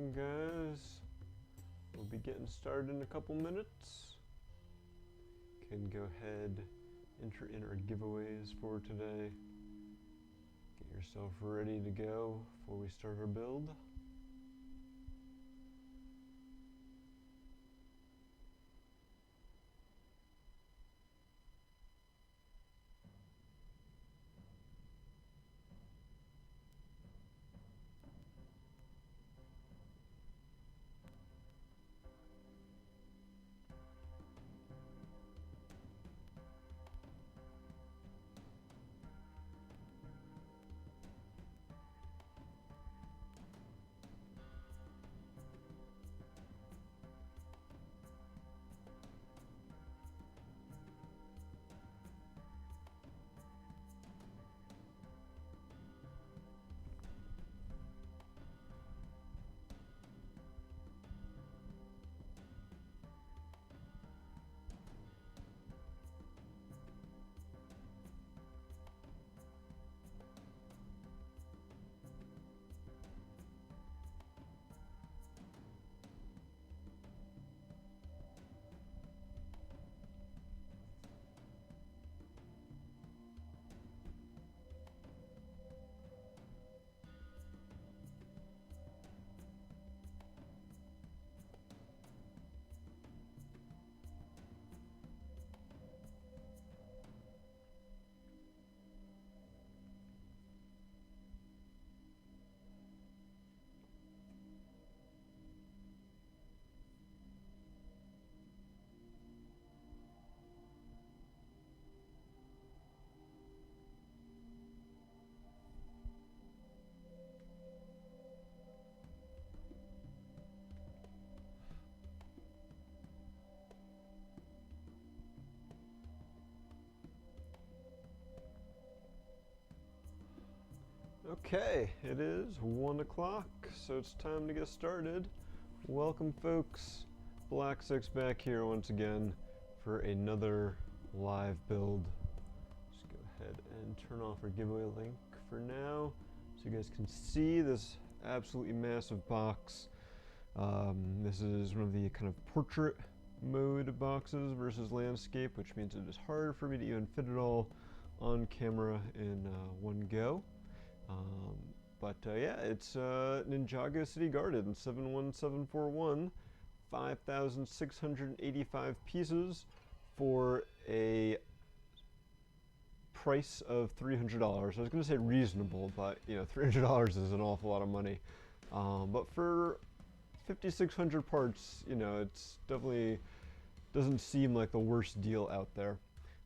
welcome guys. We'll be getting started in a couple minutes. Can go ahead, enter in our giveaways for today. Get yourself ready to go before we start our build. Okay, it is 1 o'clock, so it's time to get started. Welcome folks, Black Six back here once again for another live build. Just go ahead and turn off our giveaway link for now so you guys can see this absolutely massive box. This is one of the kind of portrait mode boxes versus landscape, which means it is hard for me to even fit it all on camera in one go. Yeah, it's Ninjago City Gardens 71741, 5,685 pieces for a price of $300. I was going to say reasonable, but you know, $300 is an awful lot of money. But for 5,600 parts, you know, it's definitely doesn't seem like the worst deal out there.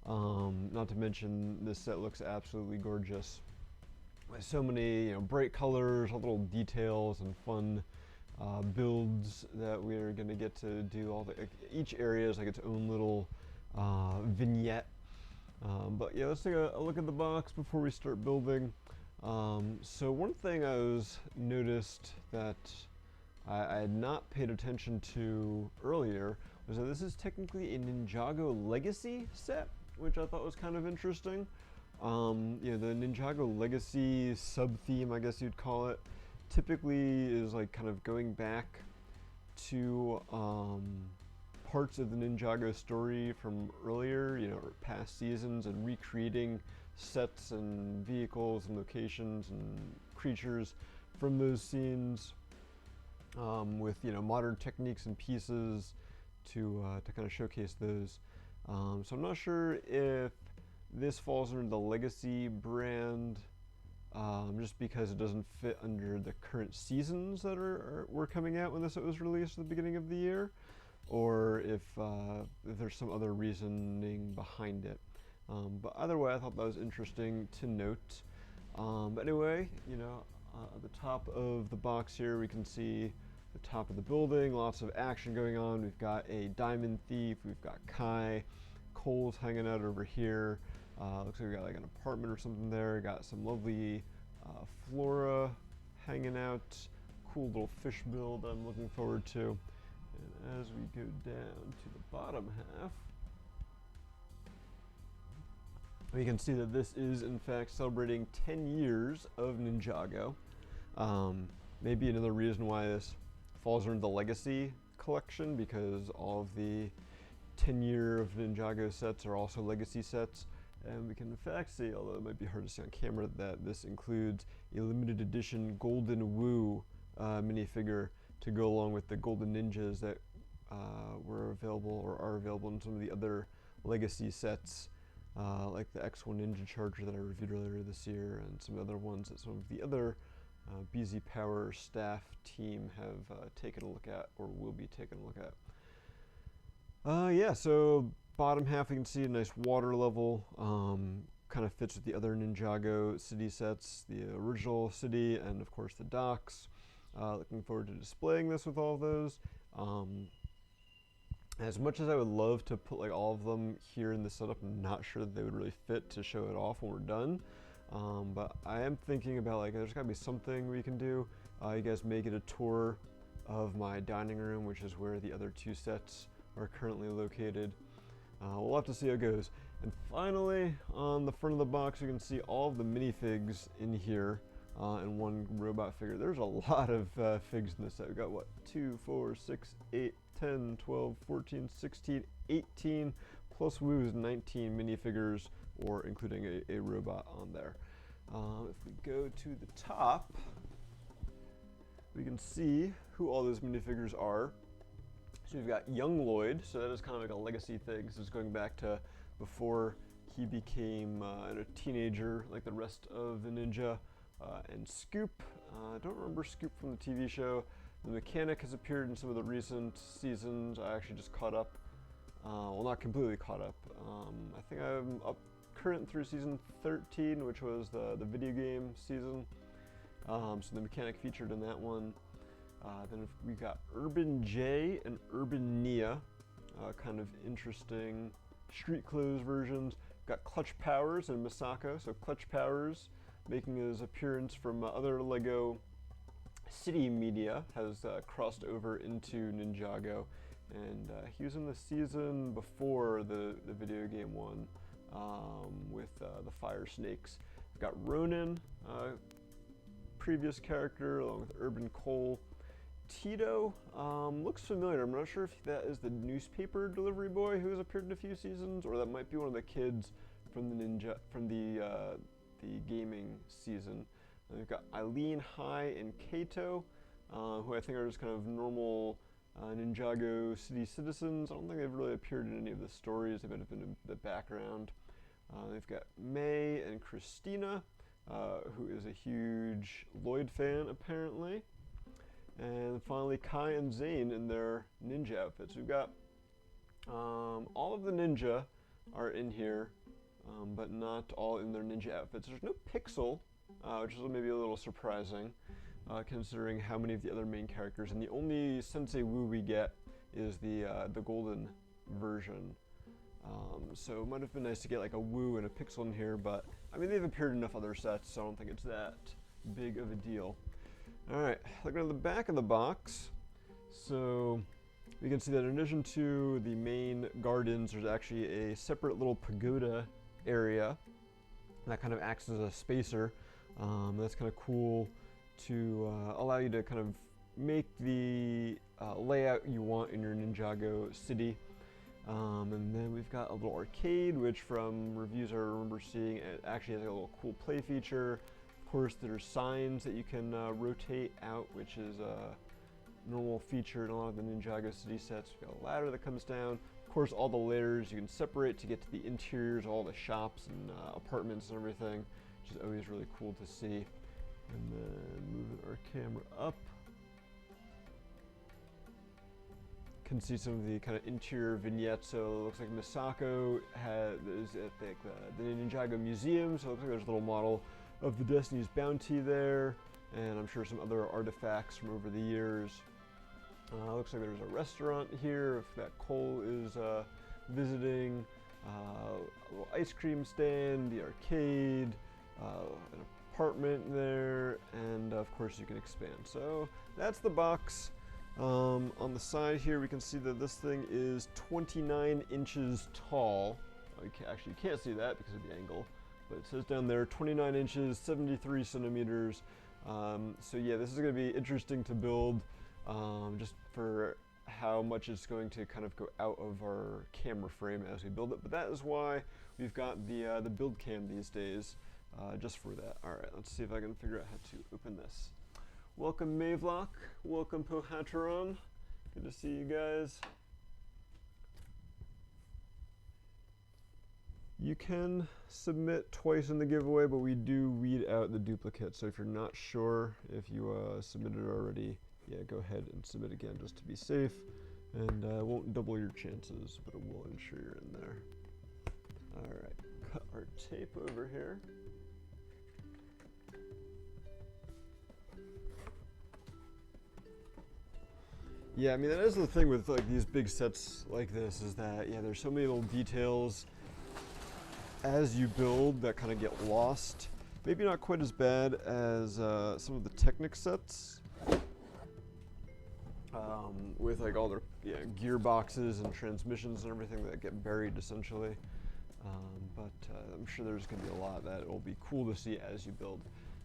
Not to mention this set looks absolutely gorgeous. With so many, you know, bright colors, little details, and fun builds that we're going to get to do. Each area is like its own little vignette. But yeah, let's take a look at the box before we start building. So one thing I noticed that I had not paid attention to earlier was that this is technically a Ninjago Legacy set, which I thought was kind of interesting. You know, the Ninjago Legacy sub-theme, I guess you'd call it, typically is like kind of going back to parts of the Ninjago story from earlier, you know, or past seasons, and recreating sets and vehicles and locations and creatures from those scenes with, you know, modern techniques and pieces to kind of showcase those. So I'm not sure if this falls under the Legacy brand just because it doesn't fit under the current seasons that were coming out when this was released at the beginning of the year, or if there's some other reasoning behind it. But either way, I thought that was interesting to note. But anyway, you know, at the top of the box here we can see the top of the building, lots of action going on. We've got a diamond thief, we've got Kai, Cole's hanging out over here. Looks like we got like an apartment or something there. Got some lovely flora hanging out. Cool little fish build I'm looking forward to. And as we go down to the bottom half, we can see that this is in fact celebrating 10 years of Ninjago. Maybe another reason why this falls under the Legacy collection because all of the 10-year of Ninjago sets are also Legacy sets. And we can in fact see, although it might be hard to see on camera, that this includes a limited edition Golden Wu minifigure to go along with the Golden Ninjas that were available or are available in some of the other Legacy sets, like the X1 Ninja Charger that I reviewed earlier this year, and some other ones that some of the other BZPower staff team have taken a look at or will be taking a look at. Yeah, so bottom half we can see a nice water level, kind of fits with the other Ninjago City sets, the original city and of course the docks. Looking forward to displaying this with all of those. As much as I would love to put like all of them here in the setup, I'm not sure that they would really fit to show it off when we're done. But I am thinking about like there's gotta be something we can do. You guys may get a tour of my dining room, which is where the other two sets are currently located. We'll have to see how it goes. And finally, on the front of the box, you can see all of the minifigs in here and one robot figure. There's a lot of figs in this set. We've got what, 2, 4, 6, 8, 10, 12, 14, 16, 18, plus Wu's 19 minifigures, or including a robot on there. If we go to the top, we can see who all those minifigures are. So we've got Young Lloyd, so that is kind of like a legacy thing. This is going back to before he became a teenager like the rest of the ninja. And Scoop, I don't remember Scoop from the TV show. The mechanic has appeared in some of the recent seasons. I actually just caught up, well, not completely caught up. I think I'm up current through season 13, which was the video game season. So the mechanic featured in that one. Then we got Urban J and Urban Nia, kind of interesting street clothes versions. We've got Clutch Powers and Misako. So Clutch Powers, making his appearance from other LEGO City media, has crossed over into Ninjago, and he was in the season before the video game one with the Fire Snakes. We've got Ronin, previous character, along with Urban Cole. Tito looks familiar. I'm not sure if that is the newspaper delivery boy who has appeared in a few seasons, or that might be one of the kids from the gaming season. And we've got Eileen, Hai, and Kaito, who I think are just kind of normal Ninjago City citizens. I don't think they've really appeared in any of the stories. They might have been in the background. They've got May and Christina, who is a huge Lloyd fan apparently. And finally Kai and Zane in their ninja outfits. We've got all of the ninja are in here, but not all in their ninja outfits. There's no Pixel, which is maybe a little surprising, considering how many of the other main characters. And the only Sensei Wu we get is the golden version. So it might have been nice to get like a Wu and a Pixel in here, but I mean they've appeared in enough other sets, so I don't think it's that big of a deal. Alright, looking at the back of the box, so we can see that in addition to the main gardens, there's actually a separate little pagoda area that kind of acts as a spacer. That's kind of cool to allow you to kind of make the layout you want in your Ninjago City. And then we've got a little arcade, which from reviews I remember seeing, it actually has a little cool play feature. Of course, there's signs that you can rotate out, which is a normal feature in a lot of the Ninjago City sets. We've got a ladder that comes down. Of course, all the layers you can separate to get to the interiors, all the shops and apartments and everything, which is always really cool to see. And then moving our camera up, can see some of the kind of interior vignettes. So it looks like Misako is at the Ninjago Museum, so it looks like there's a little model of the Destiny's Bounty there, and I'm sure some other artifacts from over the years. Looks like there's a restaurant here if that Cole is visiting, a little ice cream stand, the arcade, an apartment there, and of course you can expand. So that's the box. On the side here we can see that this thing is 29 inches tall. Actually you can't see that because of the angle, but it says down there 29 inches, 73 centimeters. So yeah, this is going to be interesting to build. just for how much it's going to kind of go out of our camera frame as we build it. But that is why we've got the build cam these days, just for that. All right, let's see if I can figure out how to open this. Welcome Mavlock, welcome Pohatron. Good to see you guys. You can submit twice in the giveaway, but we do weed out the duplicates. So if you're not sure if you submitted already, yeah, go ahead and submit again just to be safe. And it won't double your chances, but it will ensure you're in there. All right, cut our tape over here. Yeah, I mean, that is the thing with like these big sets like this, is that, yeah, there's so many little details as you build that kind of get lost. Maybe not quite as bad as some of the Technic sets, with like all their gearboxes and transmissions and everything that get buried essentially. But I'm sure there's going to be a lot that will be cool to see as you build.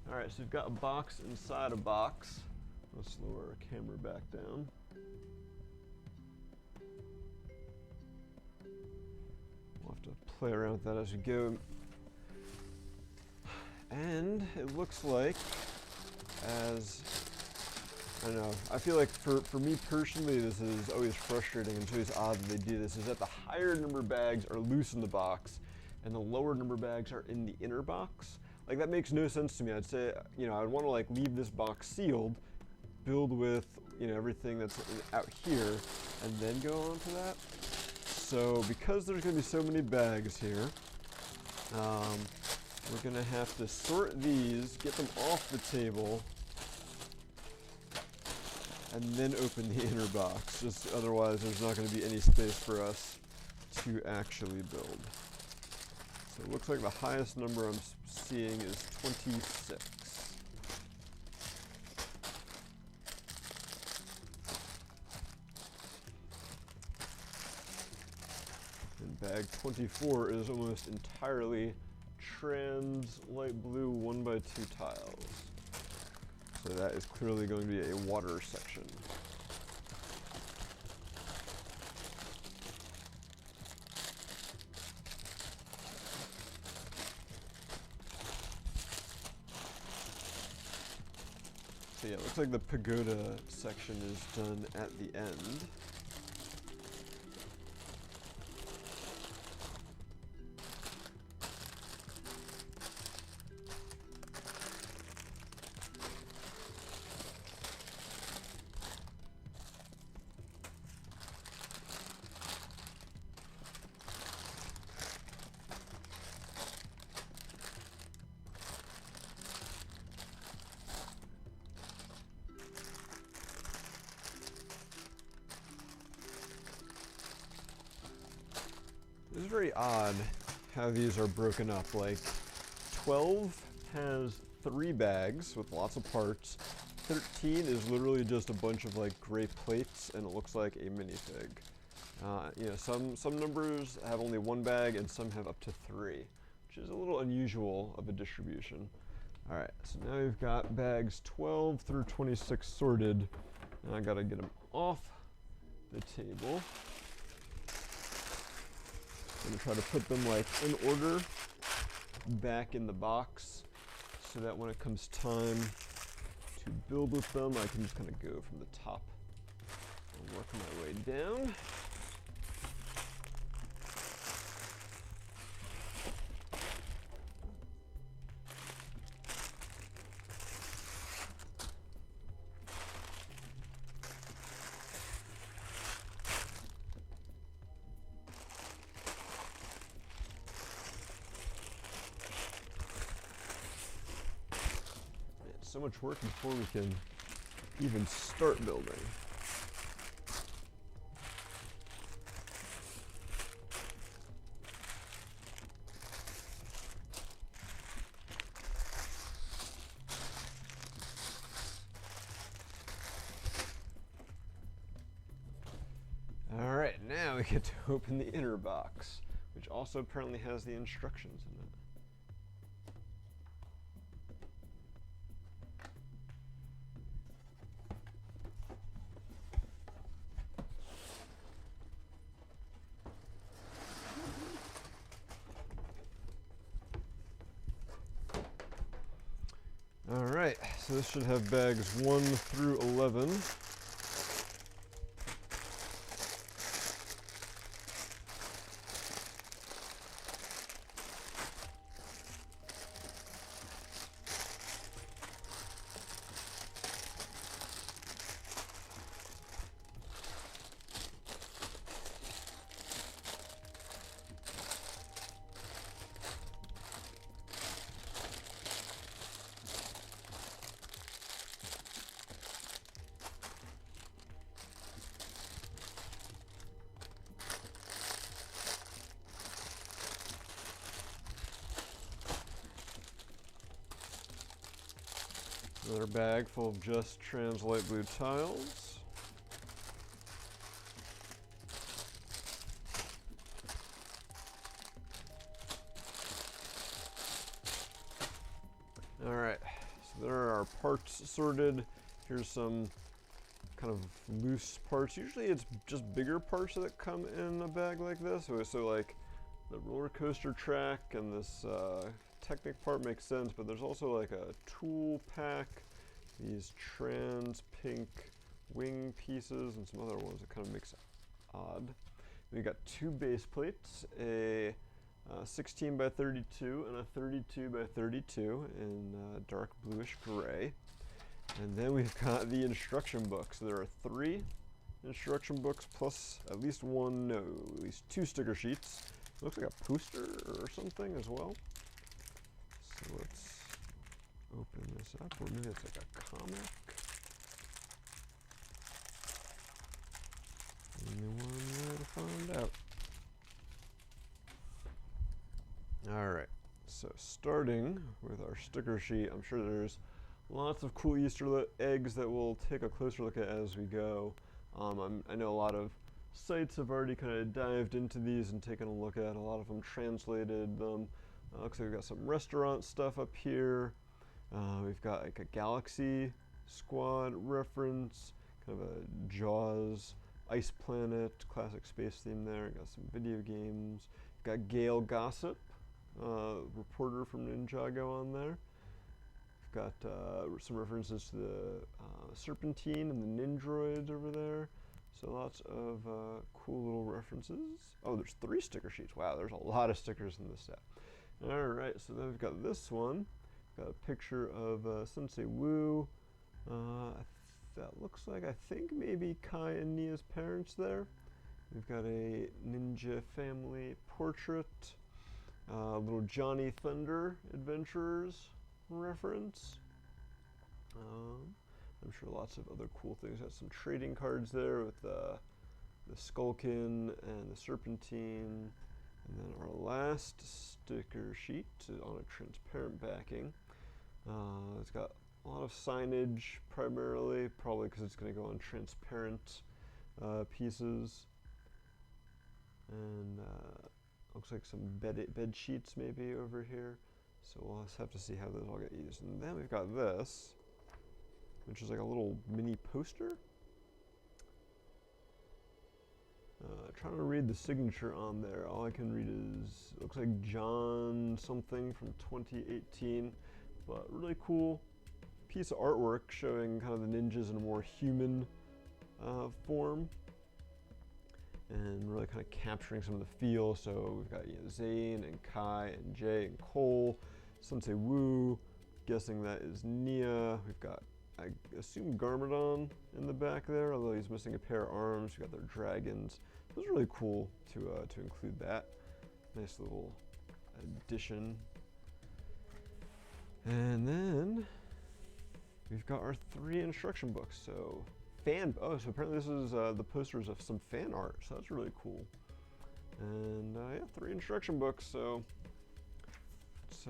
All right, so we've got a box inside a box. Let's lower our camera back down. We'll have to play around with that as we go. And it looks like, as, I don't know, I feel like for me personally, this is always frustrating and it's always odd that they do this, is that the higher number bags are loose in the box and the lower number bags are in the inner box. Like, that makes no sense to me. I'd say, you know, I'd want to like leave this box sealed, build with, you know, everything that's out here, and then go on to that. So because there's going to be so many bags here, we're going to have to sort these, get them off the table, and then open the inner box. Just otherwise there's not going to be any space for us to actually build. So it looks like the highest number I'm seeing is 26. And bag 24 is almost entirely trans light blue 1x2 tiles. So that is clearly going to be a water section. So yeah, it looks like the pagoda section is done at the end. It's very odd how these are broken up. Like, 12 has 3 bags with lots of parts. 13 is literally just a bunch of like gray plates, and it looks like a minifig. You know, some numbers have only 1 bag, and some have up to 3, which is a little unusual of a distribution. All right, so now we've got bags 12 through 26 sorted, and I gotta get them off the table. I'm gonna try to put them like in order back in the box, so that when it comes time to build with them, I can just kind of go from the top and work my way down. So much work before we can even start building. All right, now we get to open the inner box, which also apparently has the instructions in it. so this should have bags 1 through 11. Another bag full of just trans light blue tiles. Alright, so there are our parts sorted. Here's some kind of loose parts. Usually it's just bigger parts that come in a bag like this. So like the roller coaster track and this Technic part makes sense, but there's also like a tool pack, these trans pink wing pieces, and some other ones that kind of makes it odd. We got 2 base plates, a 16 by 32 and a 32 by 32 in dark bluish gray. And then we've got the instruction books. There are 3 instruction books plus at least 2 sticker sheets. It looks like a poster or something as well. So let's open this up, or maybe it's like a comic. Only one way to find out. Alright, so starting with our sticker sheet, I'm sure there's lots of cool Easter eggs that we'll take a closer look at as we go. I know a lot of sites have already kind of dived into these and taken a look at. A lot of them translated them. Looks like we've got some restaurant stuff up here. We've got like a Galaxy Squad reference, kind of a Jaws, Ice Planet, classic space theme there. We've got some video games. We've got Gail Gossip, reporter from Ninjago on there. We've got some references to the Serpentine and the Nindroids over there. So lots of cool little references. Oh, there's 3 sticker sheets. Wow, there's a lot of stickers in this set. Alright, so then we've got this one. Got a picture of Sensei Wu. That looks like, I think, maybe Kai and Nia's parents there. We've got a ninja family portrait. Little Johnny Thunder Adventurers reference. I'm sure lots of other cool things. Got some trading cards there with the Skulkin and the Serpentine. And then our last sticker sheet on a transparent backing. It's got a lot of signage primarily, probably because it's going to go on transparent pieces. And looks like some bed sheets maybe over here. So we'll just have to see how those all get used. And then we've got this, which is like a little mini poster. Trying to read the signature on there. All I can read is, it looks like John something from 2018, but really cool piece of artwork showing kind of the ninjas in a more human form, and really kind of capturing some of the feel. So we've got Zane and Kai and Jay and Cole, Sensei Wu, guessing that is Nia. We've got, I assume, Garmadon in the back there, although he's missing a pair of arms. We've got their dragons. It was really cool to include that. Nice little addition. And then we've got our 3 instruction books. So so apparently this is the posters of some fan art. So that's really cool. And yeah, 3 instruction books. So let's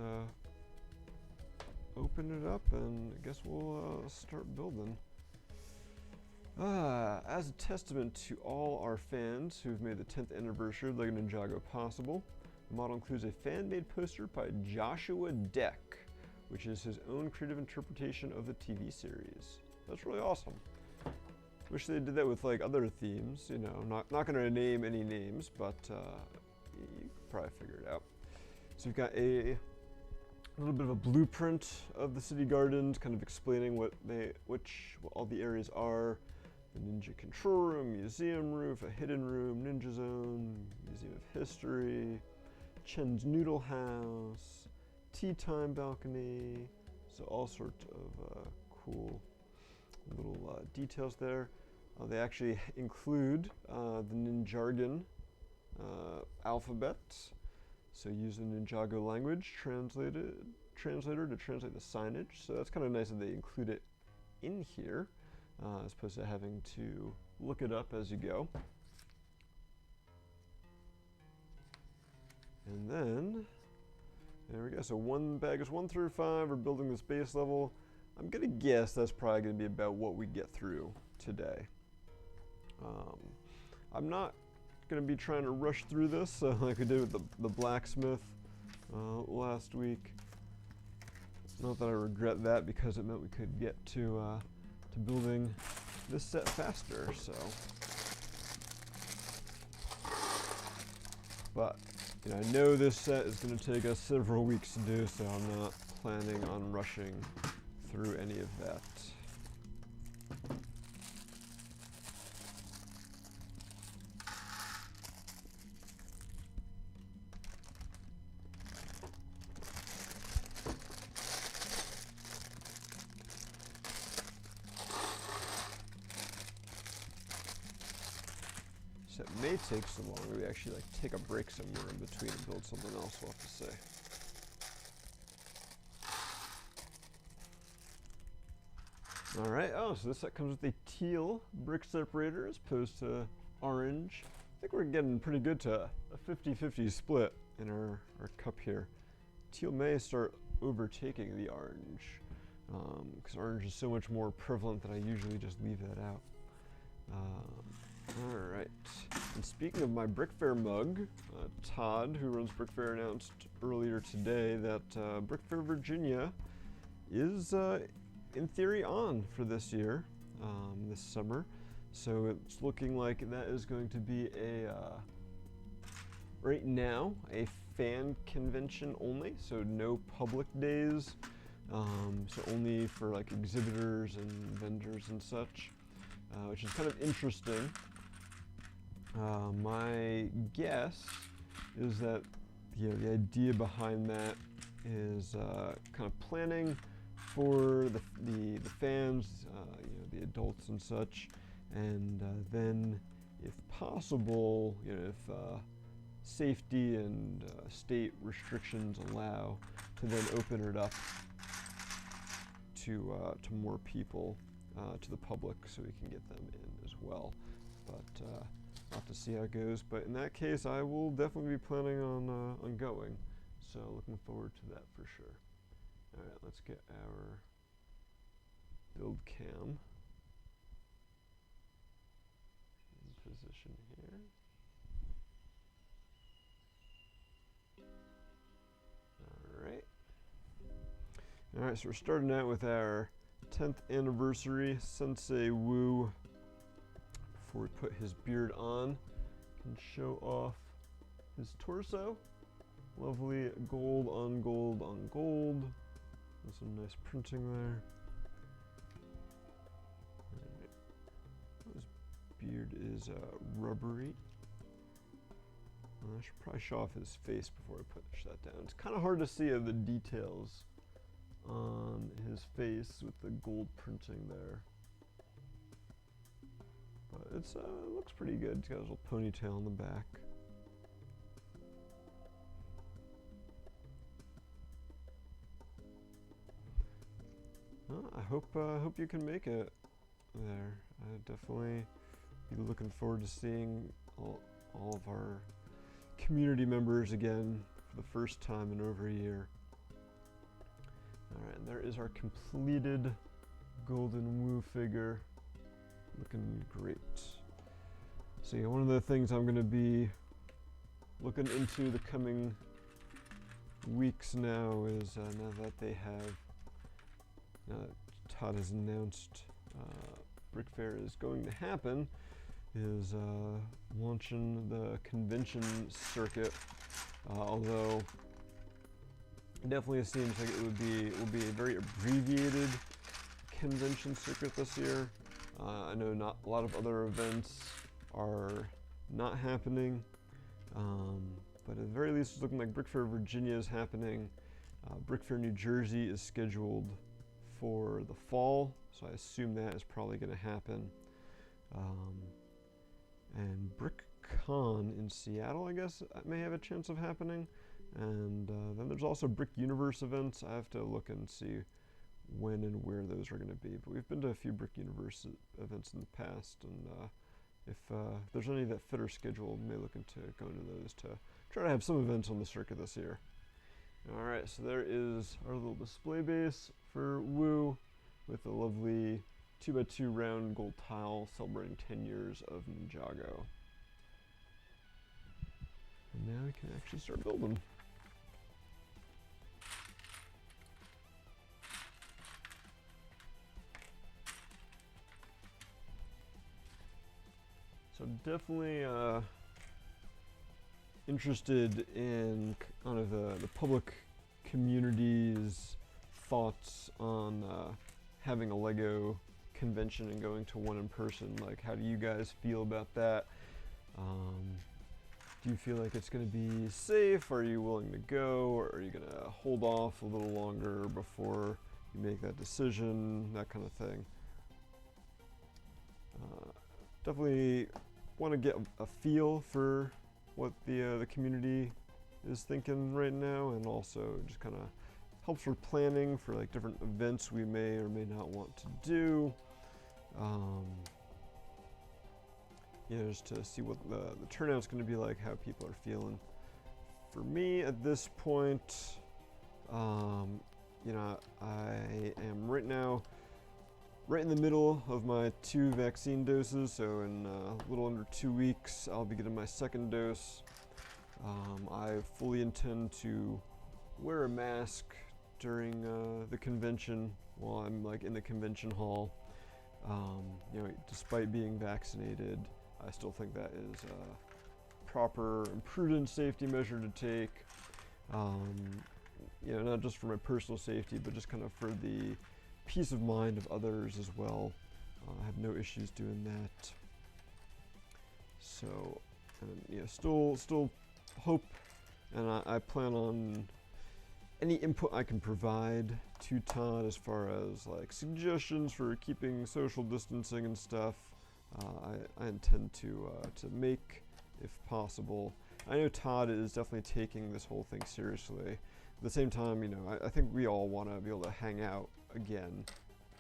open it up, and I guess we'll start building. As a testament to all our fans who've made the 10th anniversary of LEGO Ninjago possible, the model includes a fan-made poster by Joshua Deck, which is his own creative interpretation of the TV series. That's really awesome. Wish they did that with like other themes, you know, not gonna name any names, but you could probably figure it out. So you've got a A little bit of a blueprint of the city gardens, kind of explaining what all the areas are. The ninja control room, museum roof, a hidden room, ninja zone, museum of history, Chen's noodle house, tea time balcony. So all sorts of cool little details there. They actually include the Ninjargon alphabet. So use the Ninjago language translator to translate the signage. So that's kind of nice that they include it in here, as opposed to having to look it up as you go. And then, there we go. So bags 1 through 5 are building this base level. I'm gonna guess that's probably gonna be about what we get through today. I'm not going to be trying to rush through this like we did with the blacksmith last week. Not that I regret that, because it meant we could get to building this set faster. So, but you know, I know this set is going to take us several weeks to do, so I'm not planning on rushing through any of that. It may take so long that we actually like take a break somewhere in between and build something else, we'll have to say. Alright, so this set comes with a teal brick separator as opposed to orange. I think we're getting pretty good to a 50-50 split in our cup here. Teal may start overtaking the orange, because orange is so much more prevalent that I usually just leave that out. Alright, and speaking of my Brick Fair mug, Todd, who runs Brick Fair, announced earlier today that Brick Fair Virginia is, in theory, on for this year, this summer. So it's looking like that is going to be right now, a fan convention only, so no public days, so only for like exhibitors and vendors and such, which is kind of interesting. My guess is that the idea behind that is kind of planning for the fans, the adults and such, and then, if possible, if safety and state restrictions allow, to then open it up to more people, to the public, so we can get them in as well. But I'll have to see how it goes. But in that case, I will definitely be planning on going. So looking forward to that for sure. All right, let's get our build cam in position here. All right, so we're starting out with our 10th anniversary Sensei Wu. Before we put his beard on, can show off his torso. Lovely gold on gold on gold. There's some nice printing there. His beard is rubbery. I should probably show off his face before I push that down. It's kind of hard to see the details on his face with the gold printing there. But it looks pretty good. He's got his little ponytail in the back. Well, I hope you can make it there. I definitely be looking forward to seeing all of our community members again for the first time in over a year. Alright, and there is our completed Golden Wu figure. Looking great. So yeah, one of the things I'm going to be looking into the coming weeks now is now that Todd has announced Brick Fair is going to happen, is launching the convention circuit. Although It definitely seems like it will be a very abbreviated convention circuit this year. I know not a lot of other events are not happening, but at the very least it's looking like Brick Fair Virginia is happening. Brick Fair New Jersey is scheduled for the fall, so I assume that is probably going to happen. And BrickCon in Seattle, I guess, may have a chance of happening. And then there's also Brick Universe events. I have to look and see when and where those are going to be. But we've been to a few Brick Universe events in the past, and if there's any that fit our schedule, we may look into going to those to try to have some events on the circuit this year. Alright, so there is our little display base for Wu with a lovely 2x2 round gold tile celebrating 10 years of Ninjago. And now we can actually start building. So definitely interested in kind of the public community's thoughts on having a LEGO convention and going to one in person. Like, how do you guys feel about that? Do you feel like it's going to be safe? Are you willing to go? Or are you going to hold off a little longer before you make that decision? That kind of thing. Definitely want to get a feel for what the community is thinking right now, and also just kind of helps for planning for like different events we may or may not want to do. You know, just to see what the turnout's going to be like, how people are feeling. For me at this point, you know, I am right now right in the middle of my 2 vaccine doses, so in a little under 2 weeks I'll be getting my second dose. I fully intend to wear a mask during the convention while I'm like in the convention hall. You know, despite being vaccinated, I still think that is a proper and prudent safety measure to take. You know, not just for my personal safety, but just kind of for the peace of mind of others as well. I have no issues doing that. So, you know, still hope, and I plan on any input I can provide to Todd as far as like suggestions for keeping social distancing and stuff. I intend to make, if possible. I know Todd is definitely taking this whole thing seriously. At the same time, you know, I think we all want to be able to hang out again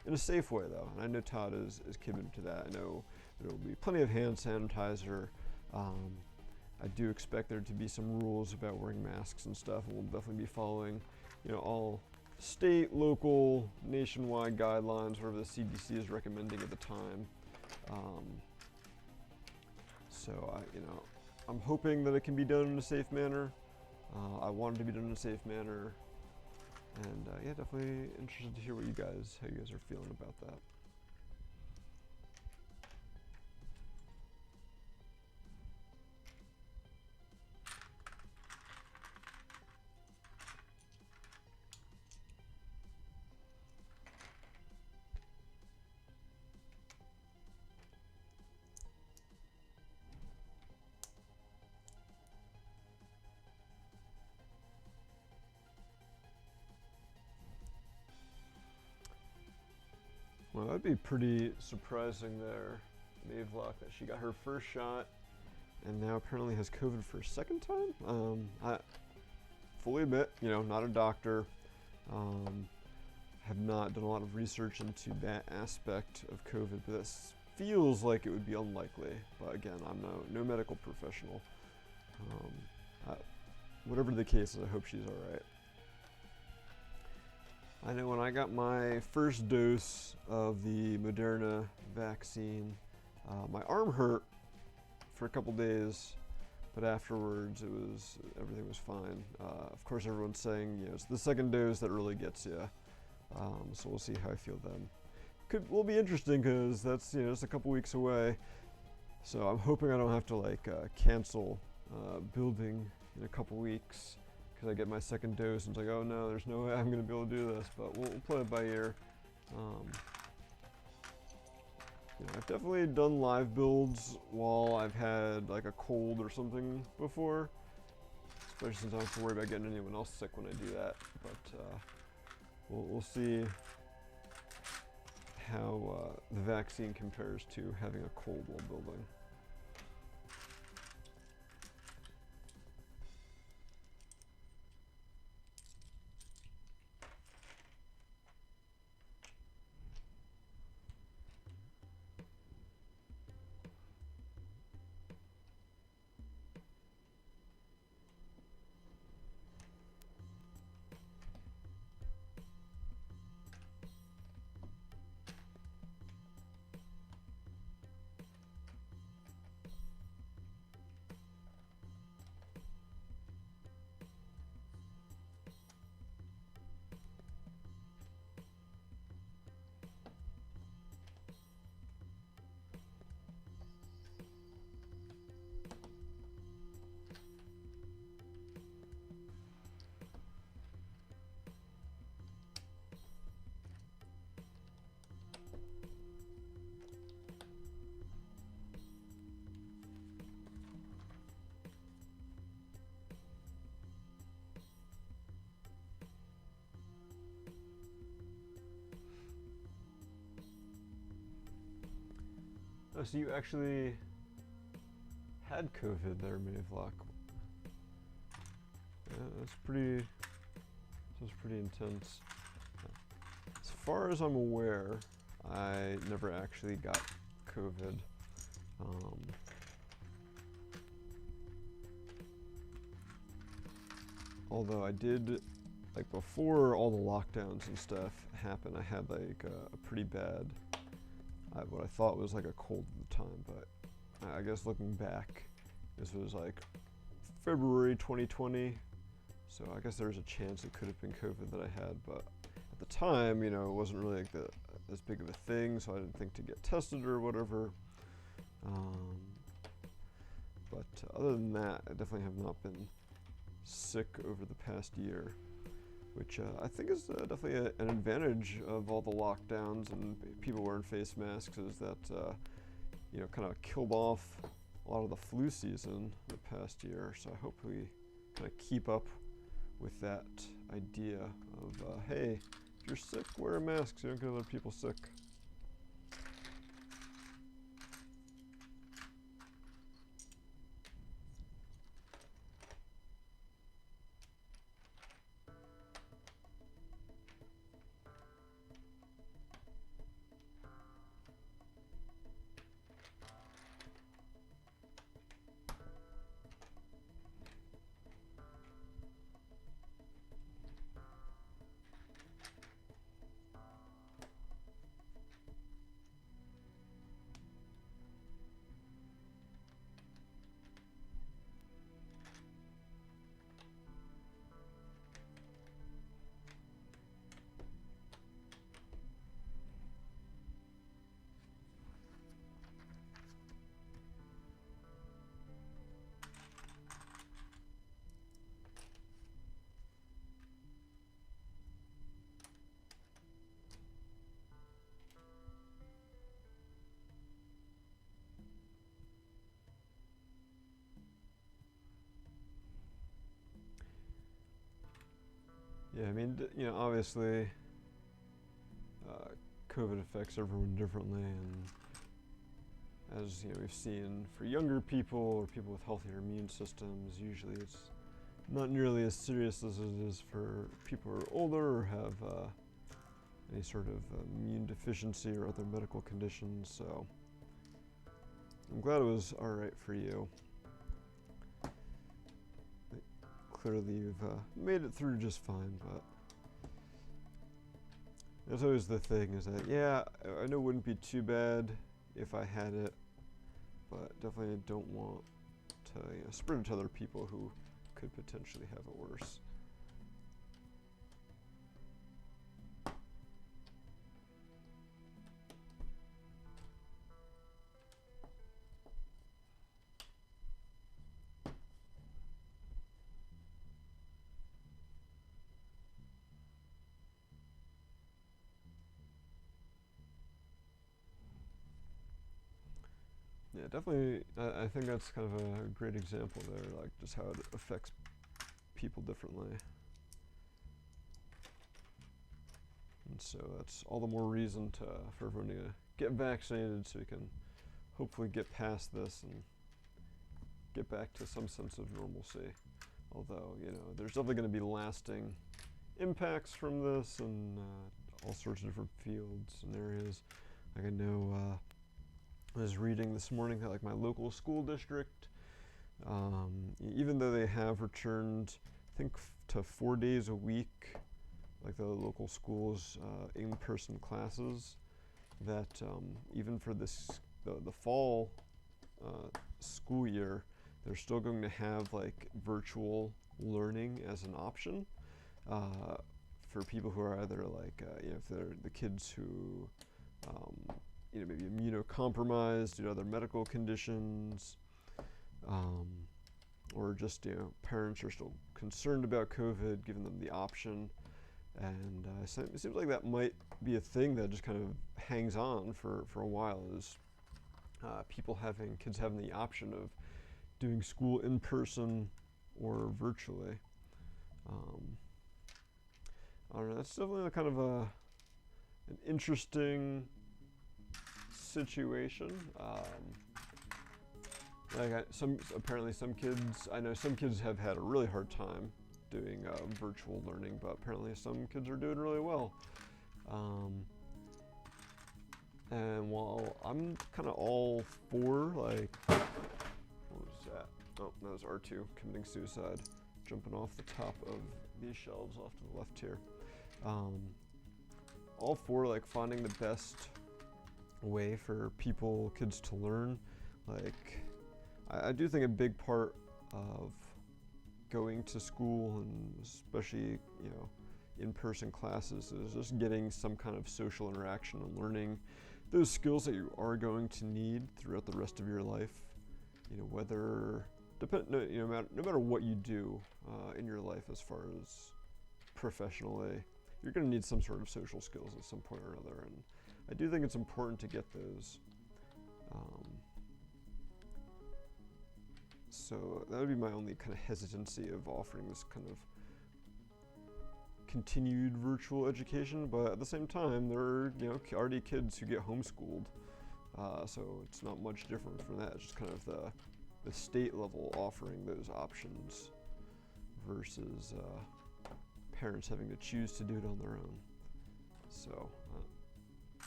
in a safe way, though. And I know Todd is committed to that. I know there will be plenty of hand sanitizer. I do expect there to be some rules about wearing masks and stuff, and we'll definitely be following, you know, all state, local, nationwide guidelines, whatever the CDC is recommending at the time. So you know, I'm hoping that it can be done in a safe manner. I want it to be done in a safe manner, and yeah, definitely interested to hear how you guys are feeling about that. Well, that'd be pretty surprising there, Mavlock, that she got her first shot and now apparently has COVID for a second time. I fully admit, you know, not a doctor, have not done a lot of research into that aspect of COVID, but this feels like it would be unlikely. But again, I'm no medical professional. Whatever the case is, I hope she's all right. I know when I got my first dose of the Moderna vaccine, my arm hurt for a couple days, but afterwards everything was fine. Of course, everyone's saying, you know, it's the second dose that really gets you. So we'll see how I feel then. Will be interesting because that's, you know, just a couple weeks away. So I'm hoping I don't have to like cancel building in a couple weeks, because I get my second dose, and it's like, oh no, there's no way I'm going to be able to do this, but we'll play it by ear. You know, I've definitely done live builds while I've had like a cold or something before, especially since I don't have to worry about getting anyone else sick when I do that. But we'll see how the vaccine compares to having a cold while building. Oh, so you actually had COVID there, Miniflock. Yeah, that's pretty intense. As far as I'm aware, I never actually got COVID. Although I did, like before all the lockdowns and stuff happened, I had like a pretty bad, what I thought was like a cold at the time, but I guess looking back, this was like February 2020, so I guess there's a chance it could have been COVID that I had, but at the time, you know, it wasn't really like as big of a thing, so I didn't think to get tested or whatever. But other than that, I definitely have not been sick over the past year, which I think is definitely an advantage of all the lockdowns and people wearing face masks, is that, you know, kind of killed off a lot of the flu season the past year. So I hope we kind of keep up with that idea of, hey, if you're sick, wear a mask so you don't get other people sick. Yeah, I mean, you know, obviously, COVID affects everyone differently, and as you know, we've seen for younger people or people with healthier immune systems, usually it's not nearly as serious as it is for people who are older or have any sort of immune deficiency or other medical conditions. So I'm glad it was all right for you. Clearly you've made it through just fine, but that's always the thing, is that, yeah, I know it wouldn't be too bad if I had it, but definitely don't want to, you know, spread it to other people who could potentially have it worse. Yeah, definitely. I think that's kind of a great example there, like just how it affects people differently. And so that's all the more reason for everyone to get vaccinated so we can hopefully get past this and get back to some sense of normalcy. Although, you know, there's definitely going to be lasting impacts from this in all sorts of different fields and areas. Like I know I was reading this morning that like my local school district, even though they have returned, I think to 4 days a week, like the local schools in-person classes, that even for the fall school year, they're still going to have like virtual learning as an option for people who are either like, you know, if they're the kids who, you know, maybe immunocompromised due to other medical conditions, or just, you know, parents are still concerned about COVID, giving them the option. And so it seems like that might be a thing that just kind of hangs on for a while, is kids having the option of doing school in person or virtually. I don't know, that's definitely kind of an interesting situation. Apparently some kids, I know some kids have had a really hard time doing virtual learning, but apparently some kids are doing really well. And while I'm kind of all for, like, what was that? Oh, that was R2 committing suicide, jumping off the top of these shelves off to the left here. All for like finding the best way for kids to learn. Like, I do think a big part of going to school, and especially, you know, in-person classes, is just getting some kind of social interaction and learning those skills that you are going to need throughout the rest of your life. You know, no matter what you do in your life as far as professionally, you're going to need some sort of social skills at some point or another, and I do think it's important to get those. So that would be my only kind of hesitancy of offering this kind of continued virtual education, but at the same time, there are, you know, already kids who get homeschooled, so it's not much different from that. It's just kind of the state level offering those options versus parents having to choose to do it on their own. So,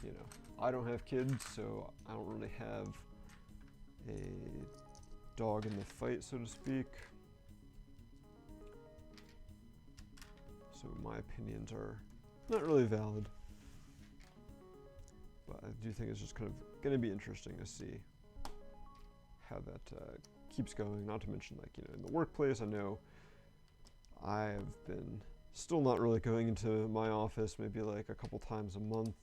you know, I don't have kids, so I don't really have a dog in the fight, so to speak. So my opinions are not really valid. But I do think it's just kind of going to be interesting to see how that keeps going. Not to mention, like, you know, in the workplace, I know I've been still not really going into my office, maybe like a couple times a month,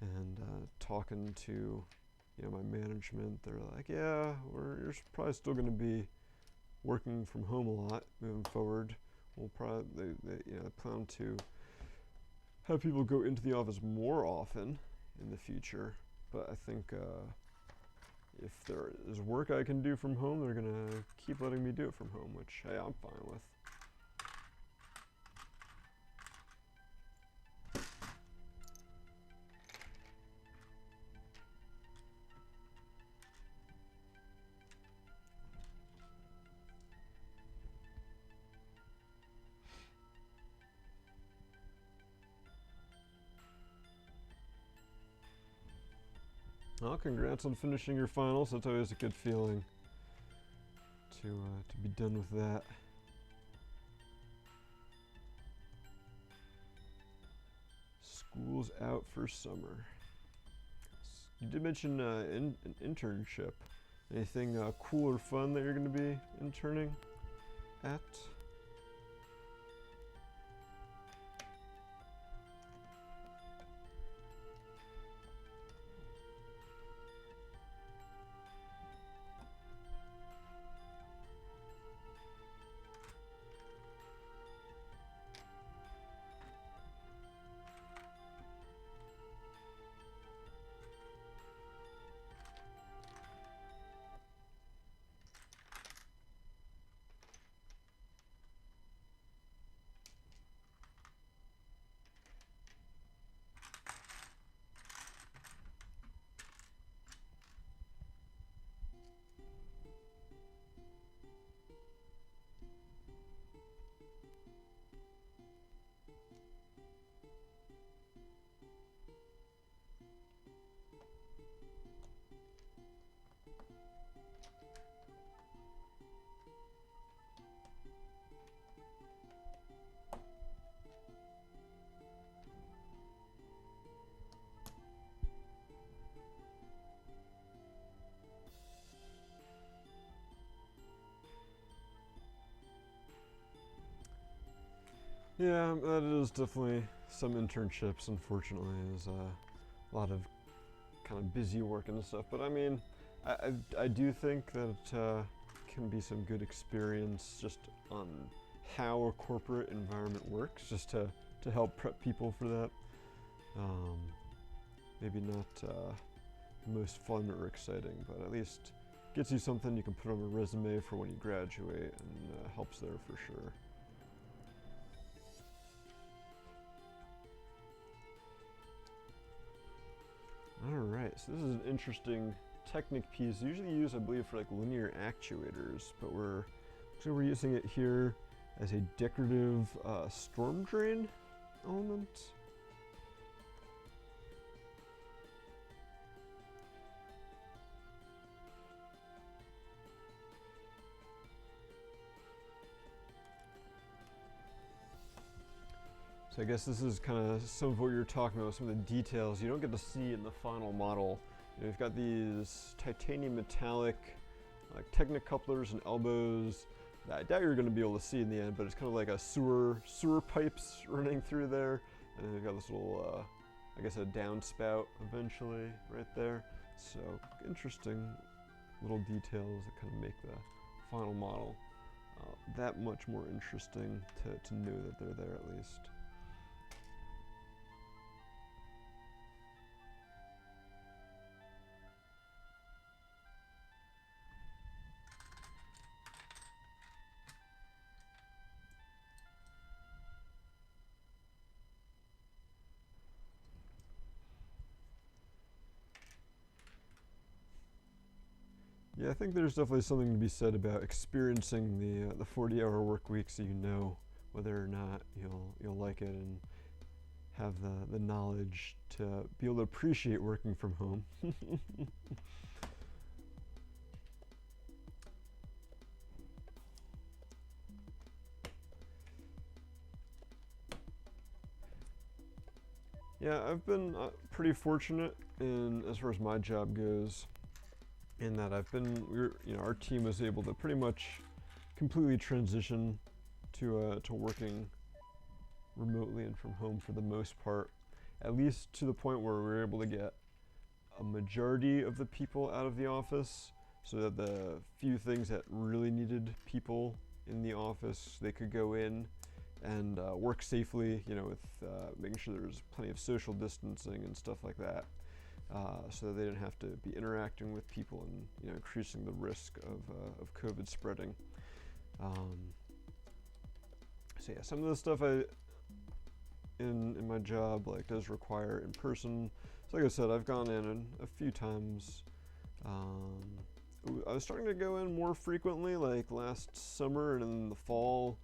and talking to, you know, my management. They're like, yeah, you're probably still going to be working from home a lot moving forward. We'll probably, you know, plan to have people go into the office more often in the future. But I think if there is work I can do from home, they're gonna keep letting me do it from home, which, hey, I'm fine with. Well, congrats on finishing your finals. That's always a good feeling to be done with that. School's out for summer. You did mention an internship. Anything cool or fun that you're going to be interning at? Yeah, that is definitely some internships, unfortunately. There's a lot of kind of busy work and stuff. But I mean, I do think that it can be some good experience just on how a corporate environment works, just to help prep people for that. Maybe not the most fun or exciting, but at least gets you something you can put on a resume for when you graduate, and helps there for sure. Alright, so this is an interesting Technic piece. Usually used, I believe, for like linear actuators, but we're using it here as a decorative storm drain element. So I guess this is kind of some of what you're talking about, some of the details you don't get to see in the final model. You know, you've got these titanium metallic like Technic couplers and elbows that I doubt you're going to be able to see in the end, but it's kind of like a sewer pipes running through there, and then you've got this little, I guess, a downspout eventually right there. So interesting little details that kind of make the final model that much more interesting to know that they're there at least. Yeah, I think there's definitely something to be said about experiencing the 40-hour work week, so you know whether or not you'll like it and have the knowledge to be able to appreciate working from home. Yeah, I've been pretty fortunate in as far as my job goes, in that our team was able to pretty much completely transition to working remotely and from home for the most part, at least to the point where we were able to get a majority of the people out of the office, so that the few things that really needed people in the office, they could go in and work safely, with making sure there was plenty of social distancing and stuff like that, so that they didn't have to be interacting with people and increasing the risk of COVID spreading. So yeah, some of the stuff in my job does require in person. So like I said, I've gone in a few times. I was starting to go in more frequently, like last summer and in the fall.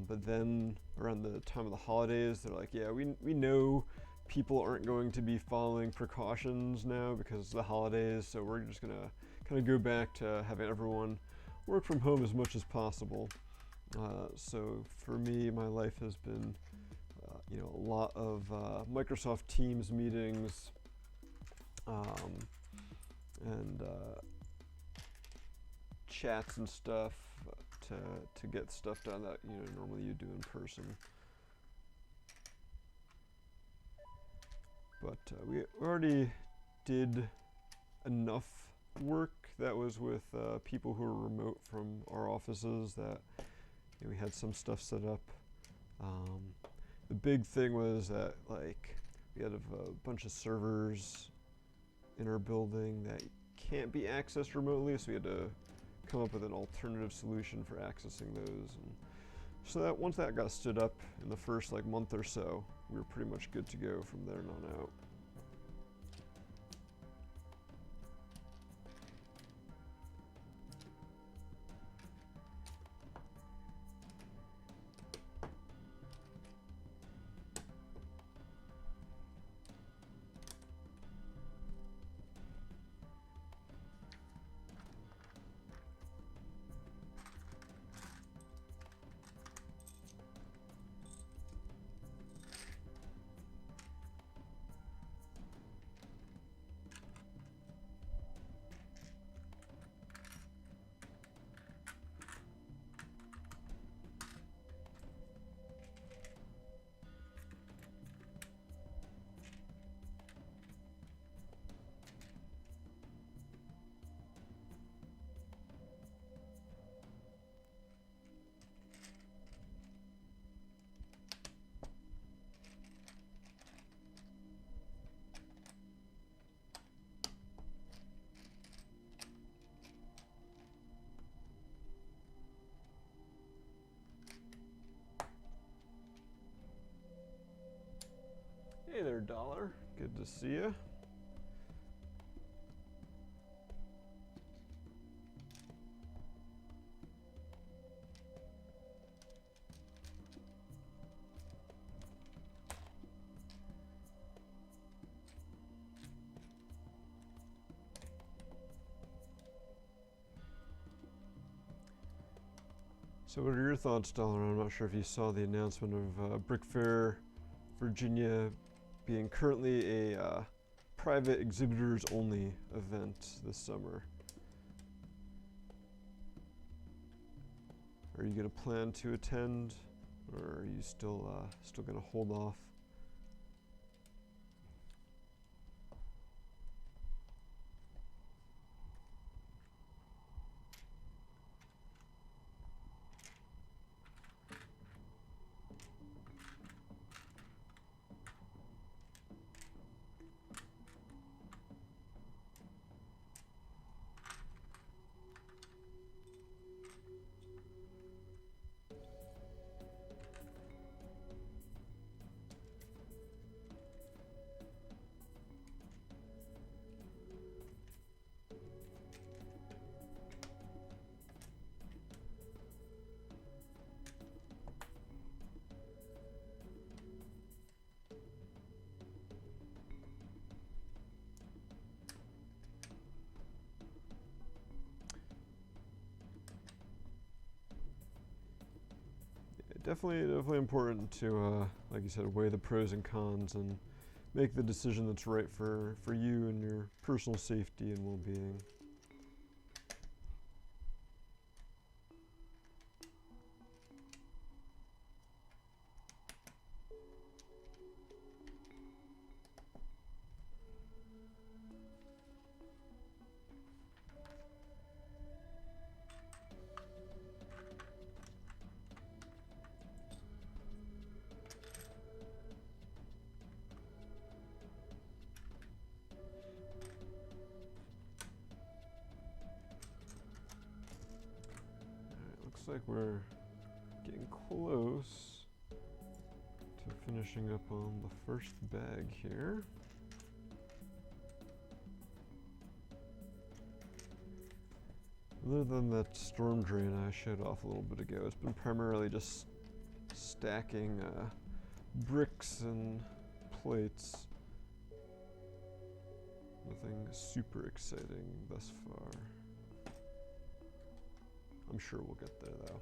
But then around the time of the holidays, they're like, yeah, we know people aren't going to be following precautions now because it's the holidays, so we're just gonna kind of go back to having everyone work from home as much as possible. So for me, my life has been a lot of Microsoft Teams meetings, and chats and stuff to get stuff done that normally you do in person. But we already did enough work that was with people who were remote from our offices that we had some stuff set up. The big thing was that we had a bunch of servers in our building that can't be accessed remotely, so we had to come up with an alternative solution for accessing those. And so that once that got stood up in the first month or so, we were pretty much good to go from there on out. there, Dollar. Good to see you. So what are your thoughts, Dollar? I'm not sure if you saw the announcement of Brick Fair Virginia being currently a private exhibitors only event this summer. Are you going to plan to attend, or are you still going to hold off? Definitely important to, like you said, weigh the pros and cons and make the decision that's right for you and your personal safety and well-being. Looks like we're getting close to finishing up on the first bag here. Other than that storm drain I showed off a little bit ago, it's been primarily just stacking bricks and plates. Nothing super exciting thus far. I'm sure we'll get there though.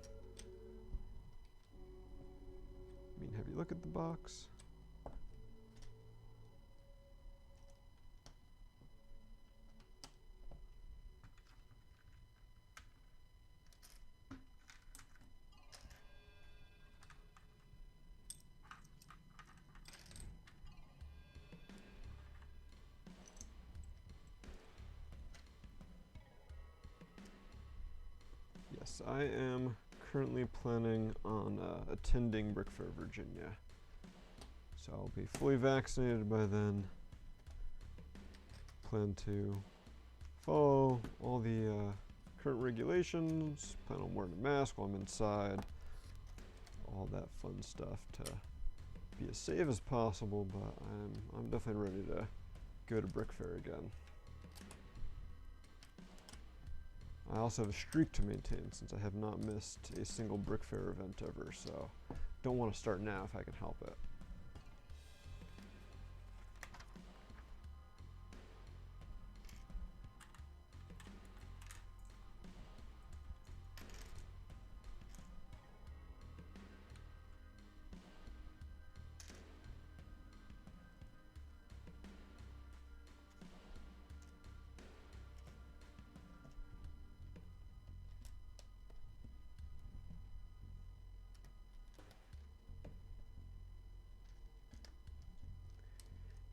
I mean, have you looked at the box? Yes, I am currently planning on attending Brick Fair Virginia. So I'll be fully vaccinated by then. Plan to follow all the current regulations, plan on wearing a mask while I'm inside, all that fun stuff to be as safe as possible, but I'm definitely ready to go to Brick Fair again. I also have a streak to maintain since I have not missed a single Brick Fair event ever, so don't want to start now if I can help it.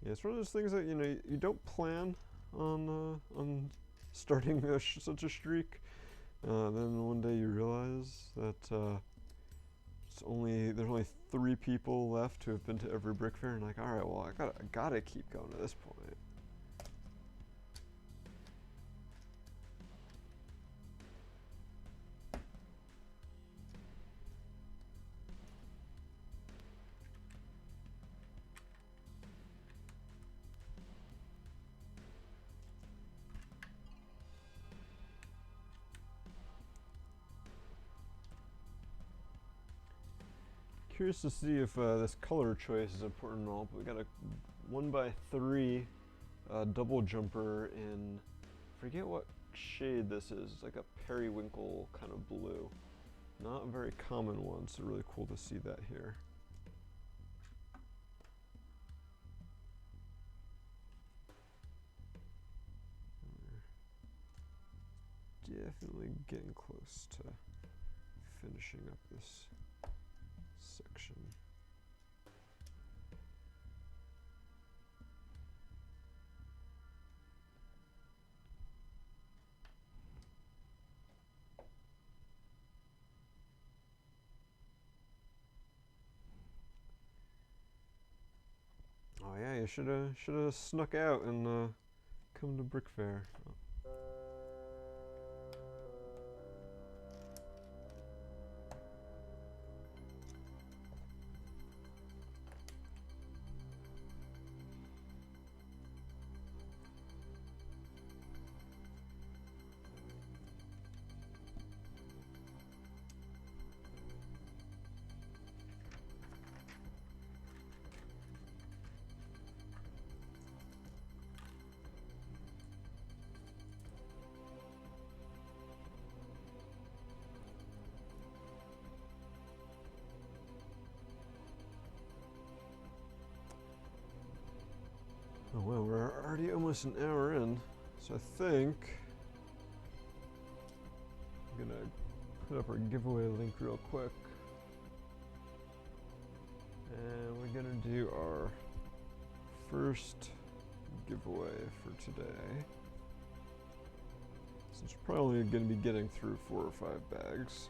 Yeah, it's one of those things that, you know, you don't plan on starting such a streak. Then one day you realize that there's only 3 people left who have been to every Brick Fair, and like, all right, well, I gotta keep going to this point. curious to see if this color choice is important and all, but we got a 1x3 double jumper in, forget what shade this is. It's like a periwinkle kind of blue. Not a very common one, so really cool to see that here. Definitely getting close to finishing up this section. Oh yeah, you should have snuck out and come to Brick Fair. Oh. Oh well, we're already almost an hour in, so I think I'm gonna put up our giveaway link real quick. And we're gonna do our first giveaway for today. Since we're probably gonna be getting through 4 or 5 bags.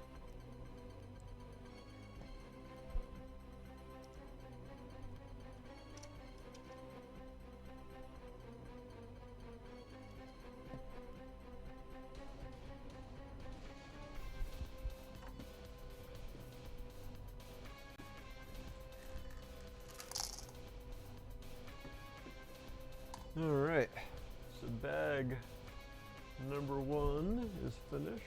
Alright, so bag number 1 is finished.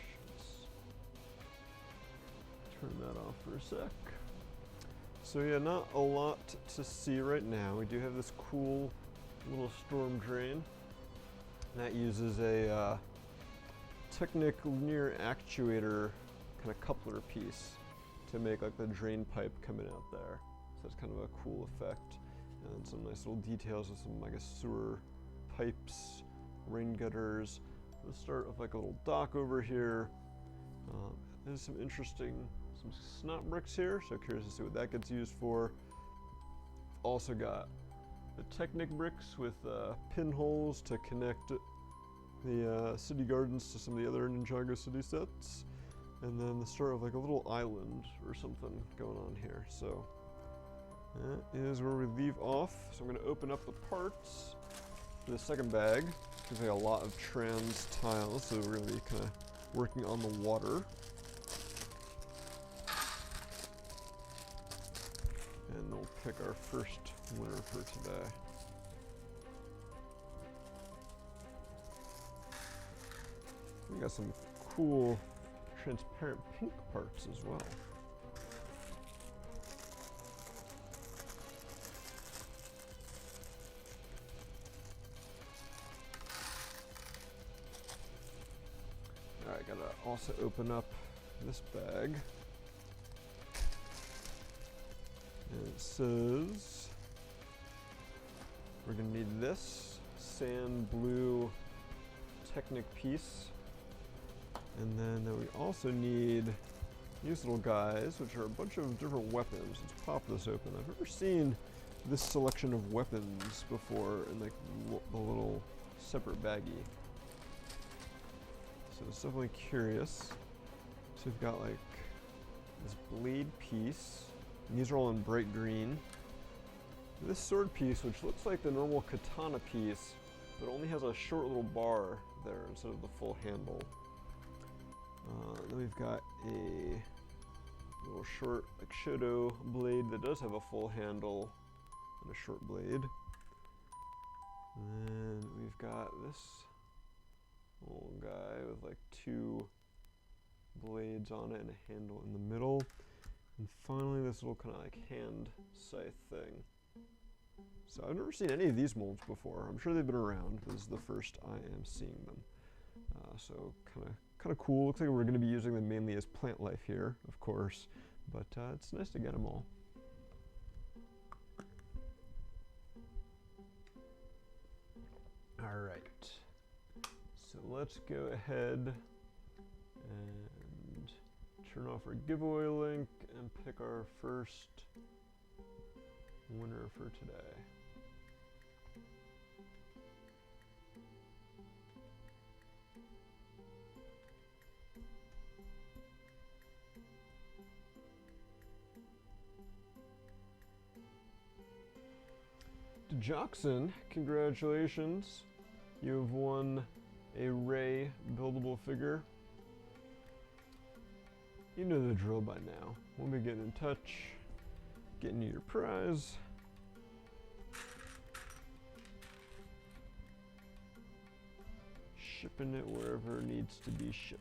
Let's turn that off for a sec. So yeah, not a lot to see right now. We do have this cool little storm drain that uses a Technic linear actuator kind of coupler piece to make like the drain pipe coming out there. So it's kind of a cool effect. And some nice little details with some, I guess, sewer pipes, rain gutters. Let's start with like a little dock over here. There's some snot bricks here, so curious to see what that gets used for. Also got the Technic bricks with pinholes to connect the City Gardens to some of the other Ninjago City sets. And then the start of like a little island or something going on here. So that is where we leave off. So I'm going to open up the parts for the second bag. Gives me a lot of trans tiles, so we're going to be kind of working on the water. And we'll pick our first winner for today. We got some cool transparent pink parts as well. Alright, gotta also open up this bag. And it says we're gonna need this sand blue Technic piece. And then we also need these little guys, which are a bunch of different weapons. Let's pop this open. I've never seen this selection of weapons before in like the little separate baggie. So it's definitely curious. So we've got like this blade piece. And these are all in bright green. This sword piece, which looks like the normal katana piece, but only has a short little bar there instead of the full handle. Then we've got a little short like Shoto blade that does have a full handle and a short blade. And then we've got this little guy with like 2 blades on it and a handle in the middle. And finally this little kind of like hand scythe thing. So I've never seen any of these molds before. I'm sure they've been around. This is the first I am seeing them. So kind of cool. Looks like we're going to be using them mainly as plant life here, of course, but it's nice to get them all. All right, so let's go ahead and turn off our giveaway link and pick our first winner for today. Jackson, congratulations. You have won a Ray buildable figure. You know the drill by now. We'll be getting in touch, getting you your prize. Shipping it wherever it needs to be shipped.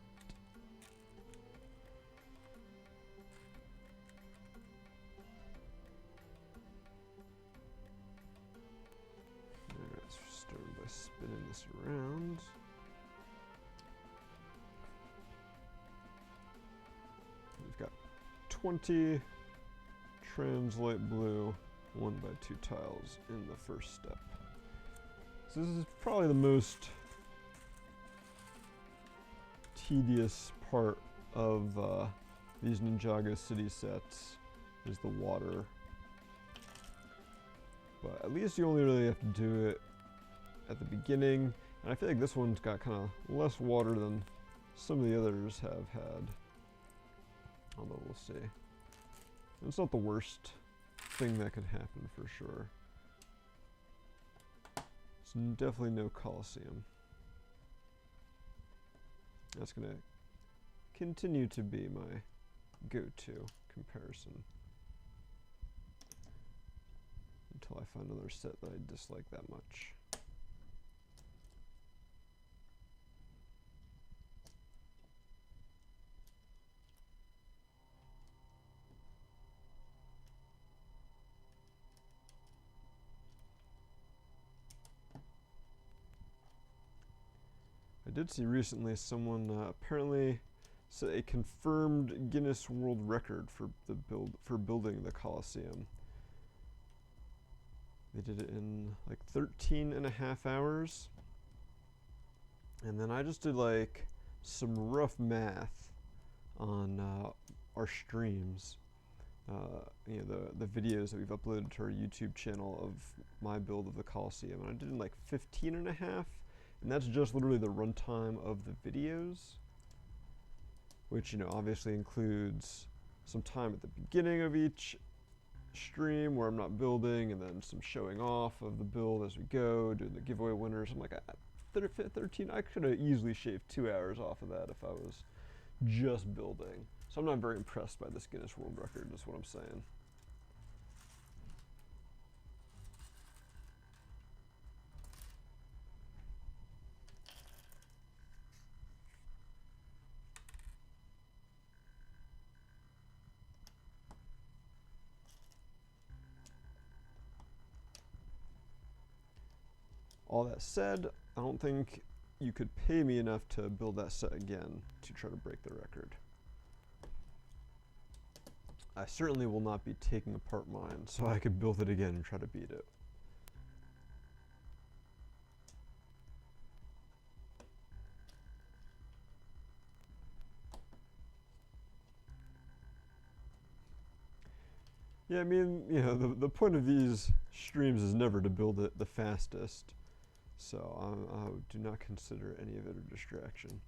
Spinning this around. We've got 20 translate blue 1x2 tiles in the first step. So this is probably the most tedious part of these Ninjago City sets, is the water. But at least you only really have to do it at the beginning, and I feel like this one's got kind of less water than some of the others have had, although we'll see. And it's not the worst thing that could happen for sure. It's definitely no Coliseum. That's going to continue to be my go-to comparison until I find another set that I dislike that much. I did see recently someone apparently set a confirmed Guinness World Record for building the Coliseum. They did it in like 13.5 hours. And then I just did like some rough math on our streams. You know, the videos that we've uploaded to our YouTube channel of my build of the Coliseum. And I did it in like 15.5. And that's just literally the runtime of the videos, which, you know, obviously includes some time at the beginning of each stream where I'm not building, and then some showing off of the build as we go, doing the giveaway winners. I'm like, 13, I could have easily shaved 2 hours off of that if I was just building. So I'm not very impressed by this Guinness World Record, is what I'm saying. All that said, I don't think you could pay me enough to build that set again to try to break the record. I certainly will not be taking apart mine so I could build it again and try to beat it. Yeah, I mean, you know, the point of these streams is never to build it the fastest. So I do not consider any of it a distraction.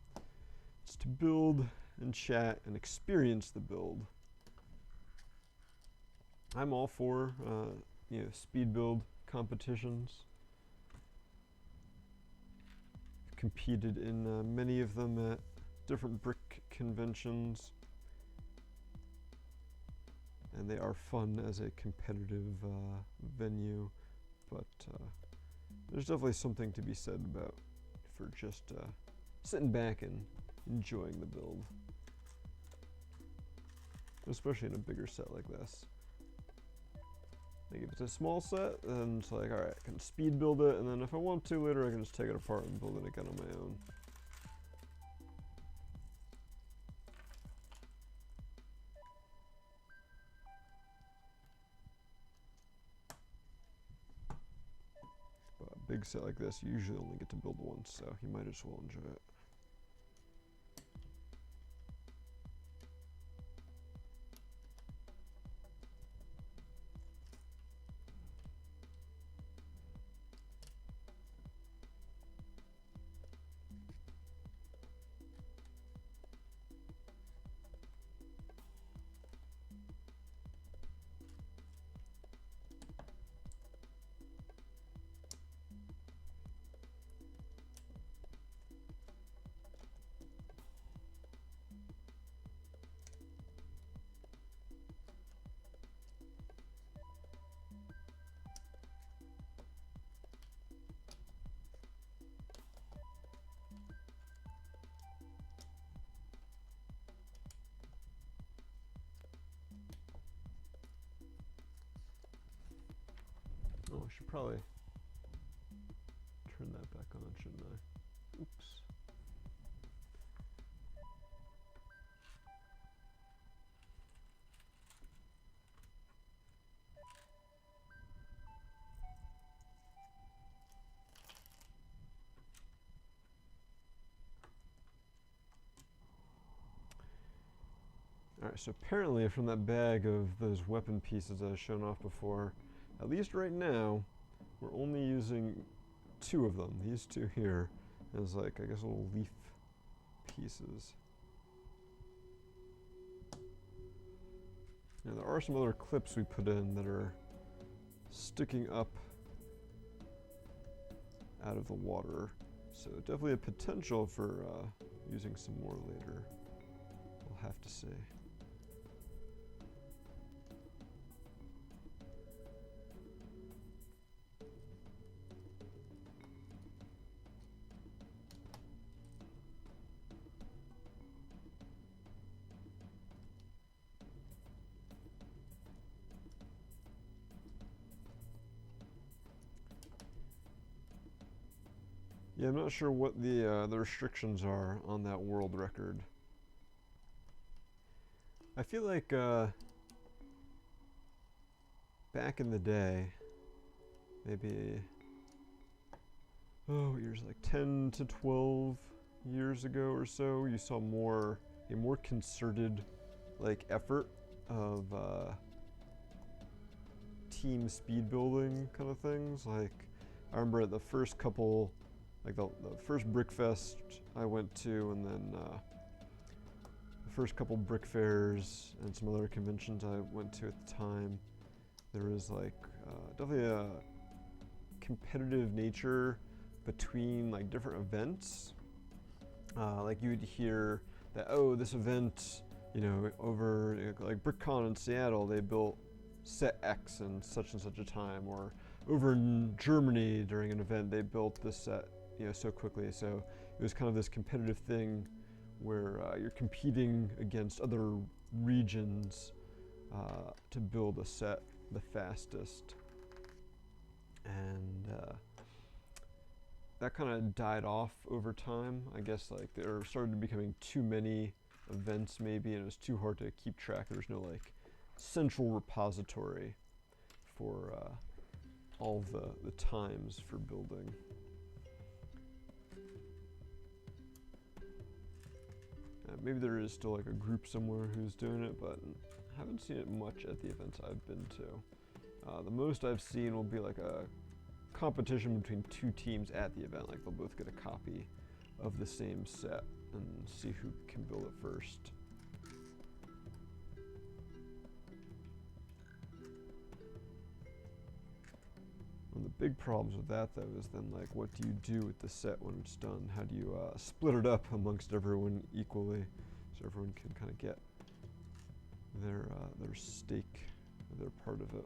It's to build and chat and experience the build. I'm all for you know, speed build competitions. I've competed in many of them at different brick conventions, and they are fun as a competitive venue, but there's definitely something to be said about for just sitting back and enjoying the build. especially in a bigger set like this. Like if it's a small set, then it's like, alright, I can speed build it, and then if I want to later, I can just take it apart and build it again on my own. But a big set like this, you usually only get to build once, so you might as well enjoy it. Oh, I should probably turn that back on, shouldn't I? Oops. Alright, so apparently from that bag of those weapon pieces I was shown off before, at least right now, we're only using 2 of them. These 2 here as like, I guess, little leaf pieces. Now there are some other clips we put in that are sticking up out of the water. So definitely a potential for using some more later. We'll have to see. Yeah, I'm not sure what the restrictions are on that world record. I feel like back in the day, maybe years like 10 to 12 years ago or so, you saw a more concerted like effort of team speed building kind of things. Like I remember at the first couple, like the first Brickfest I went to, and then the first couple Brick Fairs and some other conventions I went to at the time, there was like definitely a competitive nature between like different events. Like you would hear that, oh, this event, you know, over like BrickCon in Seattle, they built set X in such and such a time, or over in Germany during an event, they built this set, you know, so quickly. So it was kind of this competitive thing where you're competing against other regions to build a set the fastest. And that kind of died off over time. I guess like there started becoming too many events maybe, and it was too hard to keep track. There's no like central repository for all the times for building. Maybe there is still like a group somewhere who's doing it, but I haven't seen it much at the events I've been to. The most I've seen will be like a competition between 2 teams at the event. Like they'll both get a copy of the same set and see who can build it first. One of the big problems with that, though, is then like, what do you do with the set when it's done? How do you split it up amongst everyone equally, so everyone can kind of get their stake, their part of it?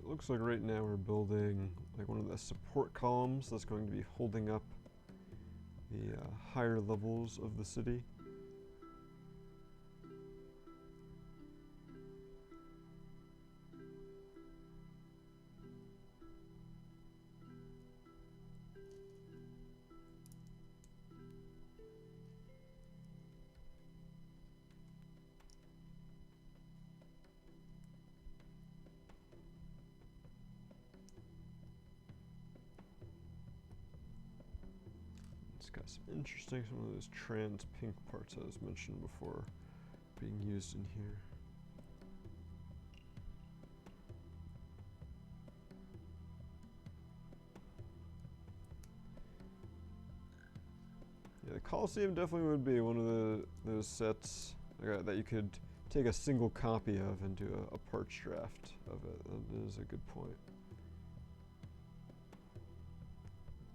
it looks like right now we're building like one of the support columns that's going to be holding up the higher levels of the city. Got some interesting, some of those trans pink parts I was mentioned before being used in here. Yeah, the Coliseum definitely would be one of those sets that you could take a single copy of and do a parts draft of it. That is a good point.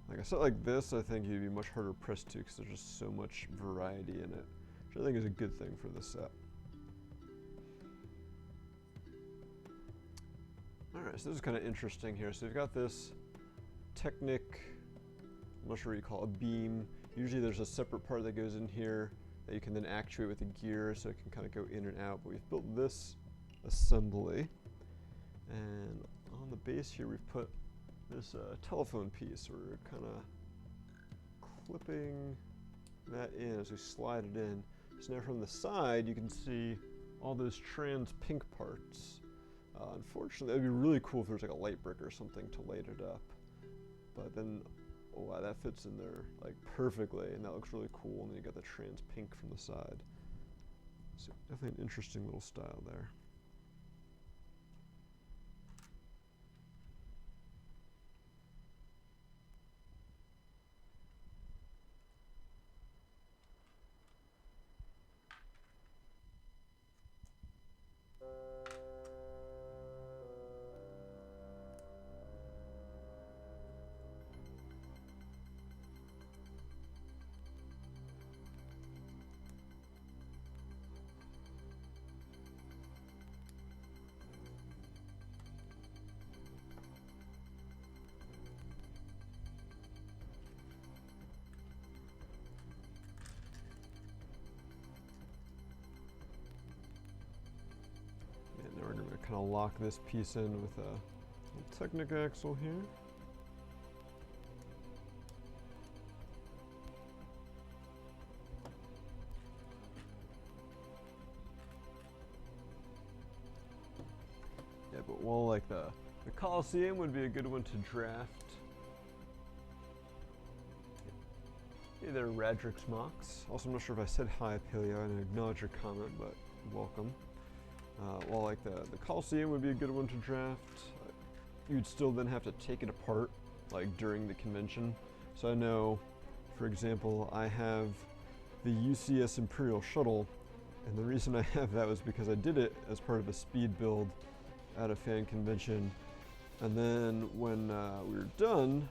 Like a set like this, I think you'd be much harder pressed to because there's just so much variety in it, which I think is a good thing for this set. Alright, so this is kind of interesting here. So you've got this Technic, I'm not sure what you call it, a beam. Usually there's a separate part that goes in here that you can then actuate with a gear so it can kind of go in and out. But we've built this assembly, and on the base here we've put this telephone piece. We're kind of clipping that in as we slide it in. So now from the side you can see all those trans pink parts. Unfortunately, it would be really cool if there was like a light brick or something to light it up. But then, oh wow, that fits in there like perfectly, and that looks really cool. And then you got the trans pink from the side. So definitely an interesting little style there. Kind of lock this piece in with a Technic axle here. Yeah, but while like the Coliseum would be a good one to draft. Hey there, Radrix Mox. Also, I'm not sure if I said hi, Paleo. I didn't acknowledge your comment, but welcome. Well, like the Coliseum would be a good one to draft. You'd still then have to take it apart, like during the convention. So I know, for example, I have the UCS Imperial Shuttle, and the reason I have that was because I did it as part of a speed build at a fan convention. And then when we were done,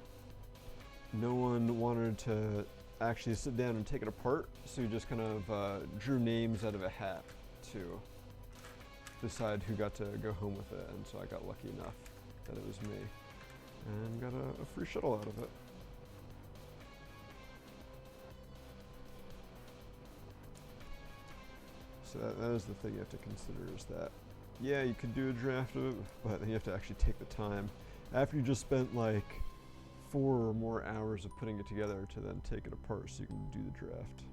no one wanted to actually sit down and take it apart, so you just kind of drew names out of a hat to decide who got to go home with it, and so I got lucky enough that it was me, and got a free shuttle out of it. So that is the thing you have to consider, is that, yeah, you could do a draft of it, but then you have to actually take the time, after you just spent like 4 or more hours of putting it together, to then take it apart so you can do the draft.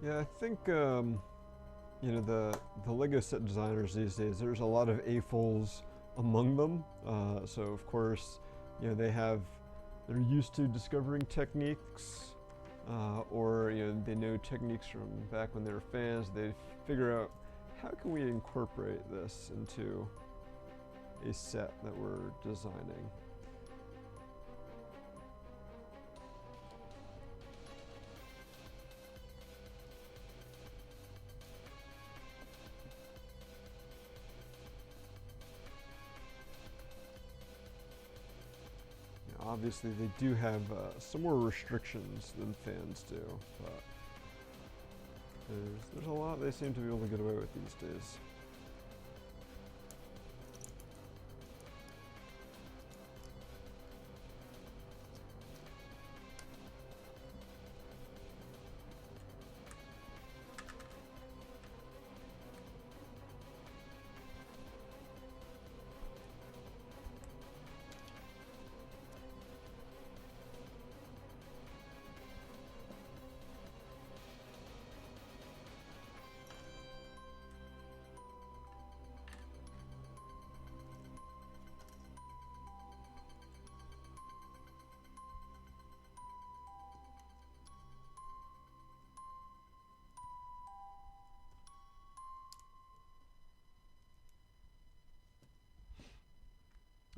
Yeah, I think you know, the Lego set designers these days, there's a lot of AFOLs among them. So of course, you know, they're used to discovering techniques, or you know, they know techniques from back when they were fans. They figure out, how can we incorporate this into a set that we're designing. Obviously, they do have some more restrictions than fans do, but there's a lot they seem to be able to get away with these days.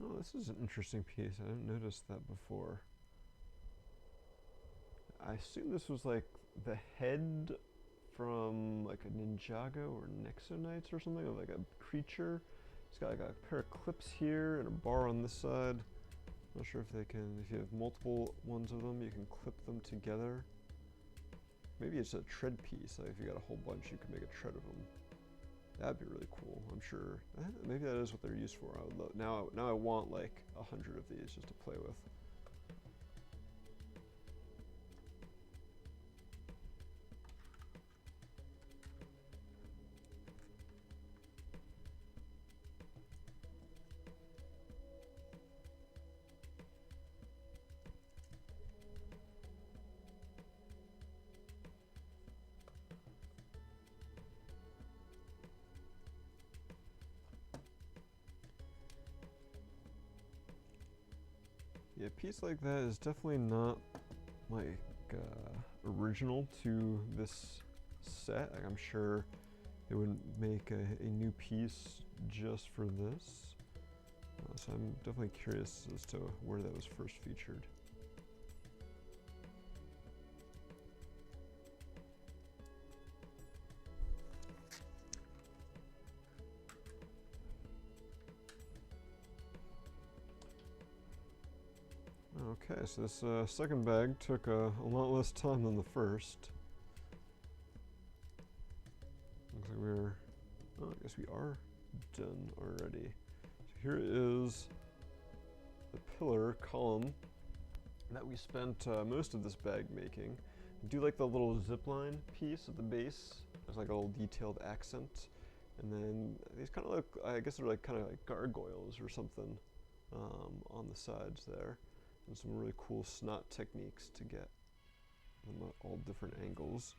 Oh, this is an interesting piece. I didn't notice that before. I assume this was like the head from like a Ninjago or Nexonites or something, or like a creature. It's got like a pair of clips here and a bar on this side. Not sure if they can, if you have multiple ones of them, you can clip them together. Maybe it's a tread piece. Like if you got a whole bunch, you can make a tread of them. That'd be really cool. I'm sure. Maybe that is what they're used for. I would love. Now I want like 100 of these just to play with. Yeah, a piece like that is definitely not like original to this set. Like, I'm sure they wouldn't make a new piece just for this. So I'm definitely curious as to where that was first featured. Okay, so this second bag took a lot less time than the first. Looks like oh, I guess we are done already. So here is the pillar column that we spent most of this bag making. I do like the little zipline piece at the base. There's like a little detailed accent. And then these kind of look, I guess they're like kind of like gargoyles or something on the sides there. And some really cool snot techniques to get them at all different angles.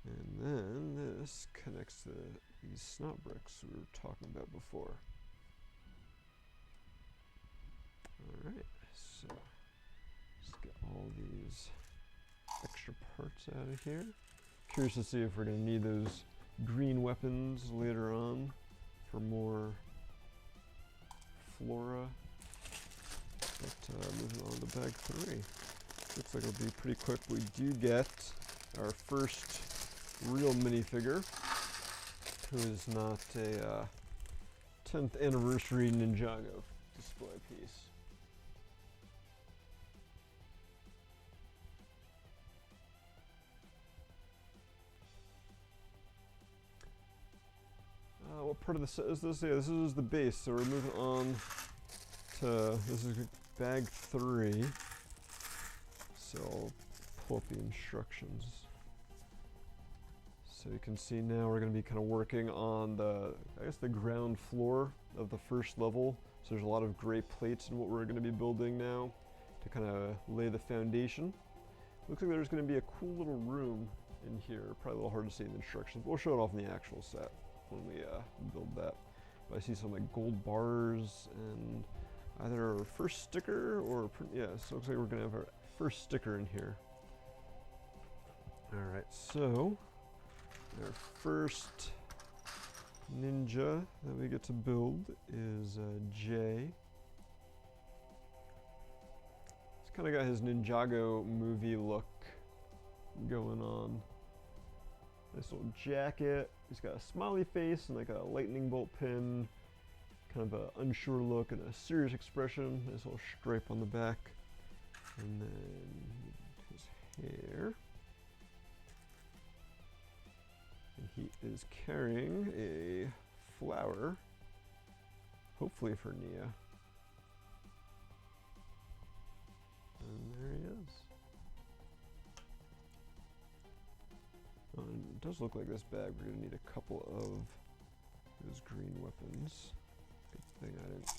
And then this connects to these snot bricks we were talking about before. Alright, so let's get all these extra parts out of here. Curious to see if we're going to need those green weapons later on for more flora. But moving on to bag 3. Looks like it'll be pretty quick. We do get our first real minifigure, who is not a 10th anniversary Ninjago display piece. What part of the set is this? Yeah, this is the base, so we're moving on to, this is bag 3, so I'll pull up the instructions. So you can see now we're going to be kind of working on the, I guess the ground floor of the first level. So there's a lot of gray plates in what we're going to be building now to kind of lay the foundation. Looks like there's going to be a cool little room in here, probably a little hard to see in the instructions. We'll show it off in the actual set when we build that. But I see some like gold bars and either our first sticker or, yeah, so it looks like we're going to have our first sticker in here. Alright, so our first ninja that we get to build is Jay. He's kind of got his Ninjago movie look going on. Nice little jacket. He's got a smiley face and like a lightning bolt pin. Kind of an unsure look and a serious expression. Nice little stripe on the back. And then his hair. And he is carrying a flower, hopefully for Nia. And there he is. It does look like this bag, we're going to need a couple of those green weapons. Good thing I didn't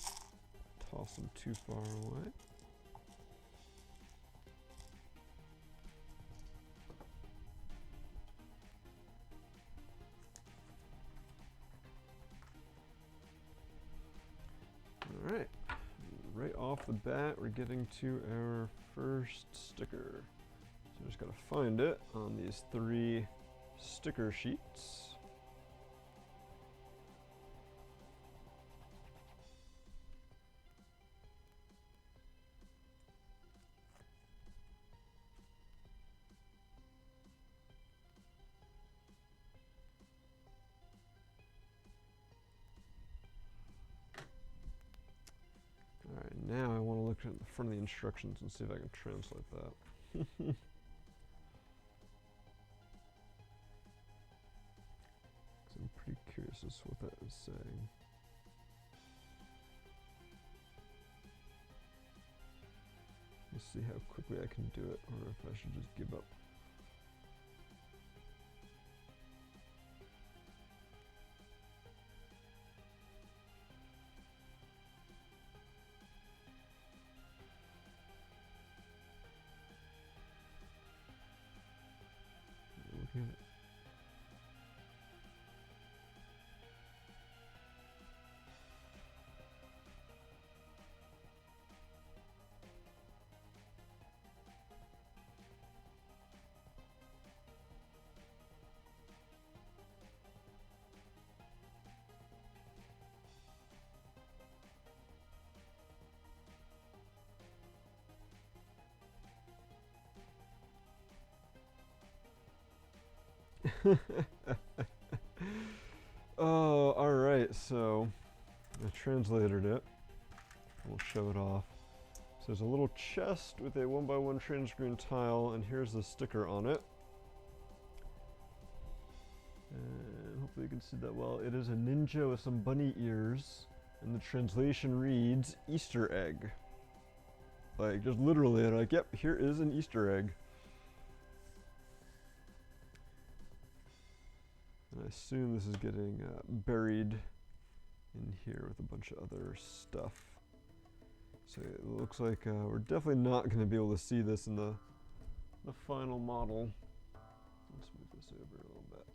toss them too far away. Alright, right off the bat, we're getting to our first sticker. So we just gotta find it on these 3 sticker sheets. Alright, now I want to look at the front of the instructions and see if I can translate that. I'm pretty curious as to what that is saying. Let's see how quickly I can do it, or if I should just give up. Look at it. Oh, alright, so I translated it. We'll show it off. So there's a little chest with a 1x1 transgreen tile, and here's the sticker on it. And hopefully you can see that well. It is a ninja with some bunny ears, and the translation reads Easter egg. Like, just literally, they're like, yep, here is an Easter egg. And I assume this is getting buried in here with a bunch of other stuff. So it looks like we're definitely not going to be able to see this in the final model. Let's move this over a little bit.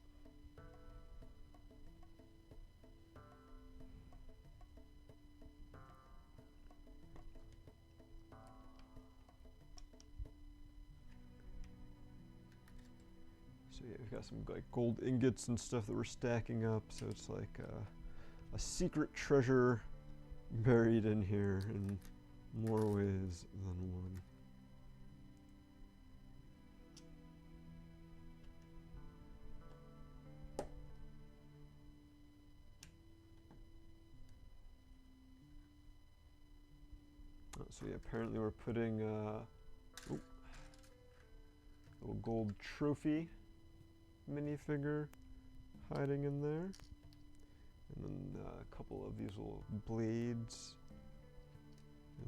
So yeah, we've got some like gold ingots and stuff that we're stacking up. So it's like a secret treasure buried in here in more ways than one. So yeah, apparently we're putting a little gold trophy minifigure hiding in there. And then a couple of these little blades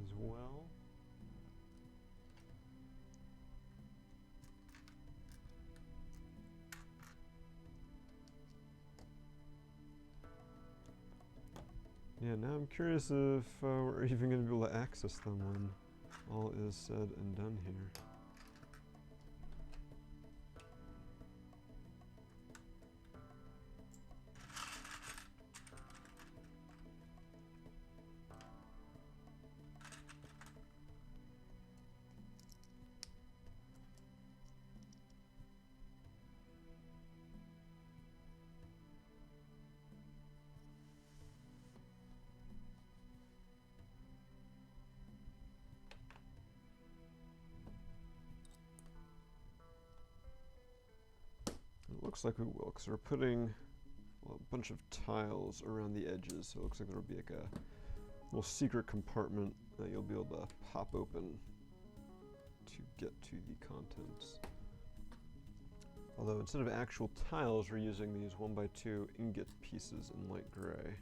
as well. Yeah, now I'm curious if we're even going to be able to access them when all is said and done here. looks like we will, because we're putting a bunch of tiles around the edges, so it looks like there'll be like a little secret compartment that you'll be able to pop open to get to the contents. Although instead of actual tiles, we're using these 1x2 ingot pieces in light gray.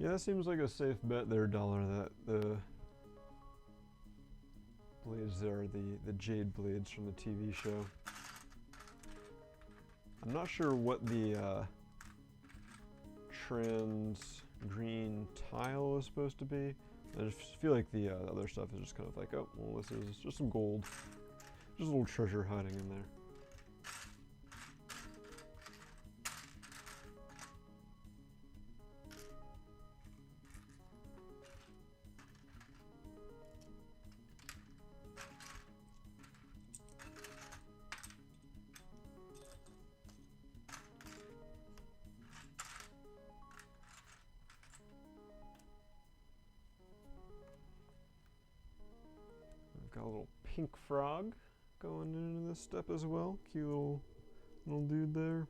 Yeah, that seems like a safe bet there, Dollar, that the blades there are the jade blades from the TV show. I'm not sure what the trans green tile is supposed to be. I just feel like the other stuff is just kind of like, oh, well, this is just some gold. Just a little treasure hiding in there. Got a little pink frog going into this step as well. Cute little dude there.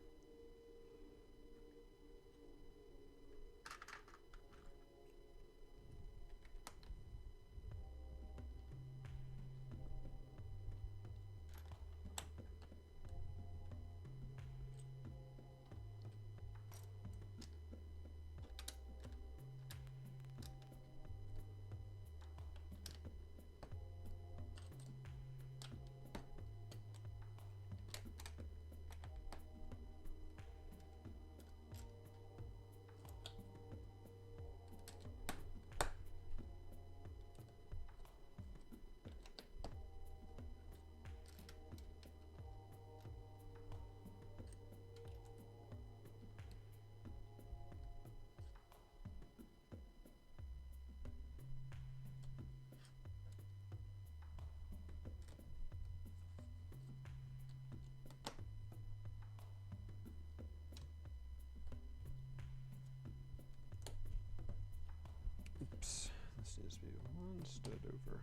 Oops, this needs to be one stud over.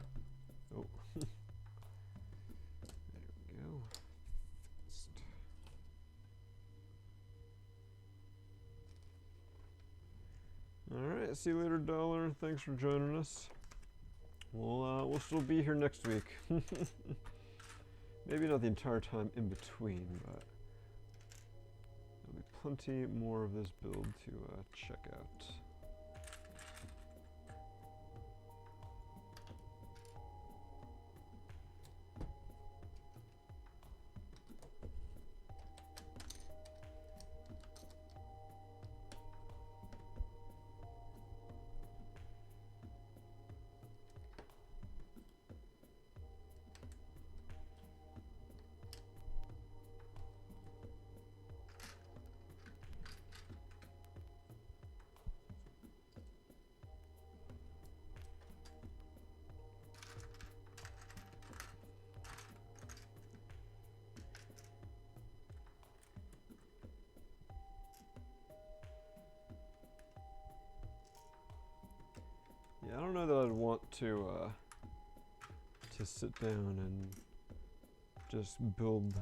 Oh, there we go. Fixed. All right, see you later, Dollar. Thanks for joining us. We'll still be here next week. Maybe not the entire time in between, but there'll be plenty more of this build to check out. Yeah, I don't know that I'd want to sit down and just build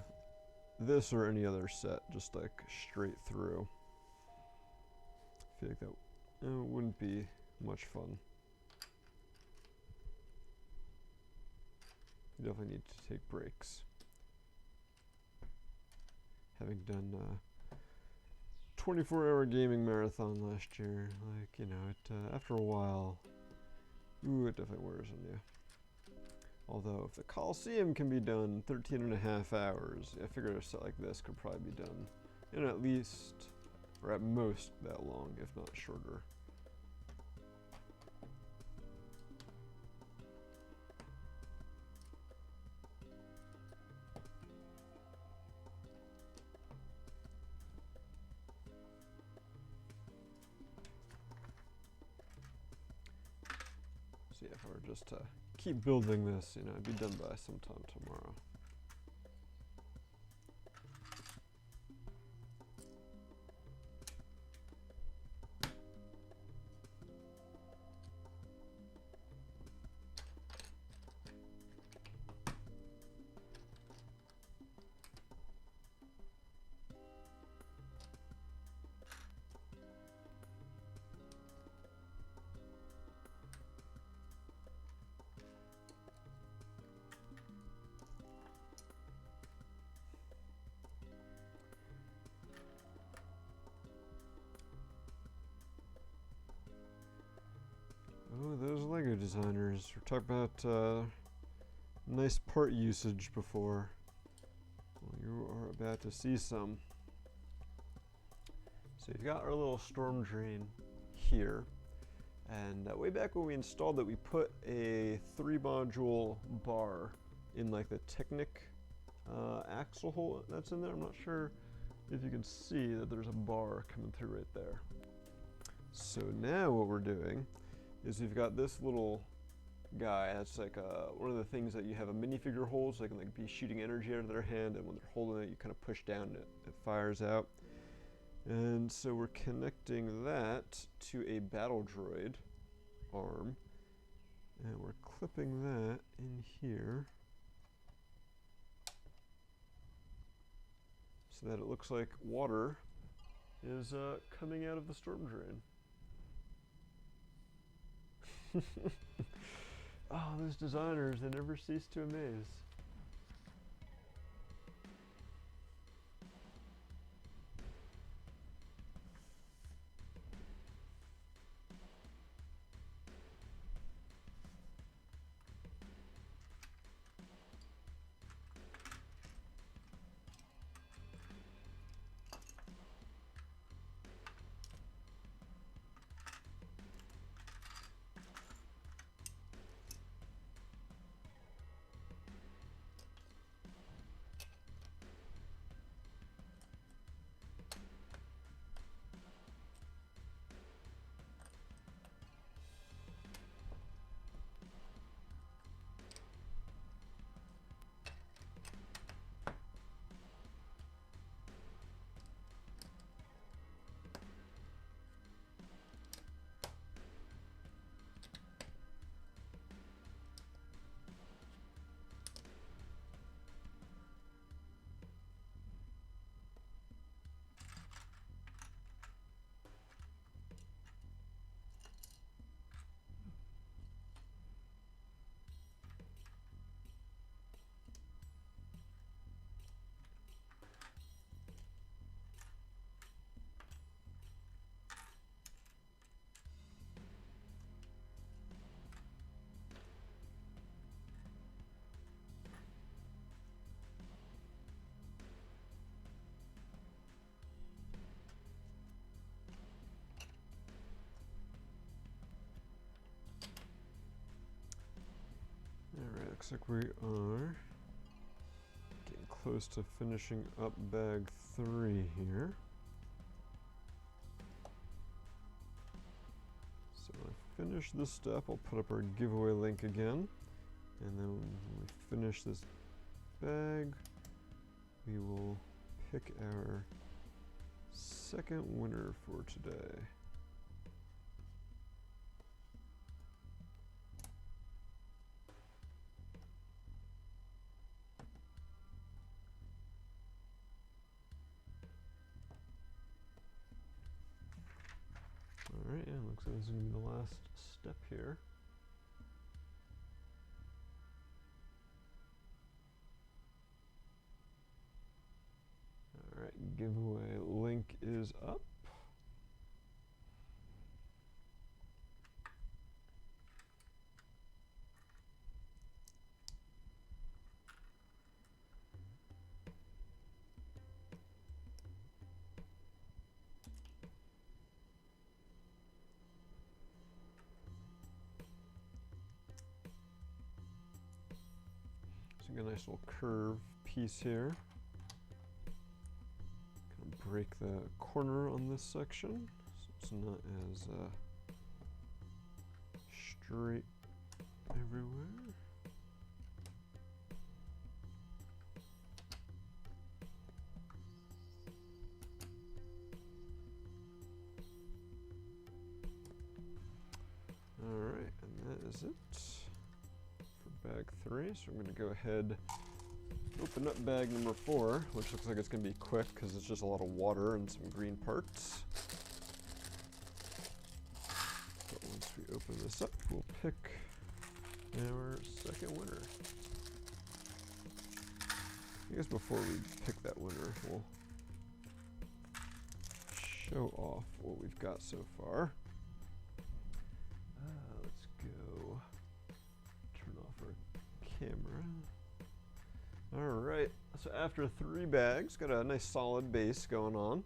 this or any other set just like straight through. I feel like that wouldn't be much fun. You definitely need to take breaks. Having done 24-hour gaming marathon last year, like, you know, it after a while, ooh, it definitely wears on you. Although if the Coliseum can be done 13.5 hours, I figure a set like this could probably be done in at least, or at most, that long, if not shorter. So yeah, if I were just to keep building this, you know, it'd be done by sometime tomorrow. Oh, those Lego designers. We're talking about nice part usage before. Well, you are about to see some. So you've got our little storm drain here. And way back when we installed it, we put a 3-module bar in like the Technic axle hole that's in there. I'm not sure if you can see that there's a bar coming through right there. So now what we're doing is we've got this little guy. That's like one of the things that you have a minifigure hold, so they can like be shooting energy out of their hand, and when they're holding it, you kind of push down and it fires out. And so we're connecting that to a battle droid arm, and we're clipping that in here so that it looks like water is coming out of the storm drain. Oh, those designers, they never cease to amaze. Alright, looks like we are getting close to finishing up bag 3 here. So when I finish this step, I'll put up our giveaway link again. And then when we finish this bag, we will pick our second winner for today. Alright, yeah, looks like this is going to be the last step here. Alright, giveaway link is up. a nice little curve piece here. Kind of break the corner on this section so it's not as straight everywhere. Alright, and that is it for bag 3. So I'm going to go ahead, open up bag number 4, which looks like it's going to be quick because it's just a lot of water and some green parts. But once we open this up, we'll pick our second winner. I guess before we pick that winner, we'll show off what we've got so far. Let's go turn off our camera. Alright, so after 3 bags, got a nice solid base going on.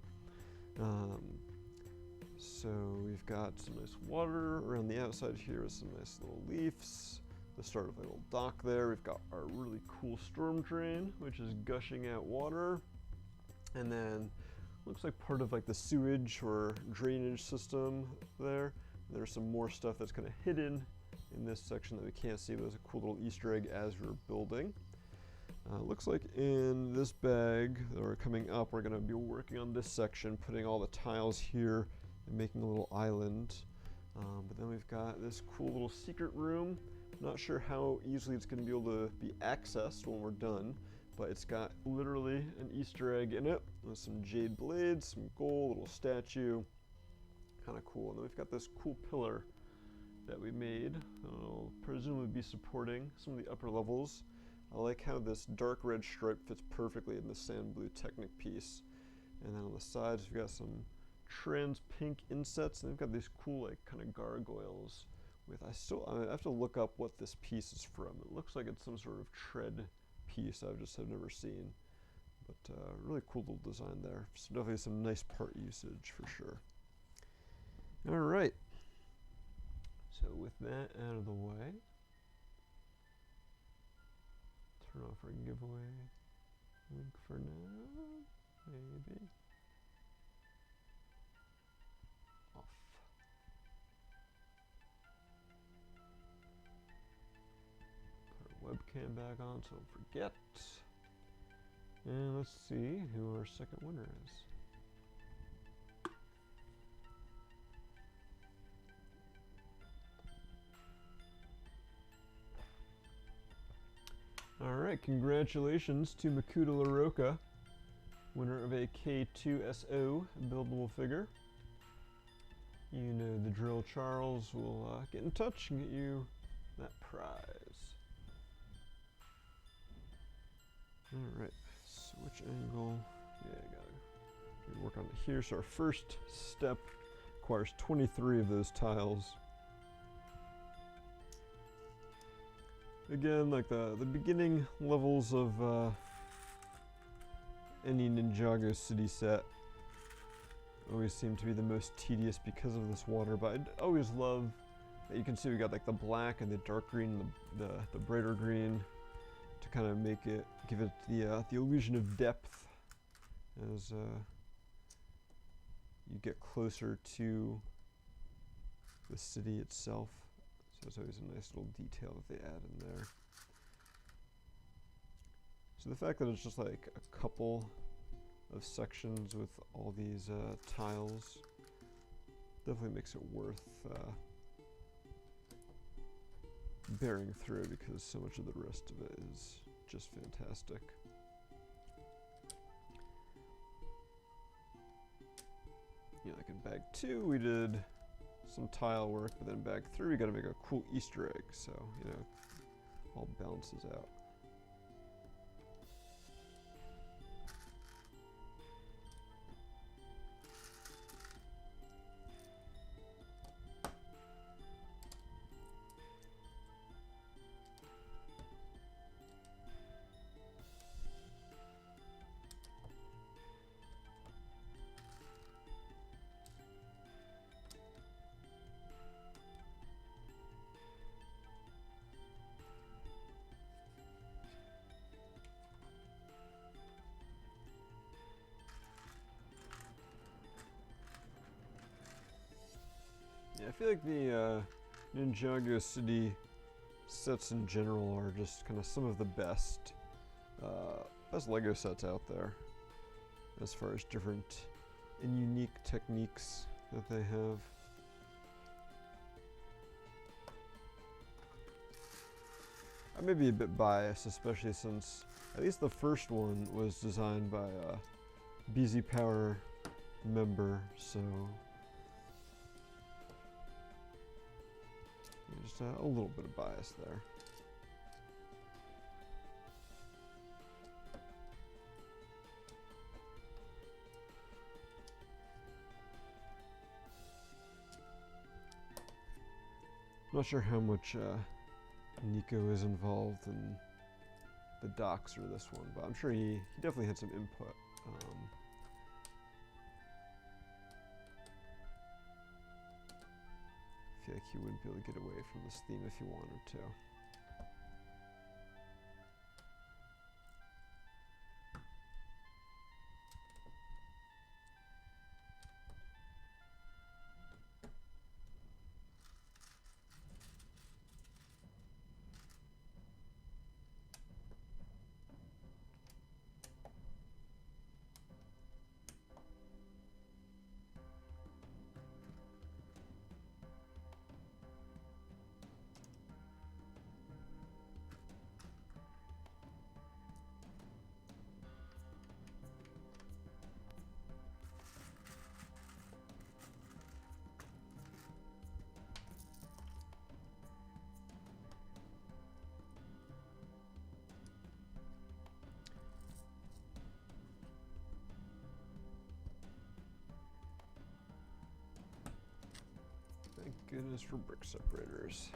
So we've got some nice water around the outside here with some nice little leaves. The start of a little dock there. We've got our really cool storm drain, which is gushing out water. And then looks like part of like the sewage or drainage system there. There's some more stuff that's kind of hidden in this section that we can't see, but there's a cool little Easter egg as we're building. Looks like in this bag that we're coming up, we're going to be working on this section, putting all the tiles here and making a little island. But then we've got this cool little secret room. Not sure how easily it's going to be able to be accessed when we're done, but it's got literally an Easter egg in it with some jade blades, some gold, little statue. Kind of cool. And then we've got this cool pillar that we made. It'll presumably be supporting some of the upper levels. I like how this dark red stripe fits perfectly in the sand blue Technic piece. And then on the sides we've got some trans pink insets, and they've got these cool like kind of gargoyles with, I have to look up what this piece is from. It looks like it's some sort of tread piece I just have never seen. But really cool little design there. So definitely some nice part usage for sure. Alright, so with that out of the way, turn off our giveaway link for now, maybe. Off. Put our webcam back on so don't forget. And let's see who our second winner is. Alright, congratulations to Makuta Oroki, winner of a K2SO buildable figure. You know the drill. Charles will get in touch and get you that prize. Alright, switch angle. Yeah, I gotta work on it here. So our first step requires 23 of those tiles. Again, like the beginning levels of any Ninjago City set always seem to be the most tedious because of this water, but I always love that you can see we got like the black and the dark green, the brighter green to kind of give it the illusion of depth as you get closer to the city itself. So it's always a nice little detail that they add in there. So the fact that it's just like a couple of sections with all these tiles definitely makes it worth bearing through, because so much of the rest of it is just fantastic. You know, like in bag 2 we did some tile work, but then bag 3 we gotta make a cool Easter egg, so you know, all balances out. I feel like the Ninjago City sets in general are just kind of some of the best Lego sets out there, as far as different and unique techniques that they have. I may be a bit biased, especially since at least the first one was designed by a BZPower member, so just a little bit of bias there. Not sure how much Nico is involved in the docs for this one, but I'm sure he definitely had some input. I feel like he wouldn't be able to get away from this theme if he wanted to. Thank goodness for brick separators.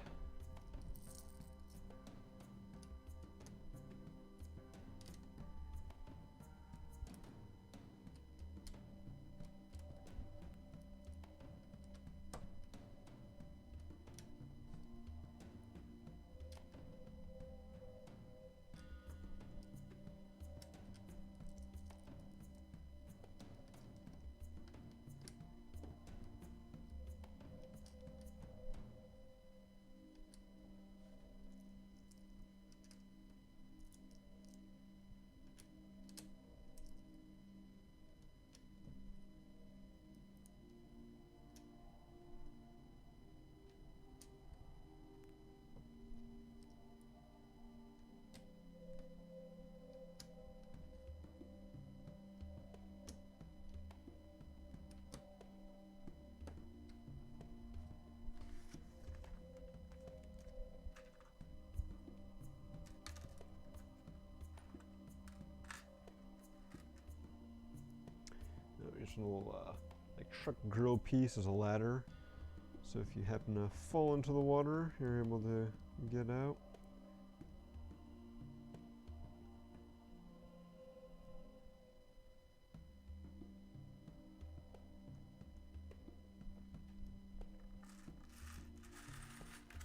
Just a little like truck grill piece as a ladder, so if you happen to fall into the water, you're able to get out.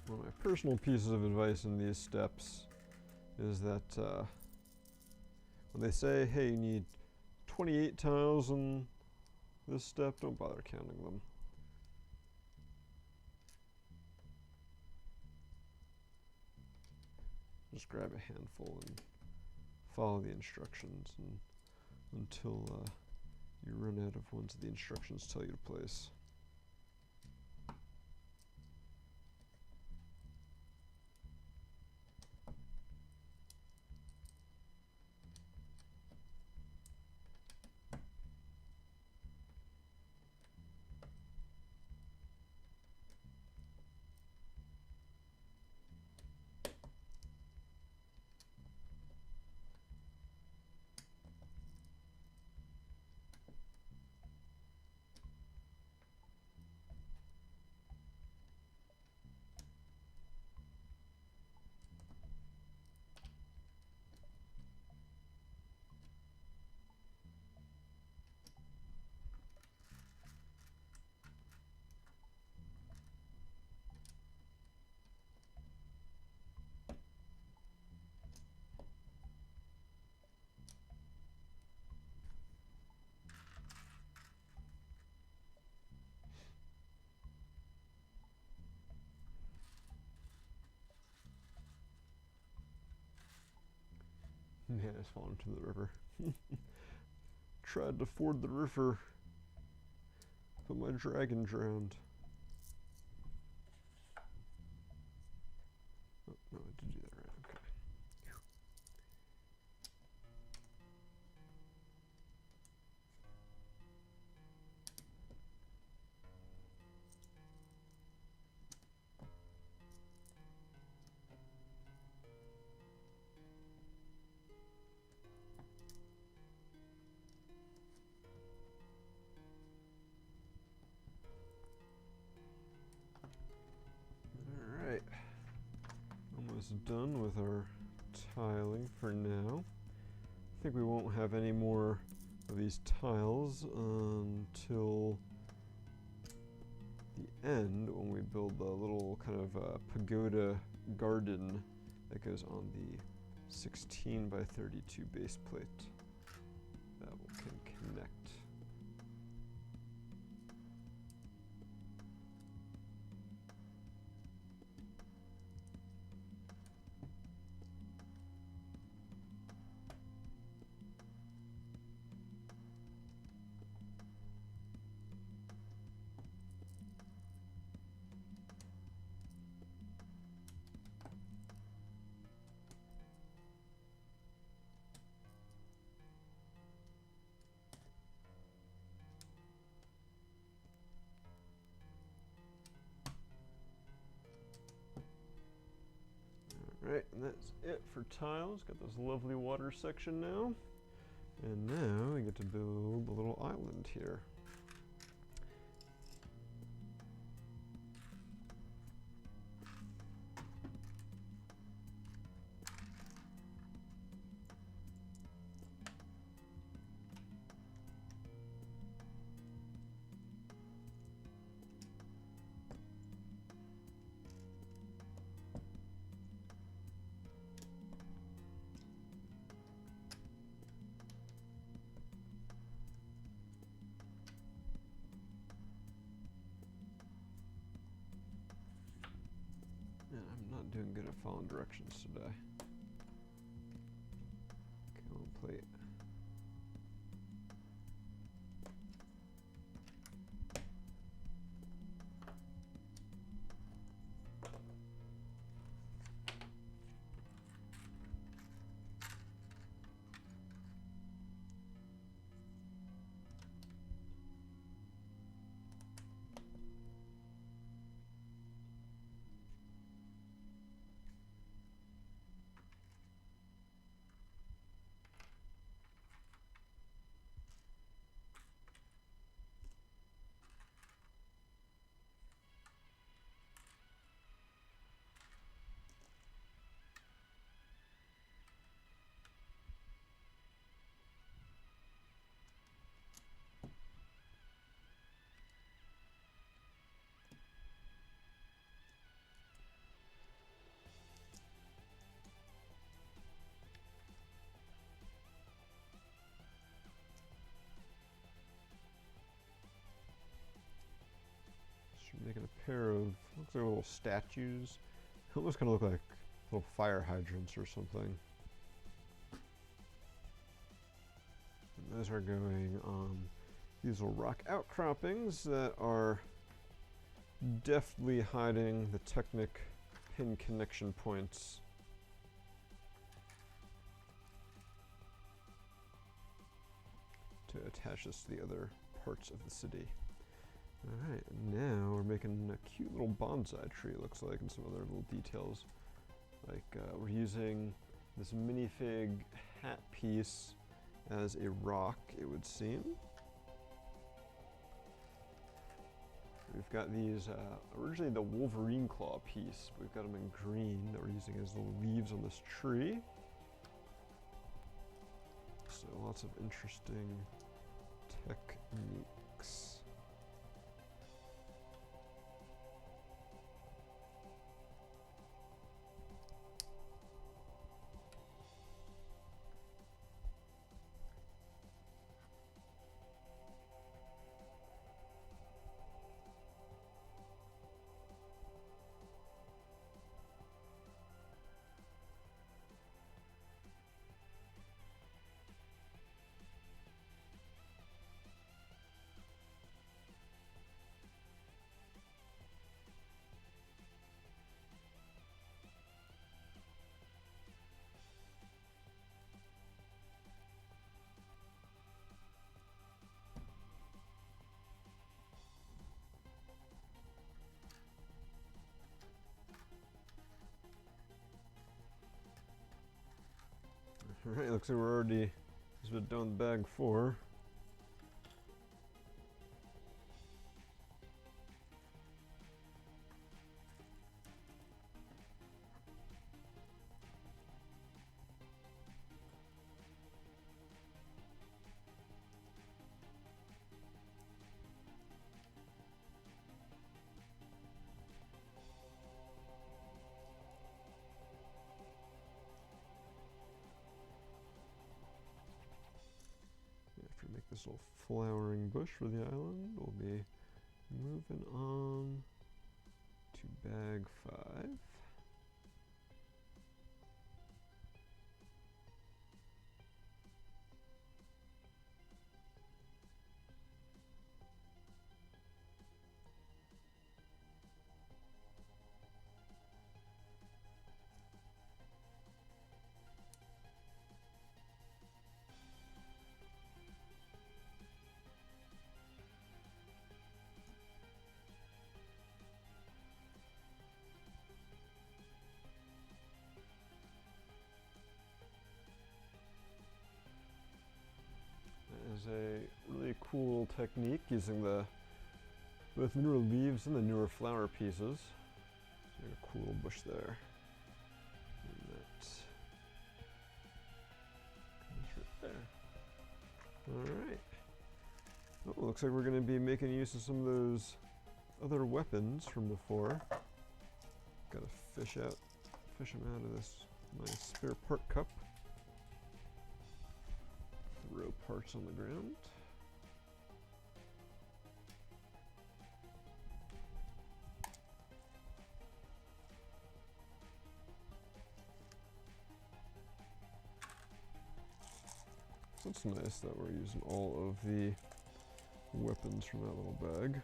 One of my personal pieces of advice in these steps is that when they say, hey, you need 28 tiles in this step, don't bother counting them. Just grab a handful and follow the instructions until you run out of ones that the instructions tell you to place. man has fallen into the river. Tried to ford the river, but my dragon drowned. Oh, no, I did do that right. Okay. Alright, almost done with our tiling for now. I think we won't have any more of these tiles until the end, when we build the little kind of pagoda garden that goes on the 16 by 32 base plate that can connect. Alright, and that's it for tiles. Got this lovely water section now. And now we get to build a little island here. I'm not doing good at following directions today. Okay, on plate. Making a pair of, looks like little statues. Almost kind of look like little fire hydrants or something. And those are going on these little rock outcroppings that are deftly hiding the Technic pin connection points. To attach this to the other parts of the city. Alright, now we're making a cute little bonsai tree, it looks like, and some other little details. Like, we're using this minifig hat piece as a rock, it would seem. We've got these, originally the Wolverine claw piece, but we've got them in green that we're using as little leaves on this tree. So lots of interesting techniques. Alright, looks like we're already just about done with bag 4. After we make this little flowering bush for the island, we'll be moving on to bag 5. Is a really cool technique using the both newer leaves and the newer flower pieces. Make a cool bush there. And that goes right there. Alright. Oh, looks like we're going to be making use of some of those other weapons from before. Gotta fish them out of this my spare part cup. Throw parts on the ground. So it's nice that we're using all of the weapons from that little bag.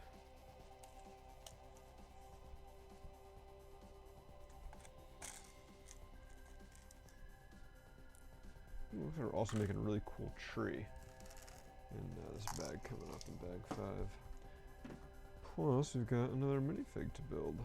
Looks like we're also making a really cool tree in this bag coming up in bag 5. Plus, we've got another minifig to build.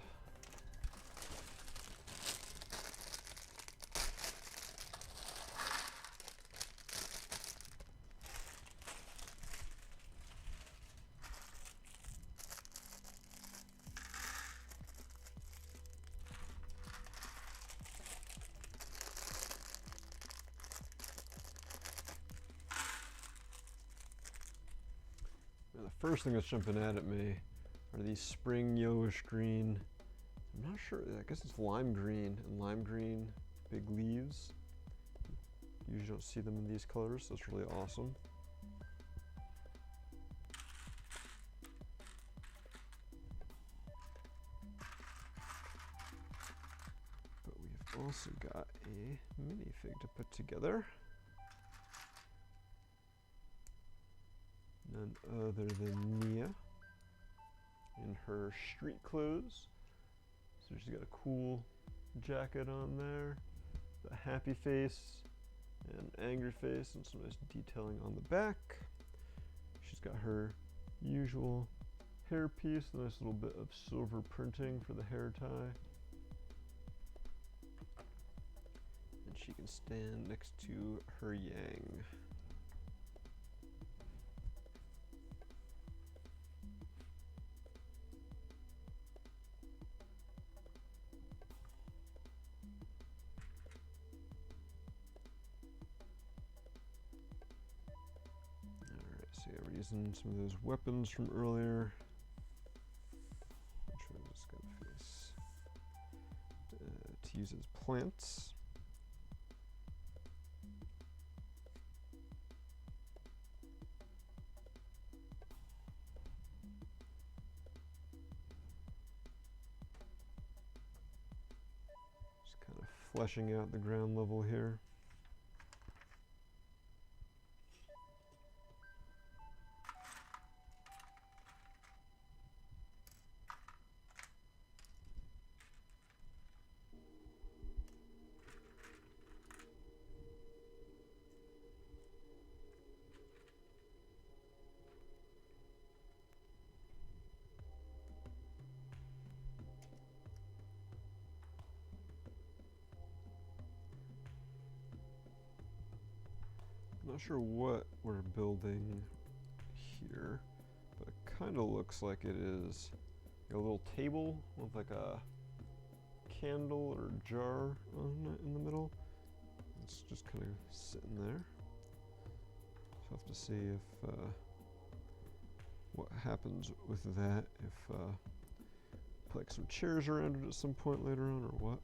The first thing that's jumping out at me are these spring yellowish green. I'm not sure, I guess it's lime green, and lime green big leaves. Usually don't see them in these colors, so it's really awesome. But we've also got a minifig to put together. None other than Nia in her street clothes. So she's got a cool jacket on there, a happy face, and angry face, and some nice detailing on the back. She's got her usual hair piece, a nice little bit of silver printing for the hair tie. And she can stand next to her yang. So yeah, we're using some of those weapons from earlier. Which one is gonna face? To use as plants. Just kind of fleshing out the ground level here. Not sure what we're building here, but it kind of looks like it is a little table with like a candle or jar on it in the middle. It's just kind of sitting there. So I'll have to see if what happens with that, if put like some chairs around it at some point later on or what.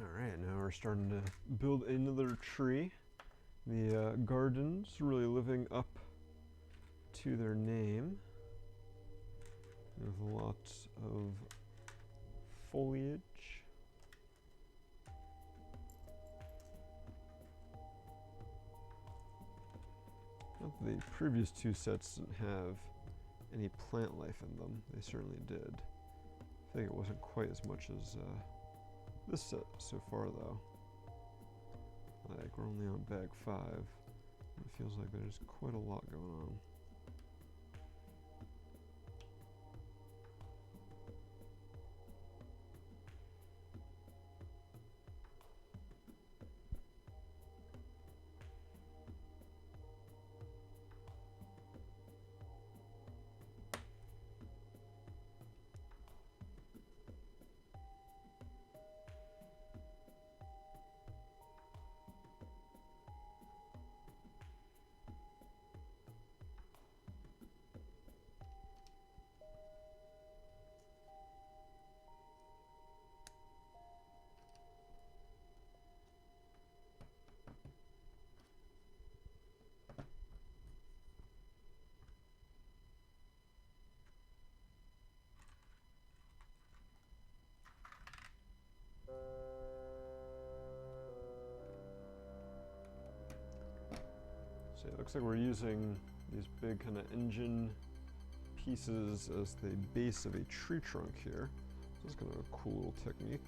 Alright, now we're starting to build another tree. The gardens really living up to their name. With lots of foliage. The previous two sets didn't have any plant life in them. They certainly did. I think it wasn't quite as much as this set so far, though. Like, we're only on bag 5. It feels like there's quite a lot going on. So it looks like we're using these big kind of engine pieces as the base of a tree trunk here. So it's kind of a cool little technique.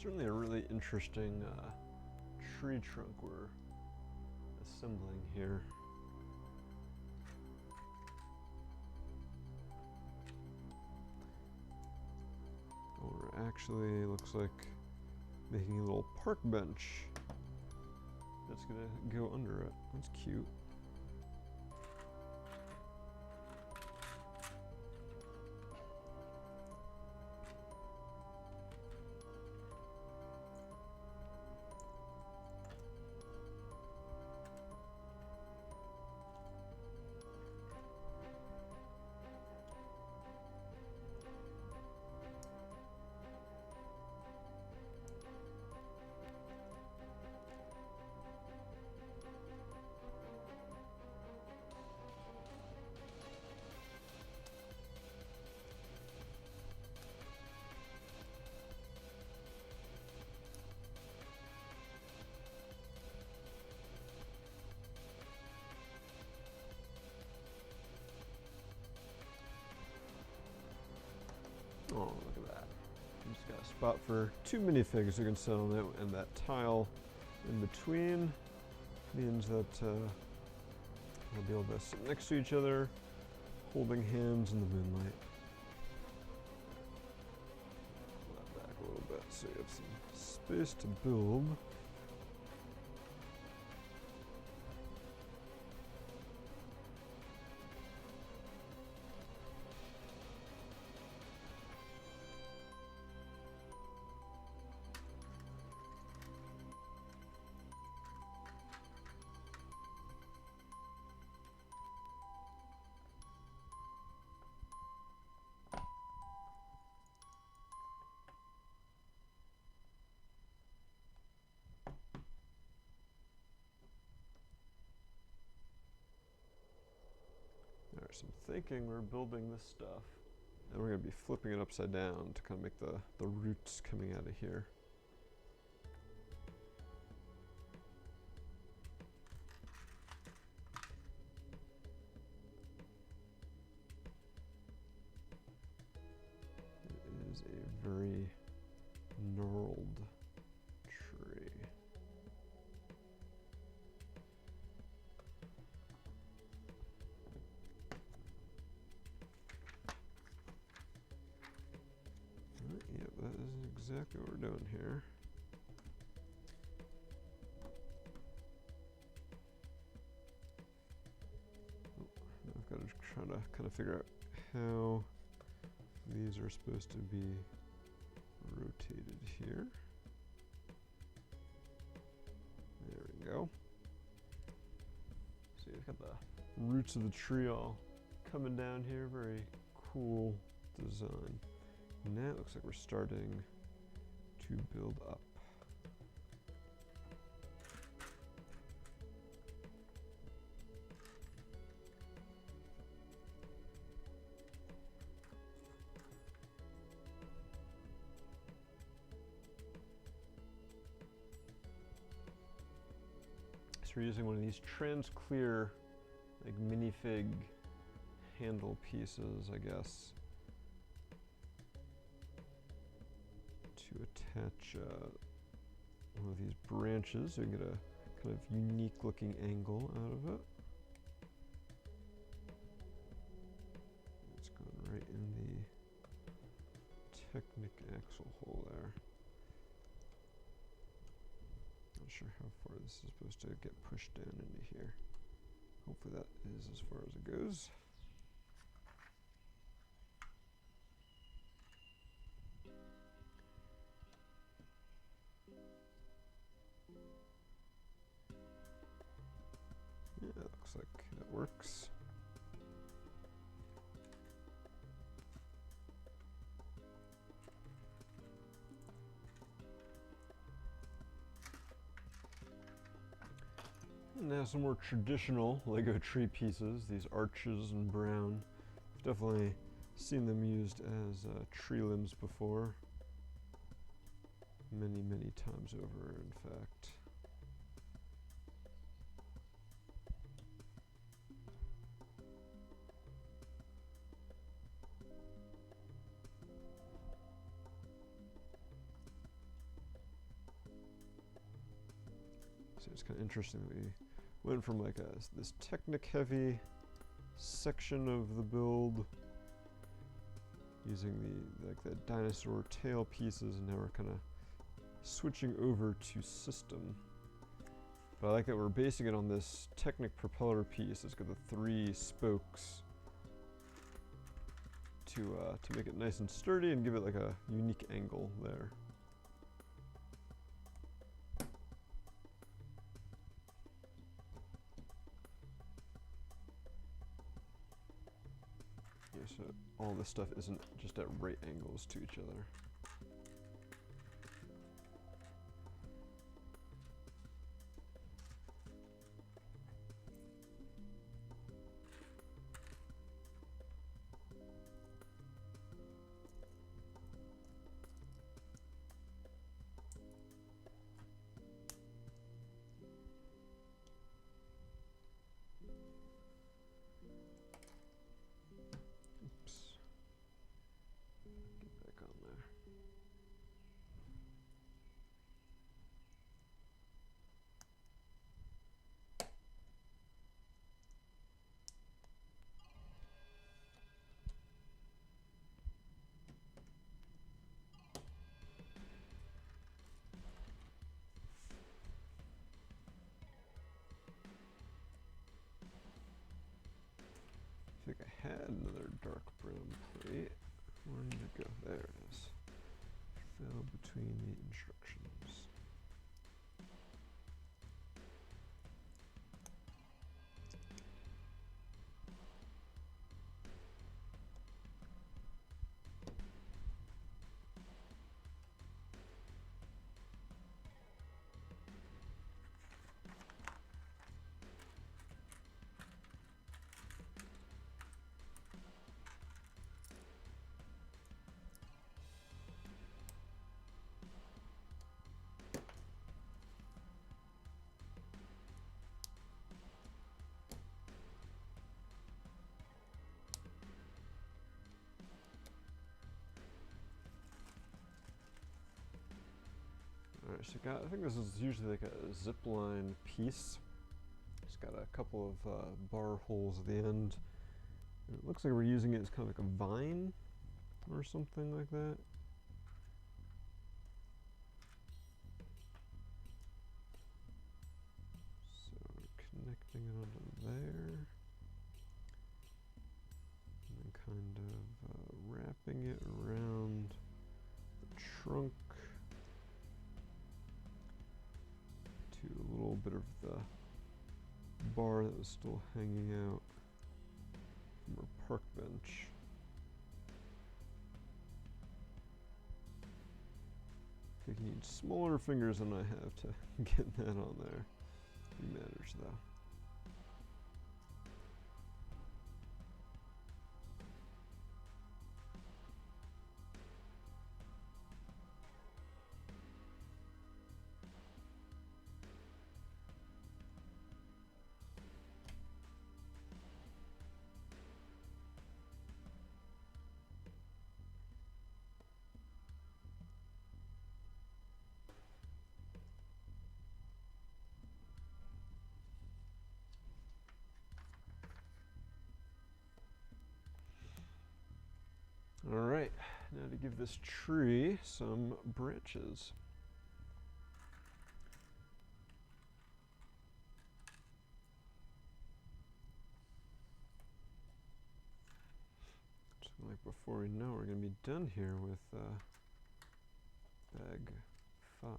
Certainly a really interesting tree trunk we're assembling here. Or actually looks like making a little park bench that's gonna go under it. That's cute. a spot for 2 minifigs we can set on it, and that tile in between means that we'll be able to sit next to each other, holding hands in the moonlight. Pull that back a little bit so you have some space to build. There's some thinking we're building this stuff. And we're going to be flipping it upside down to kind of make the roots coming out of here. It is a very gnarled tree. Yep, that is exactly what we're doing here. Now I've got to try to kind of figure out how these are supposed to be rotated here. There we go. So you've got the roots of the tree all coming down here. Very cool design. Now it looks like we're starting to build up. So we're using one of these trans-clear, like minifig handle pieces, I guess, to attach one of these branches so you can get a kind of unique looking angle out of it. It's going right in the Technic axle hole there. Not sure how far this is supposed to get pushed down into here. Hopefully that is as far as it goes. Yeah, looks like it works. And now some more traditional Lego tree pieces, these arches in brown. I've definitely seen them used as tree limbs before. Many, many times over, in fact. So it's kind of interesting that we went from like this Technic heavy section of the build using the dinosaur tail pieces, and now we're kind of switching over to system. But I like that we're basing it on this Technic propeller piece. It's got the 3 spokes to make it nice and sturdy and give it like a unique angle there. So all this stuff isn't just at right angles to each other. Get back on there. between the instructions. Alright, so I think this is usually like a zip line piece. It's got a couple of bar holes at the end. And it looks like we're using it as kind of like a vine or something like that. So connecting it onto there. And then kind of wrapping it around the trunk. A little bit of the bar that was still hanging out from our park bench. I think you need smaller fingers than I have to get that on there. It matters though. Alright, now to give this tree some branches. So like before we know, we're going to be done here with bag 5.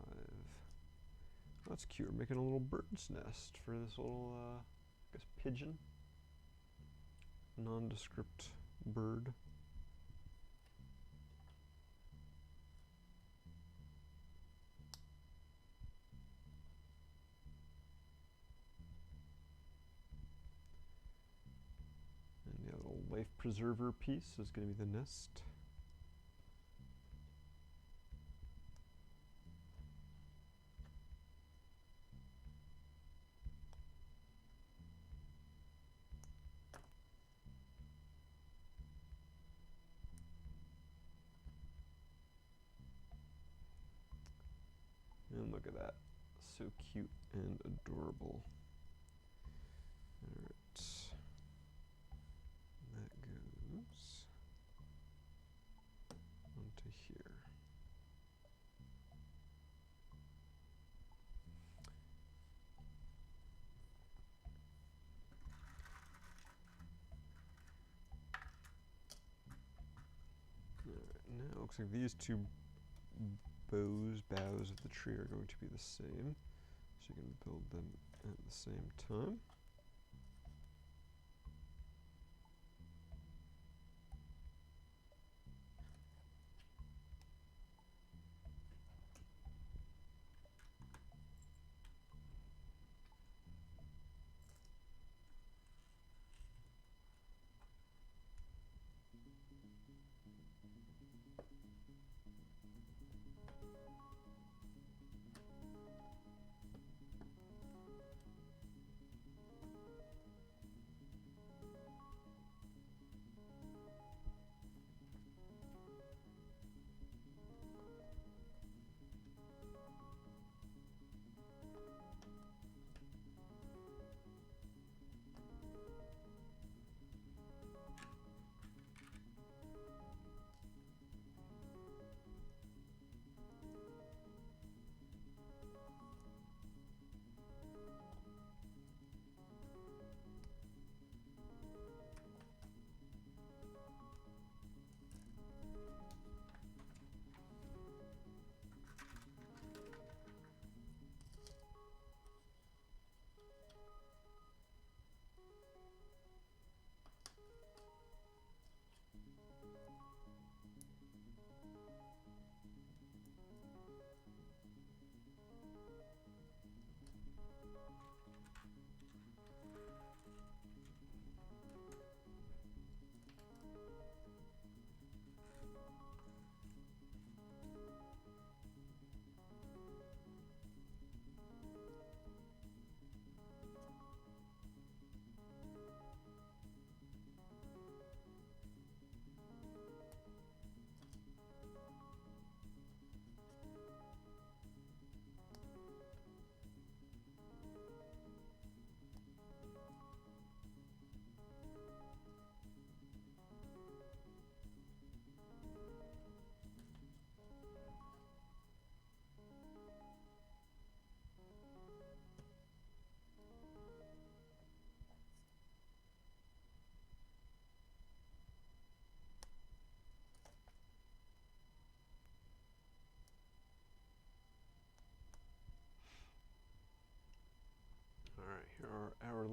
That's cute, we're making a little bird's nest for this little, I guess, pigeon. Nondescript bird. Life preserver piece is going to be the nest. And look at that. So cute and adorable. All right. That goes onto here. All right, now it looks like these two boughs of the tree are going to be the same. So you can build them at the same time.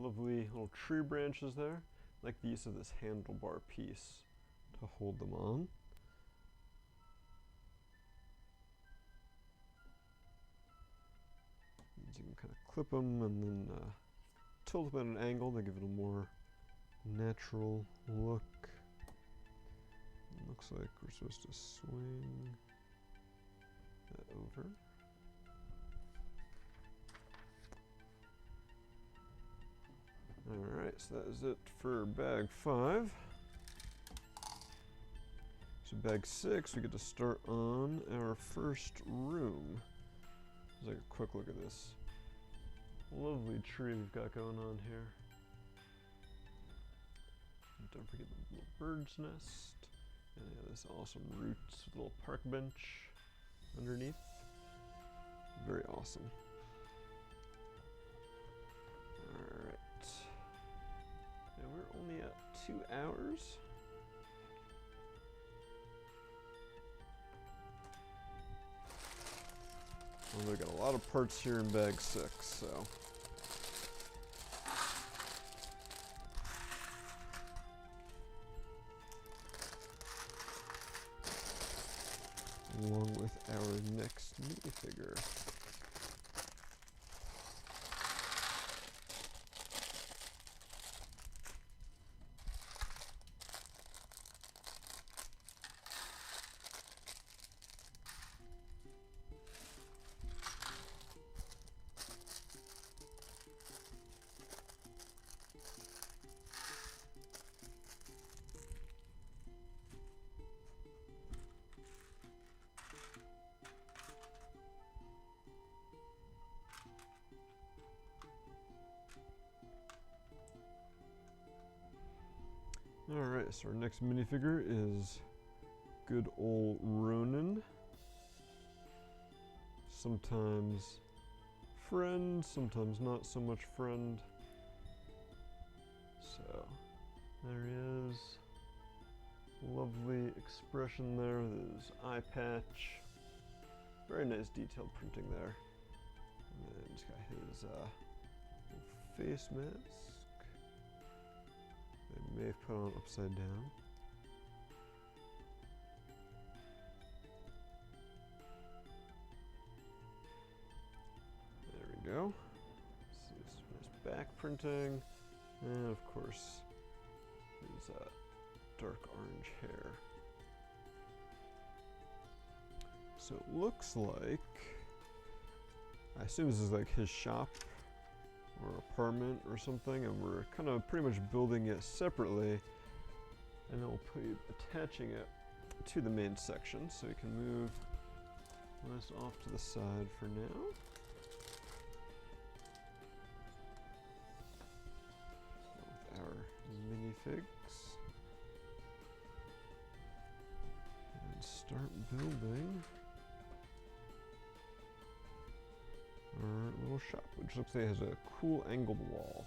lovely little tree branches there. I like the use of this handlebar piece to hold them on. You can kind of clip them and then tilt them at an angle to give it a more natural look. It looks like we're supposed to swing that over. Alright, so that is it for bag 5. So bag 6, we get to start on our first room. Let's take a quick look at this lovely tree we've got going on here. And don't forget the little bird's nest. And yeah, this awesome roots with a little park bench underneath. Very awesome. Alright. And we're only at 2 hours. Well, we've got a lot of parts here in bag 6, so. Along with our next minifigure. Alright, so our next minifigure is good old Ronin. Sometimes friend, sometimes not so much friend. So, there he is. Lovely expression there with his eye patch. Very nice detailed printing there. And then he's got his little face mask. They may have put on upside down. There we go. See this nice back printing. And of course, his dark orange hair. So it looks like, I assume this is like his shop or apartment or something, and we're kind of pretty much building it separately, and then we'll be attaching it to the main section, so we can move this off to the side for now. With our minifigs, and start building our little shop, which looks like it has a cool angled wall.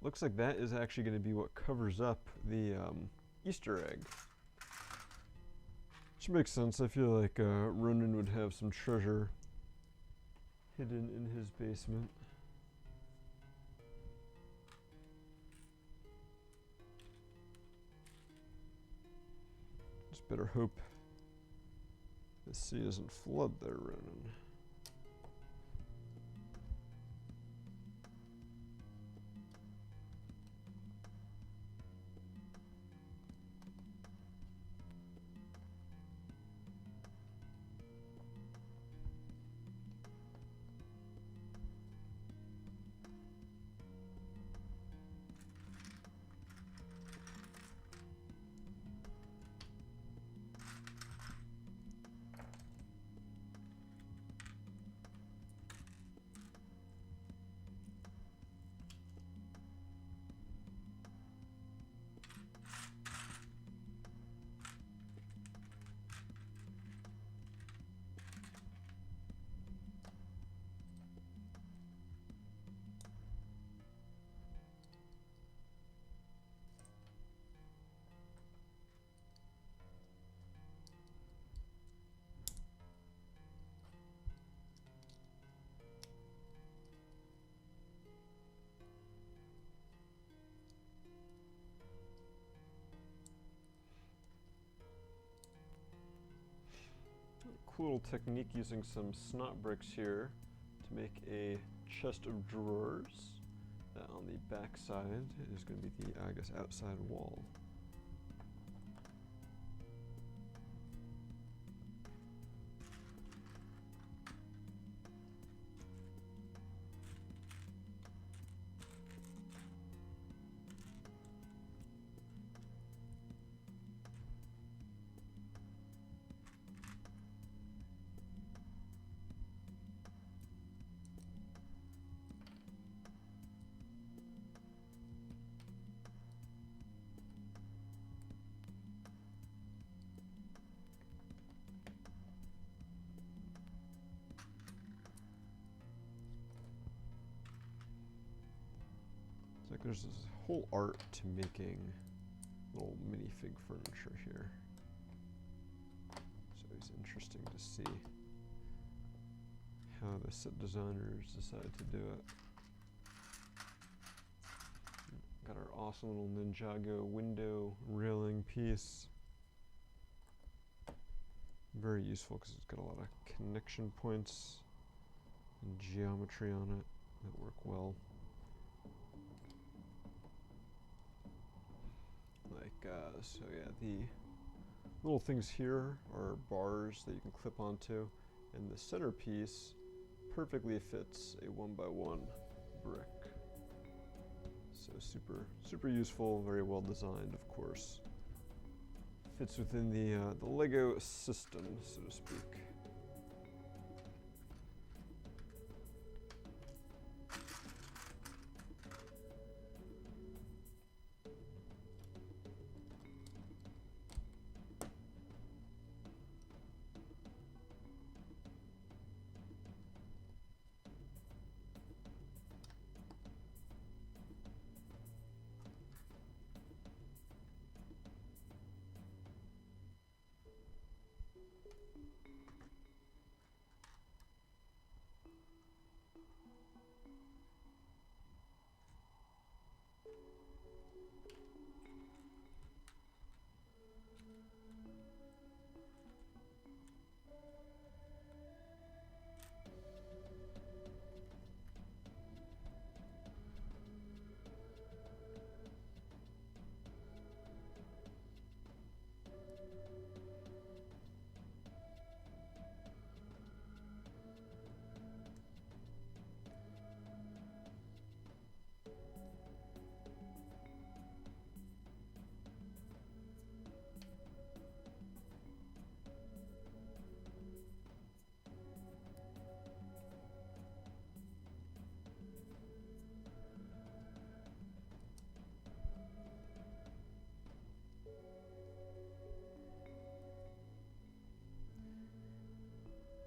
Looks like that is actually going to be what covers up the Easter egg. Which makes sense. I feel like Ronin would have some treasure hidden in his basement. Just better hope the sea doesn't flood there, Ronin. cool little technique using some snot bricks here to make a chest of drawers. That on the back side is going to be the, I guess, outside wall. Like there's this whole art to making little minifig furniture here. So it's interesting to see how the set designers decided to do it. Got our awesome little Ninjago window railing piece. Very useful because it's got a lot of connection points and geometry on it that work well. So yeah, the little things here are bars that you can clip onto, and the centerpiece perfectly fits a 1x1 brick. So super useful, very well designed, of course. Fits within the Lego system, so to speak.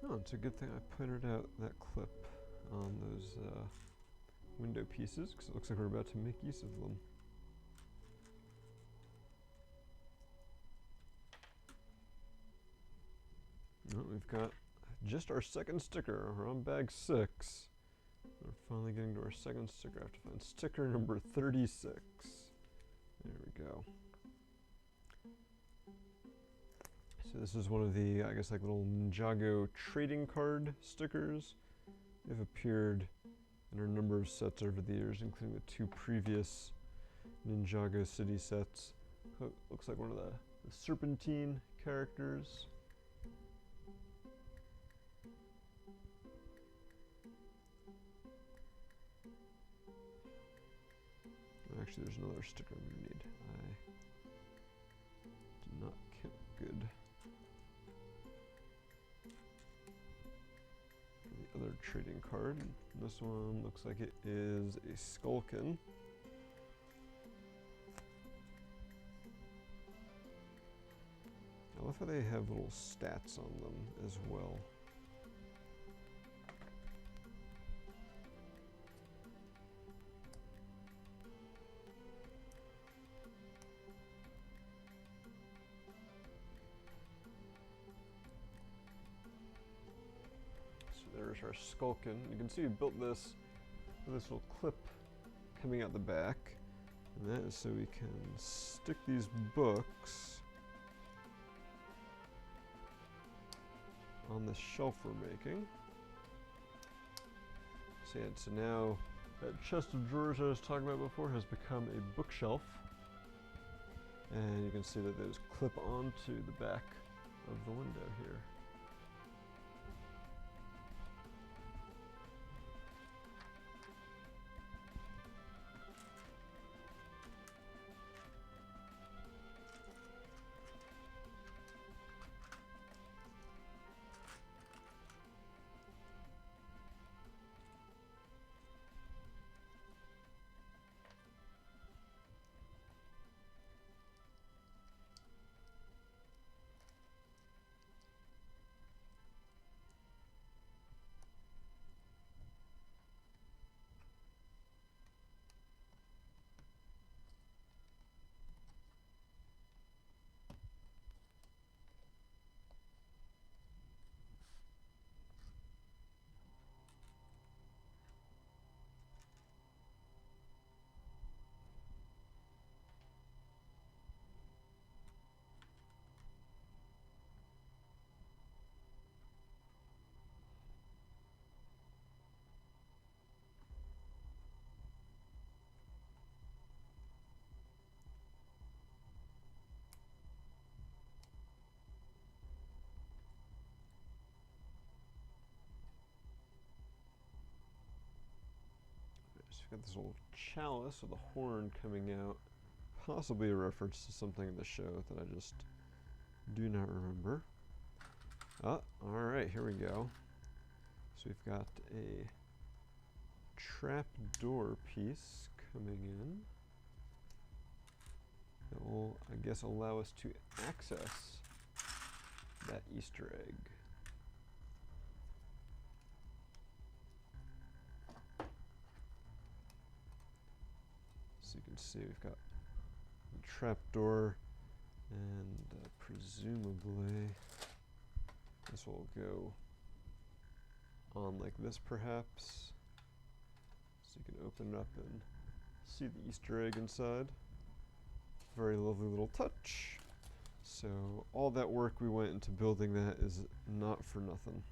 Oh, it's a good thing I pointed out that clip on those window pieces, because it looks like we're about to make use of them. Oh, we've got just our second sticker. We're on bag 6. We're finally getting to our second sticker. I have to find sticker number 36. There we go. So this is one of the, I guess, like little Ninjago trading card stickers. They've appeared in a number of sets over the years, including the 2 previous Ninjago City sets. Looks like one of the Serpentine characters. Actually, there's another sticker I'm going to need. I did not count good. The other trading card. This one looks like it is a Skulkin. I love how they have little stats on them as well. There's our Skulkin. You can see we built this with this little clip coming out the back. And that is so we can stick these books on the shelf we're making. So yeah, so now that chest of drawers I was talking about before has become a bookshelf. And you can see that those clip onto the back of the window here. So you've got this little chalice with a horn coming out, possibly a reference to something in the show that I just do not remember. Oh, alright, here we go. So we've got a trap door piece coming in that will, I guess, allow us to access that Easter egg. So you can see we've got the trap door, and presumably this will go on like this perhaps. So you can open it up and see the Easter egg inside. Very lovely little touch. So all that work we went into building that is not for nothing.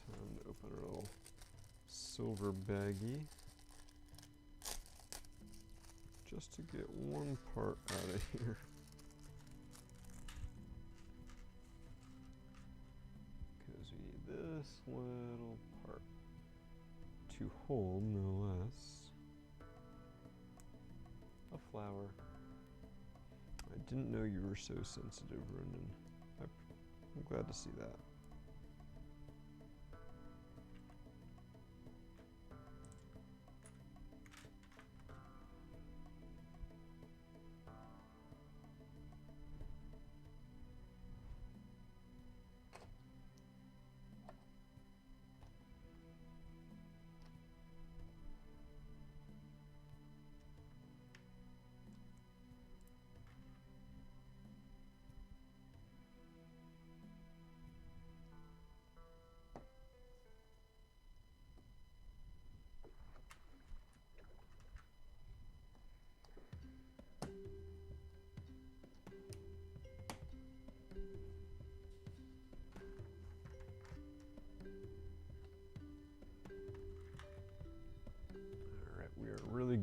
Time to open a little silver baggie just to get one part out of here. Because we need this little part to hold, no less, a flower. I didn't know you were so sensitive, Ronin. I'm glad to see that.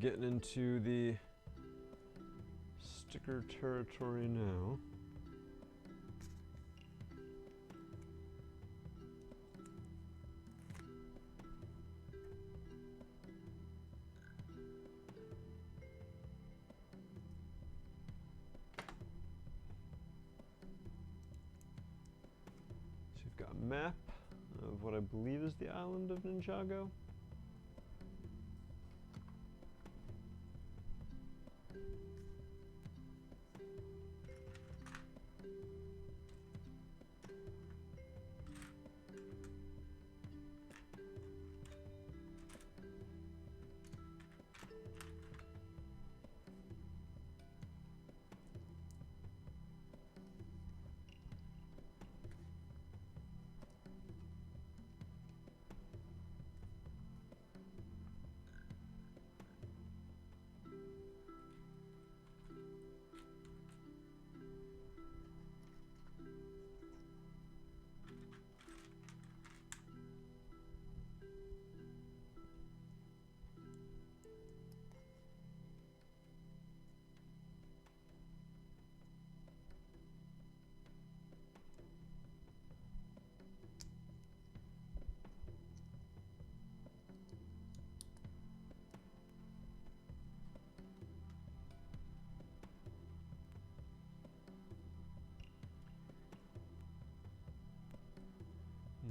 getting into the sticker territory now. So you've got a map of what I believe is the island of Ninjago.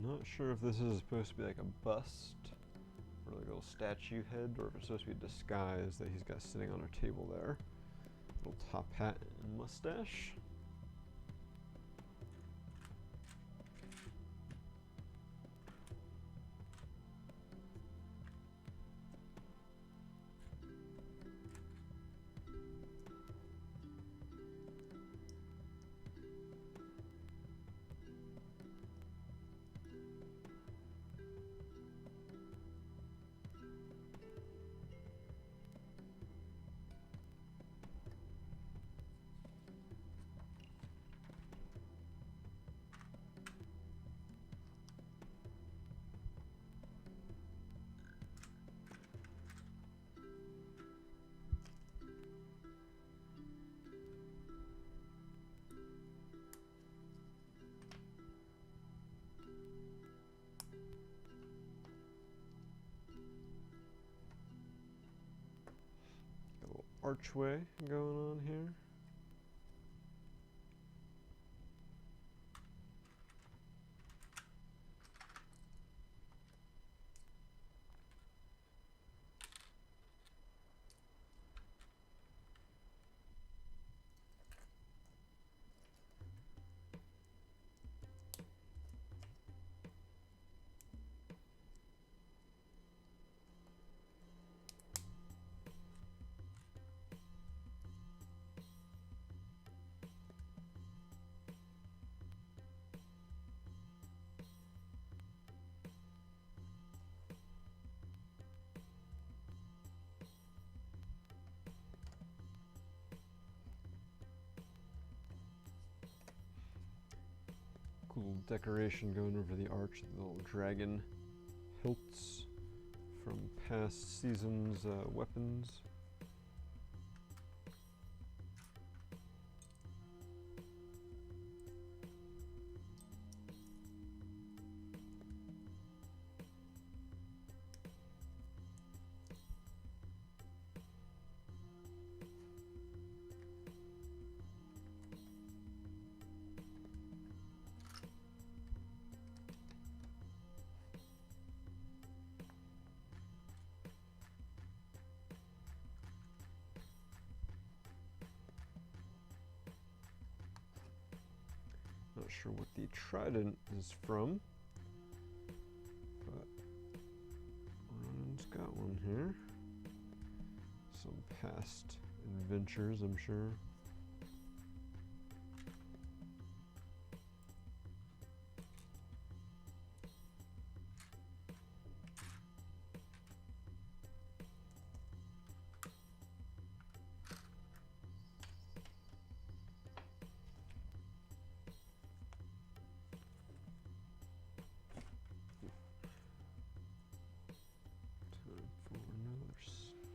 Not sure if this is supposed to be like a bust or like a little statue head, or if it's supposed to be a disguise that he's got sitting on our table there. Little top hat and mustache. Archway going on here. Cool decoration going over the arch, the little dragon hilts from past seasons' weapons. Not sure what the trident is from, but Ronin's got one here. Some past adventures, I'm sure.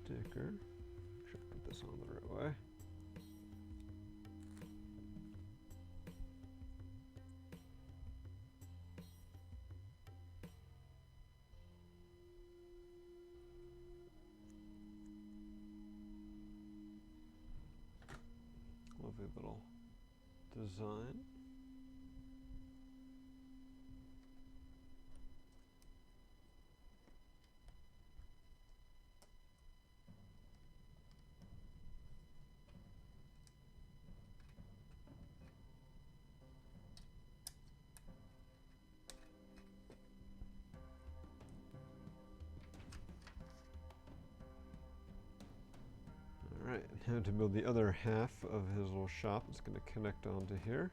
Sticker. this on the right way. Lovely little design. Alright, now to build the other half of his little shop, it's going to connect onto here.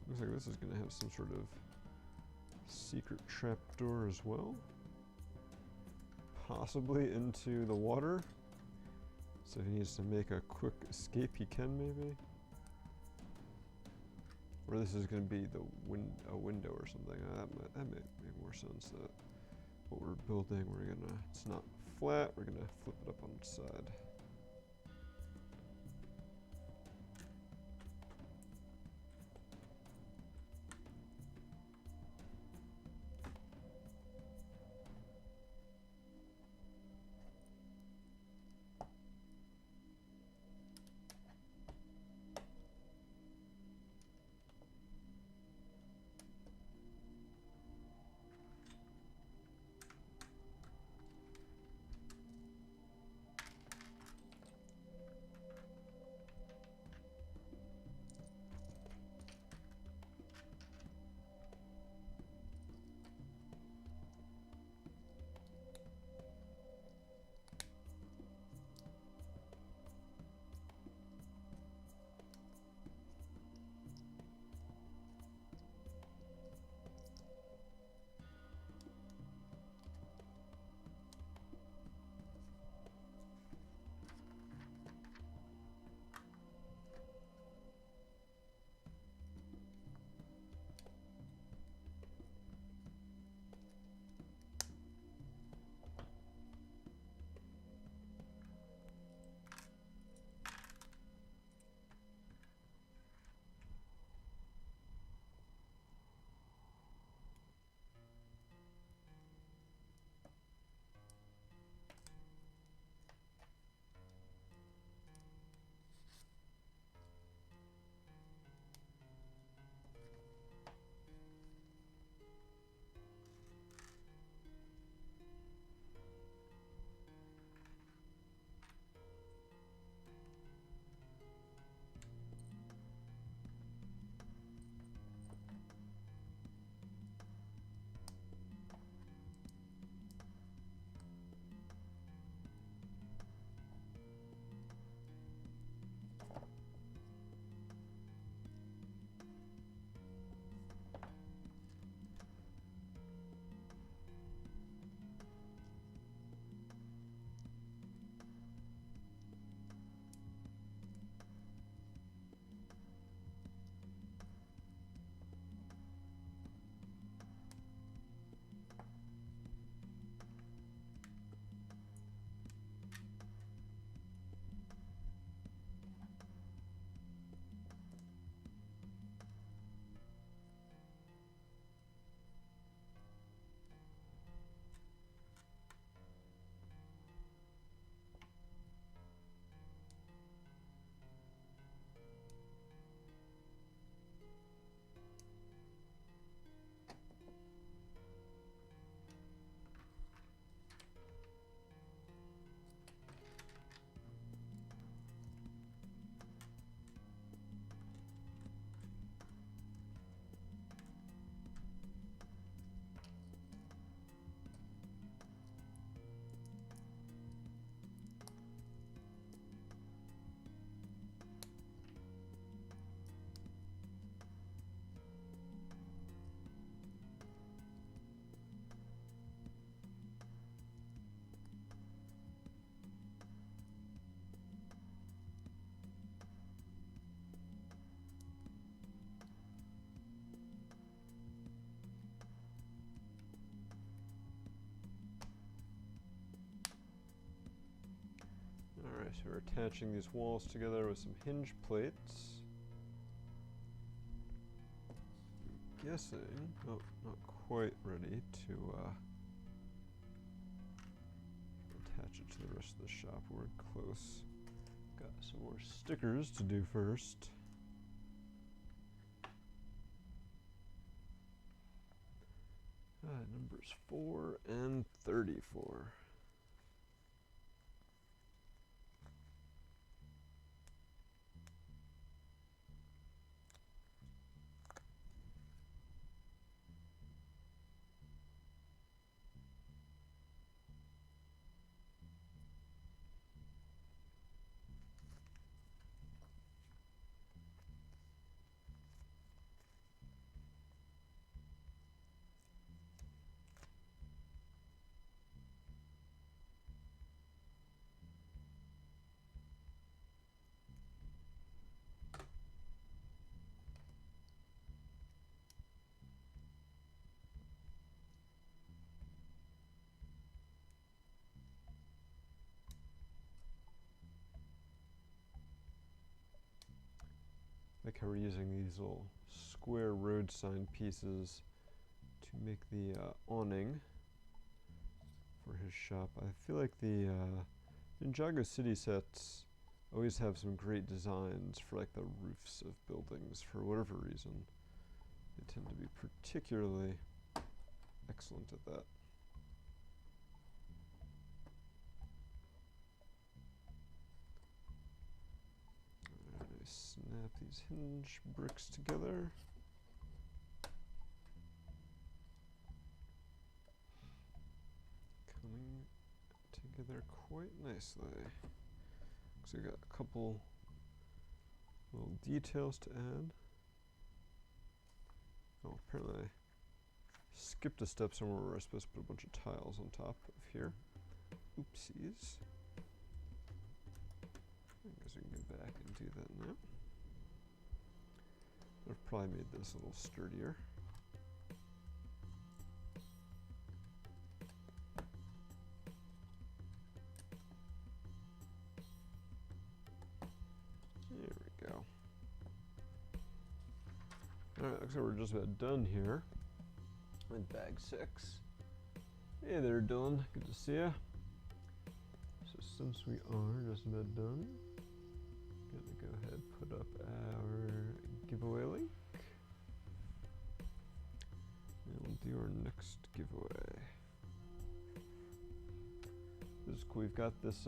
Looks like this is going to have some sort of secret trapdoor as well. Possibly into the water. So if he needs to make a quick escape, he can maybe. Or this is going to be a window or something. That may make more sense. That what we're building, it's not flat, we're gonna flip it up on its side. so we're attaching these walls together with some hinge plates. I'm guessing, oh, not quite ready to attach it to the rest of the shop. We're close. Got some more stickers to do first. Numbers 4 and 34. Like how we're using these little square road sign pieces to make the awning for his shop. I feel like the Ninjago City sets always have some great designs for like the roofs of buildings for whatever reason. They tend to be particularly excellent at that. Snap these hinge bricks together. Coming together quite nicely. So we got a couple little details to add. Oh, apparently I skipped a step somewhere where I was supposed to put a bunch of tiles on top of here. Oopsies. I guess we can go back and do that now. I've probably made this a little sturdier. There we go. Alright, looks like we're just about done here with bag 6. Hey there, Dylan. Good to see ya. So since we are just about done, gonna go ahead and put up our giveaway link. And we'll do our next giveaway. This is cool. We've got this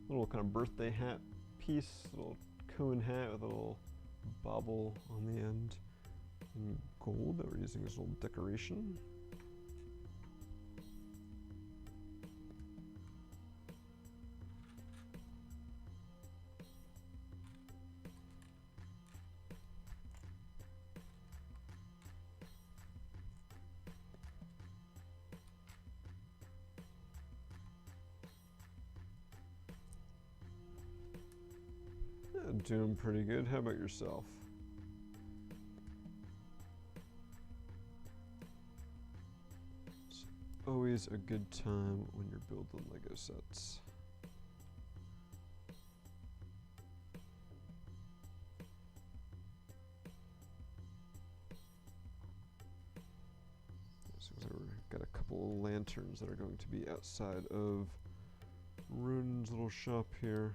little kind of birthday hat piece, little cone hat with a little bobble on the end in gold that we're using as a little decoration. Doing pretty good. How about yourself? It's always a good time when you're building Lego sets. So we've got a couple of lanterns that are going to be outside of Ronin's little shop here.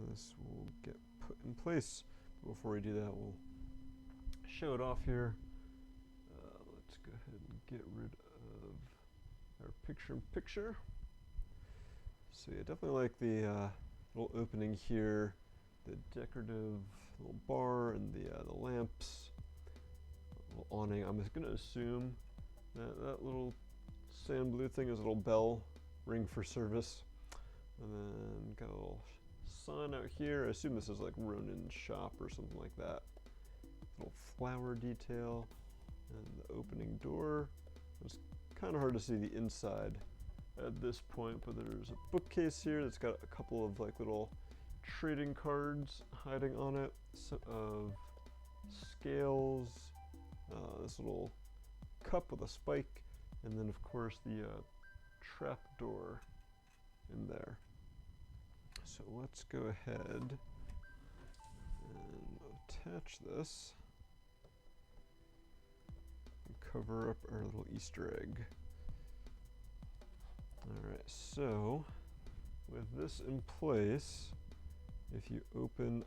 This will get put in place. Before we do that, we'll show it off here. Let's go ahead and get rid of our picture-in-picture. So yeah, definitely like the little opening here, the decorative little bar and the lamps, little awning. I'm just going to assume that that little sand blue thing is a little bell ring for service. And then got a little sign out here. I assume this is like Ronin's shop or something like that. Little flower detail. And the opening door. It's kind of hard to see the inside at this point, but there's a bookcase here that's got a couple of like little trading cards hiding on it of scales, this little cup with a spike, and then of course the trap door in there. So let's go ahead and attach this and cover up our little Easter egg. Alright, so with this in place, if you open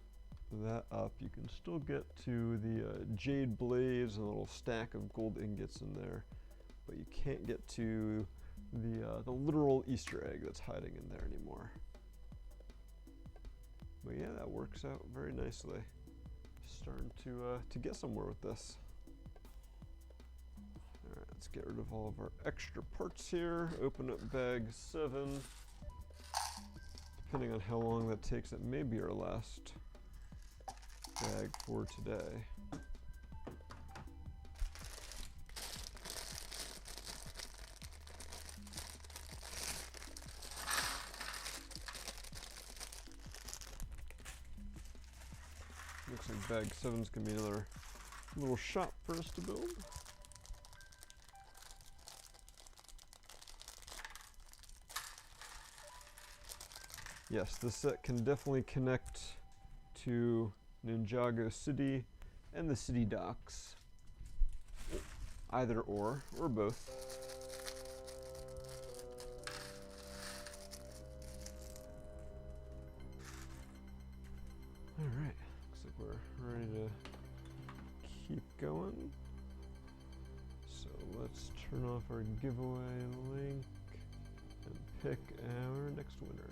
that up, you can still get to the jade blades and a little stack of gold ingots in there, but you can't get to the literal Easter egg that's hiding in there anymore. But yeah, that works out very nicely. Starting to get somewhere with this. Alright, let's get rid of all of our extra parts here. Open up bag 7. Depending on how long that takes, it may be our last bag for today. Looks like bag 7's gonna be another little shop for us to build. Yes, this set can definitely connect to Ninjago City and the city docks. Either or both. Alright, looks like we're ready to keep going. So let's turn off our giveaway link and pick our next winner.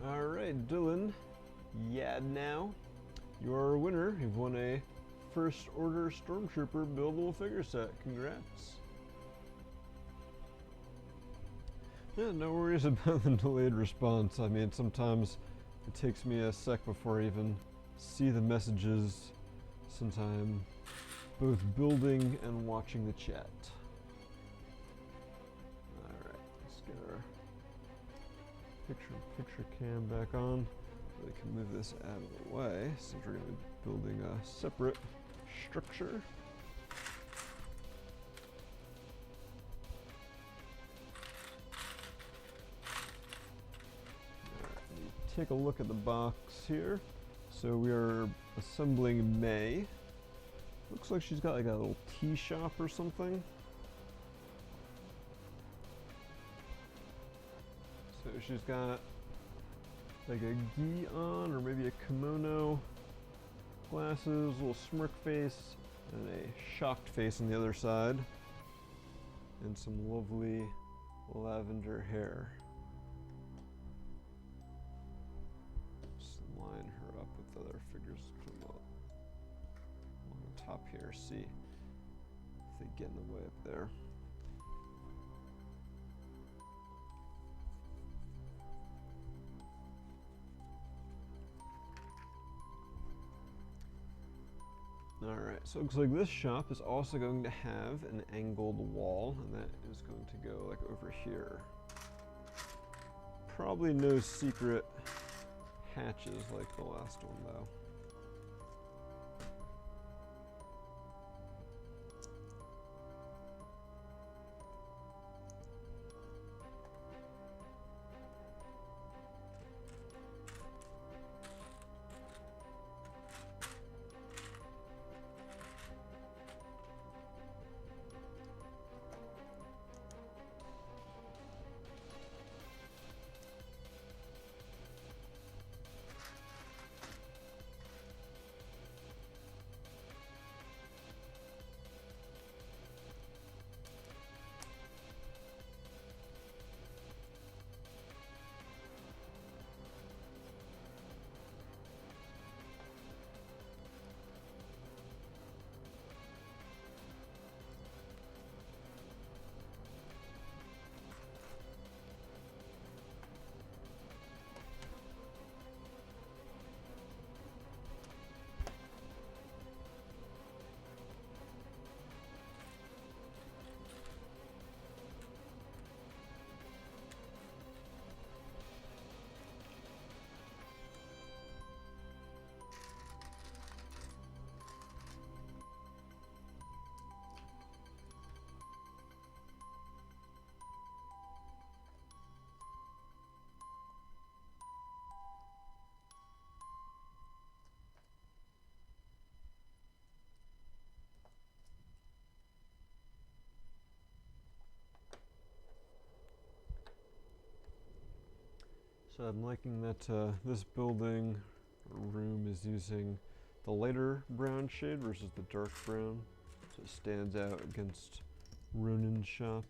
Alright, Dylan, now you're a winner. You've won a First Order Stormtrooper buildable figure set. Congrats. Yeah, no worries about the delayed response. I mean, sometimes it takes me a sec before I even see the messages, since I'm both building and watching the chat. Alright, let's get our picture cam back on so we can move this out of the way, since we're going to be building a separate structure. Alright, take a look at the box here. So we are assembling May. Looks like she's got like a little tea shop or something. So she's got like a gi on, or maybe a kimono, glasses, little smirk face, and a shocked face on the other side, and some lovely lavender hair. Just line her up with other figures on the top here, see if they get in the way up there. Alright, so it looks like this shop is also going to have an angled wall, and that is going to go like over here. Probably no secret hatches like the last one though. So I'm liking that this building room is using the lighter brown shade versus the dark brown, so it stands out against Ronin's shop.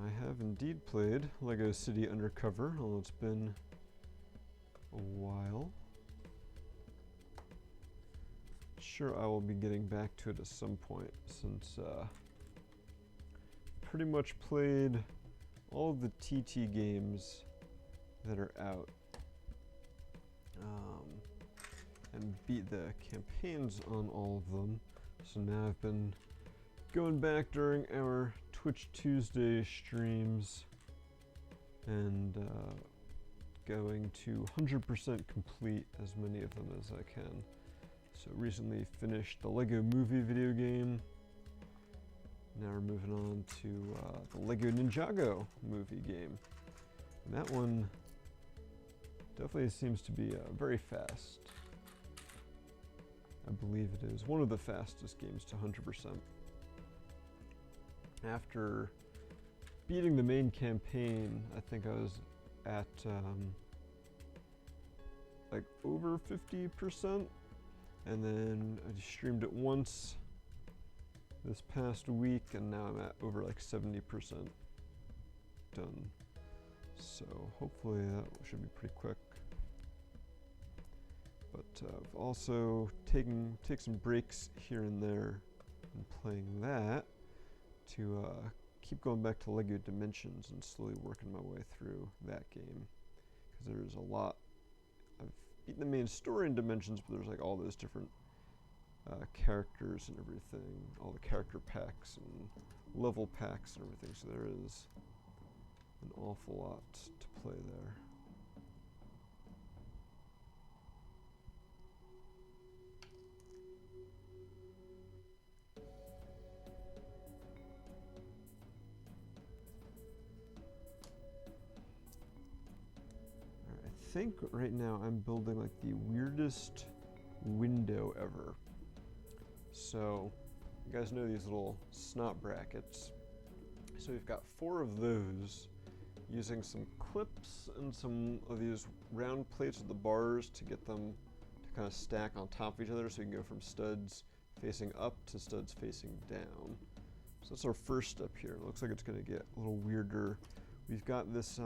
I have indeed played Lego City Undercover, although it's been a while. Sure, I will be getting back to it at some point, since pretty much played all of the TT games that are out, and beat the campaigns on all of them. So now I've been going back during our Twitch Tuesday streams and going to 100% complete as many of them as I can. So recently finished the Lego Movie video game. Now we're moving on to the Lego Ninjago movie game. And that one definitely seems to be very fast. I believe it is one of the fastest games to 100%. After beating the main campaign, I think I was at like over 50%, and then I just streamed it once this past week, and now I'm at over like 70% done. So hopefully that should be pretty quick. But I've also take some breaks here and there and playing that to keep going back to Lego Dimensions and slowly working my way through that game, because there's a lot. I've beaten the main story in Dimensions, but there's like all those different characters and everything, all the character packs and level packs and everything, so there is an awful lot to play there. I think right now I'm building like the weirdest window ever. So you guys know these little snot brackets. So we've got 4 of those using some clips and some of these round plates with the bars to get them to kind of stack on top of each other, so we can go from studs facing up to studs facing down. So that's our first step here. It looks like it's going to get a little weirder. We've got this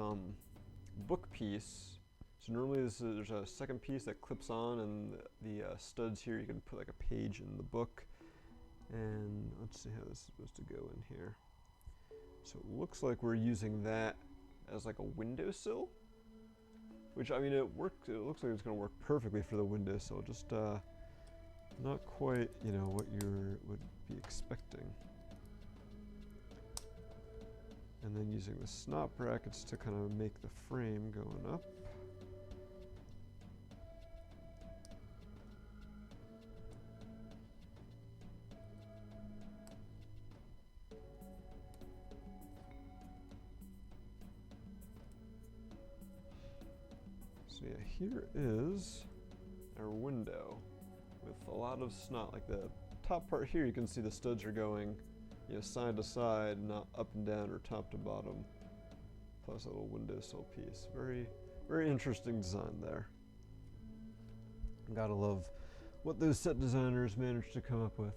book piece. So normally there's a second piece that clips on, and the studs here, you can put like a page in the book. And let's see how this is supposed to go in here. So it looks like we're using that as like a windowsill, which, I mean, it worked. It looks like it's going to work perfectly for the windowsill, just not quite, you know, what you would be expecting. And then using the snot brackets to kind of make the frame going up. So yeah, here is our window with a lot of snot. Like the top part here, you can see the studs are going, you know, side to side, not up and down or top to bottom. Plus a little windowsill piece. Very, very interesting design there. Gotta love what those set designers managed to come up with.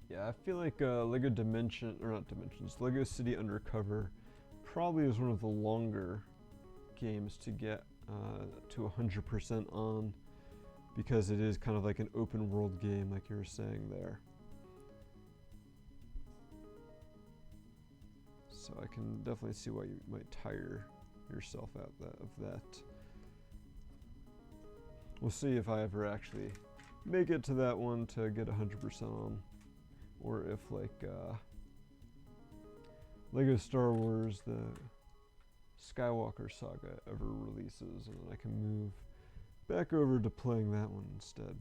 Yeah, I feel like Lego Lego City Undercover probably is one of the longer games to get to 100% on, because it is kind of like an open world game, like you were saying there. So I can definitely see why you might tire yourself out of that. we'll see if I ever actually make it to that one to get 100% on, or if like Lego Star Wars, the Skywalker Saga ever releases, and then I can move back over to playing that one instead.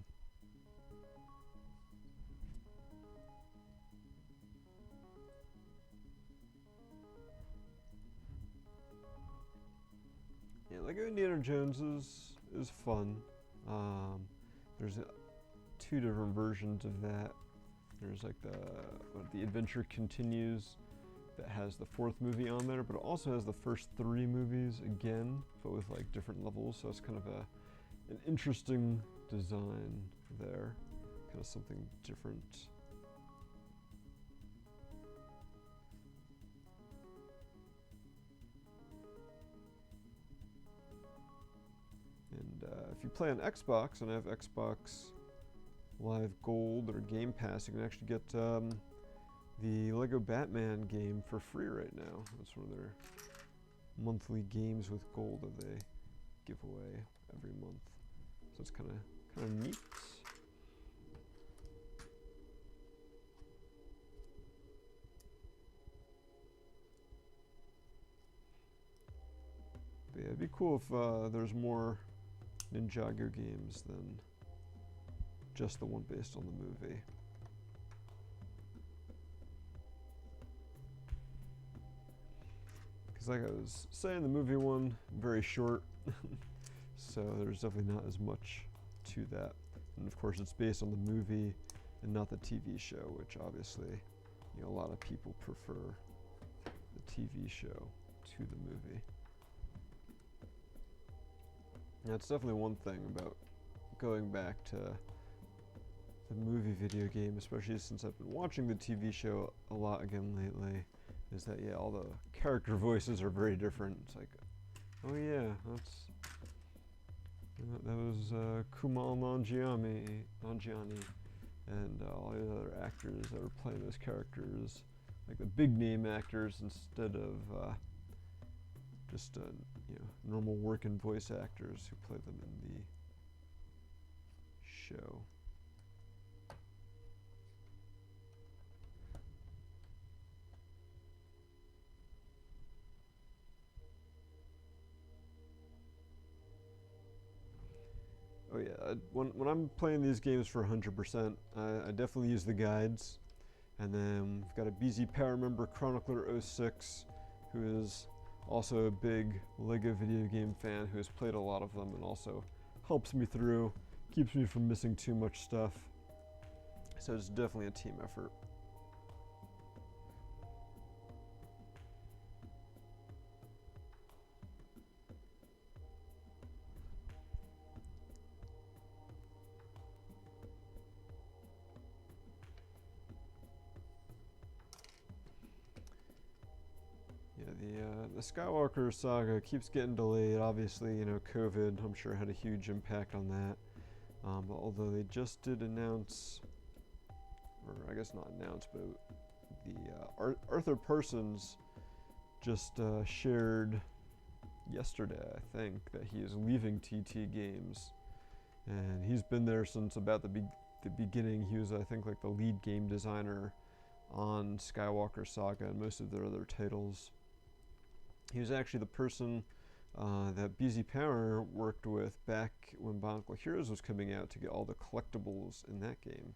Yeah, Lego Indiana Jones is fun. There's two different versions of that. There's like the Adventure Continues that has the 4th movie on there, but it also has the first 3 movies again, but with like different levels. So it's kind of an interesting design there, kind of something different. And if you play on Xbox, and I have Xbox Live Gold or Game Pass, you can actually get the Lego Batman game for free right now. That's one of their monthly games with gold that they give away every month. So it's kind of neat. But yeah, it'd be cool if there's more Ninjago games than just the one based on the movie. Because like I was saying, the movie one, very short, so there's definitely not as much to that. And of course it's based on the movie and not the TV show, which obviously, you know, a lot of people prefer the TV show to the movie. That's definitely one thing about going back to the movie video game, especially since I've been watching the TV show a lot again lately, is that, yeah, all the character voices are very different. It's like, oh yeah, that was Kumail Nanjiani, and all the other actors that were playing those characters, like the big name actors instead of just you know, normal working voice actors who play them in the show. Oh yeah, when I'm playing these games for 100%, I definitely use the guides. And then we've got a BZPower member, Chronicler06, who is also a big Lego video game fan who has played a lot of them and also helps me through, keeps me from missing too much stuff. So it's definitely a team effort. The Skywalker saga keeps getting delayed. Obviously, you know, COVID, I'm sure, had a huge impact on that. But although they just did announce, or I guess not announce, but the Arthur Parsons just shared yesterday, I think, that he is leaving TT Games, and he's been there since about the beginning. He was, I think, like the lead game designer on Skywalker Saga and most of their other titles. He was actually the person that BZPower worked with back when Bionicle Heroes was coming out to get all the collectibles in that game.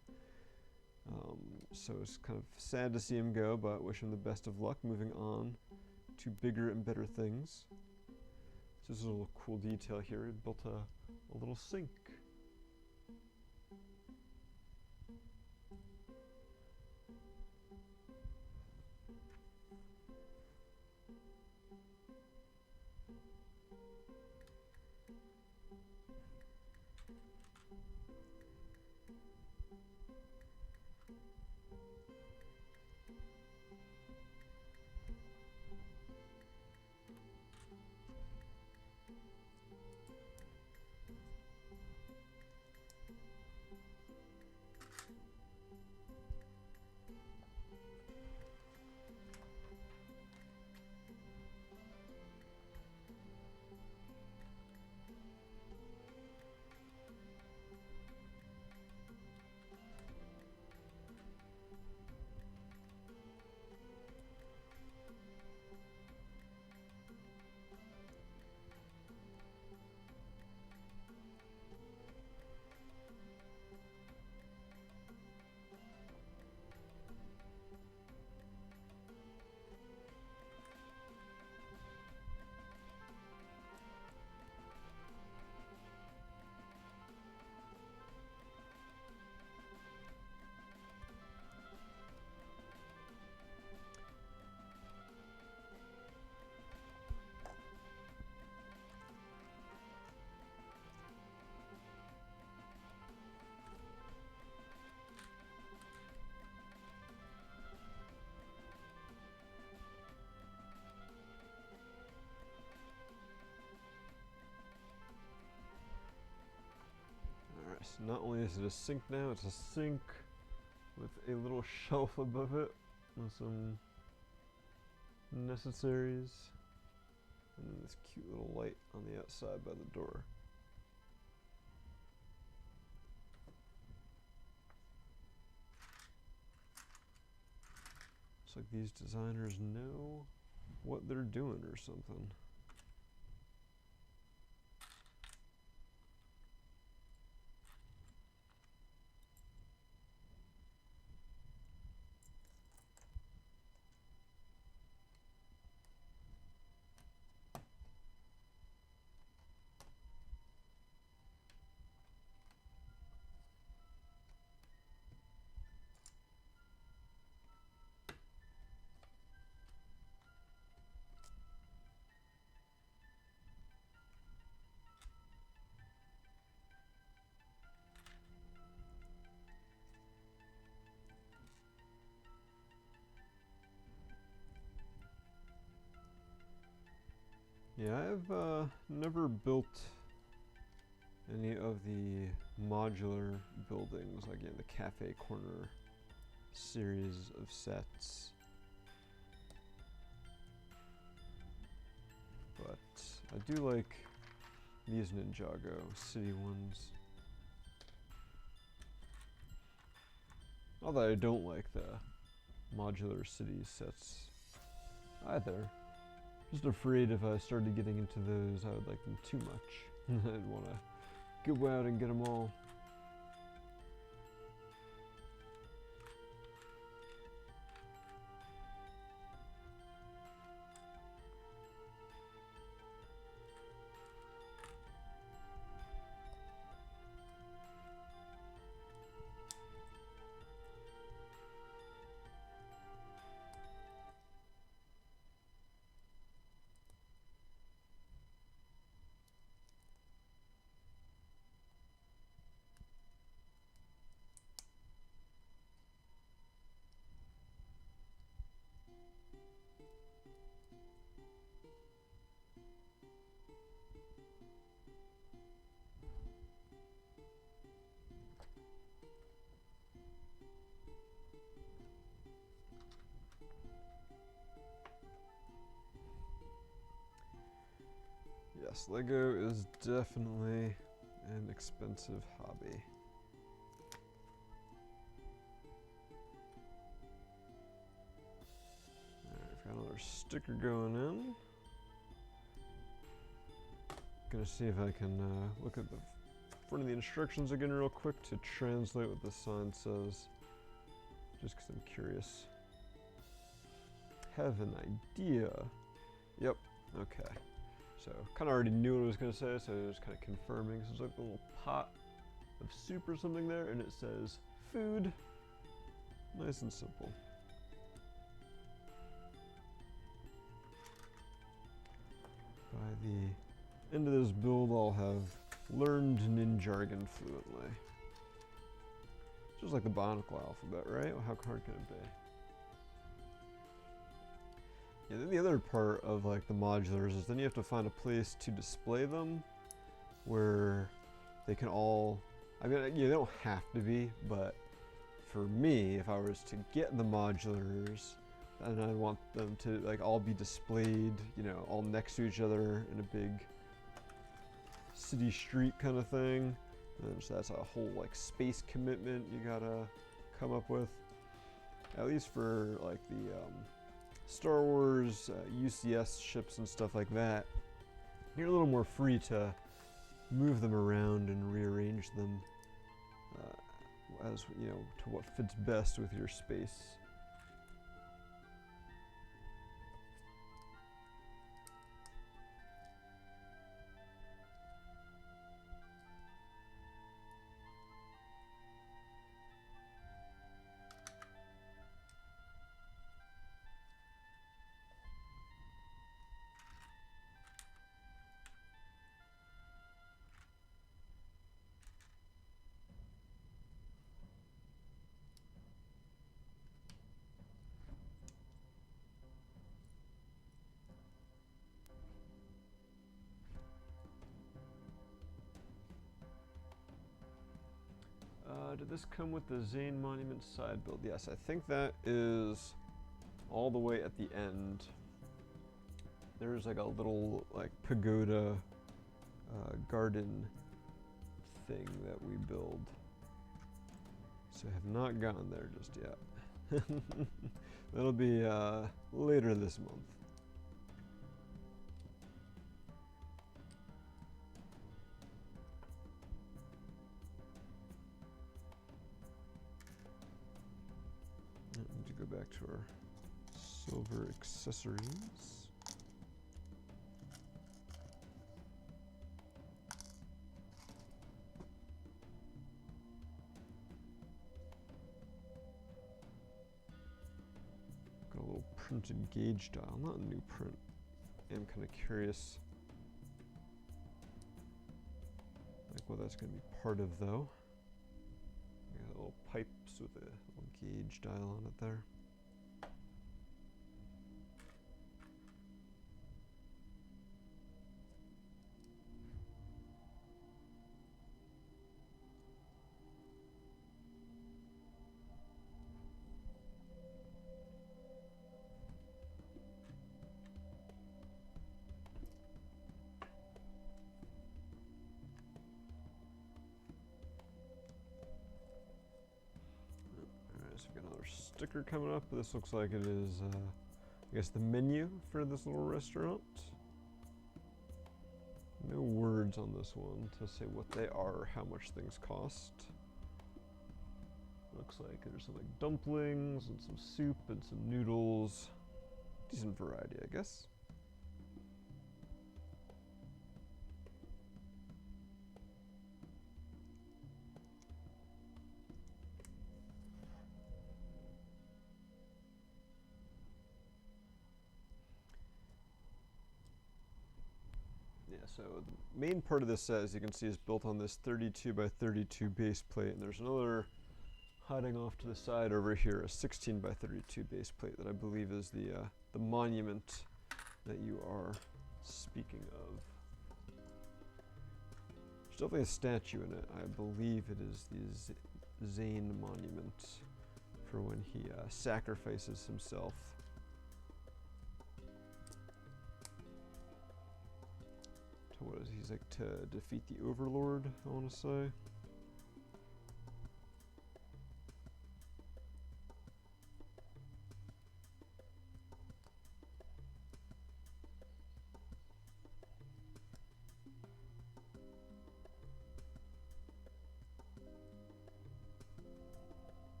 So it's kind of sad to see him go, but wish him the best of luck moving on to bigger and better things. So this is a little cool detail here. He built a little sink. not only is it a sink now, it's a sink with a little shelf above it with some necessaries. And then this cute little light on the outside by the door. It's like these designers know what they're doing or something. Yeah, I've never built any of the modular buildings, like the Cafe Corner series of sets. But I do like these Ninjago City ones. Not that I don't like the modular city sets either. Just afraid if I started getting into those, I would like them too much. I'd want to go out and get them all. Yes, Lego is definitely an expensive hobby. Alright, we've got another sticker going in. Gonna see if I can look at the front of the instructions again real quick to translate what the sign says. Just because I'm curious. Have an idea. Yep, okay. So, kind of already knew what I was going to say, so I was kind of confirming. So there's like a little pot of soup or something there, and it says food. Nice and simple. By the end of this build, I'll have learned Ninjargon fluently. Just like the Bionicle alphabet, right? How hard can it be? Yeah, then the other part of like the modulars is then you have to find a place to display them where they can all, I mean, yeah, they don't have to be, but for me, if I was to get the modulars, then I want them to like all be displayed, you know, all next to each other in a big city street kind of thing. And so that's a whole like space commitment you gotta come up with, at least for like the Star Wars, UCS ships and stuff like that. You're a little more free to move them around and rearrange them as, you know, to what fits best with your space. Did this come with the Zane Monument side build? Yes, I think that is all the way at the end. There's like a little like pagoda garden thing that we build. So I have not gotten there just yet. That'll be later this month. I need to go back to our silver accessories. Got a little printed gauge dial, not a new print. I'm kind of curious like what that's going to be part of though. Got little pipes with a little gauge dial on it there. So we've got another sticker coming up. This looks like it is, I guess, the menu for this little restaurant. No words on this one to say what they are or how much things cost. Looks like there's some like dumplings and some soup and some noodles. Decent variety, I guess. So the main part of this, as you can see, is built on this 32 by 32 base plate, and there's another hiding off to the side over here, a 16 by 32 base plate that I believe is the monument that you are speaking of. There's definitely a statue in it. I believe it is the Zane monument for when he sacrifices himself. What is he's like to defeat the Overlord, I want to say. All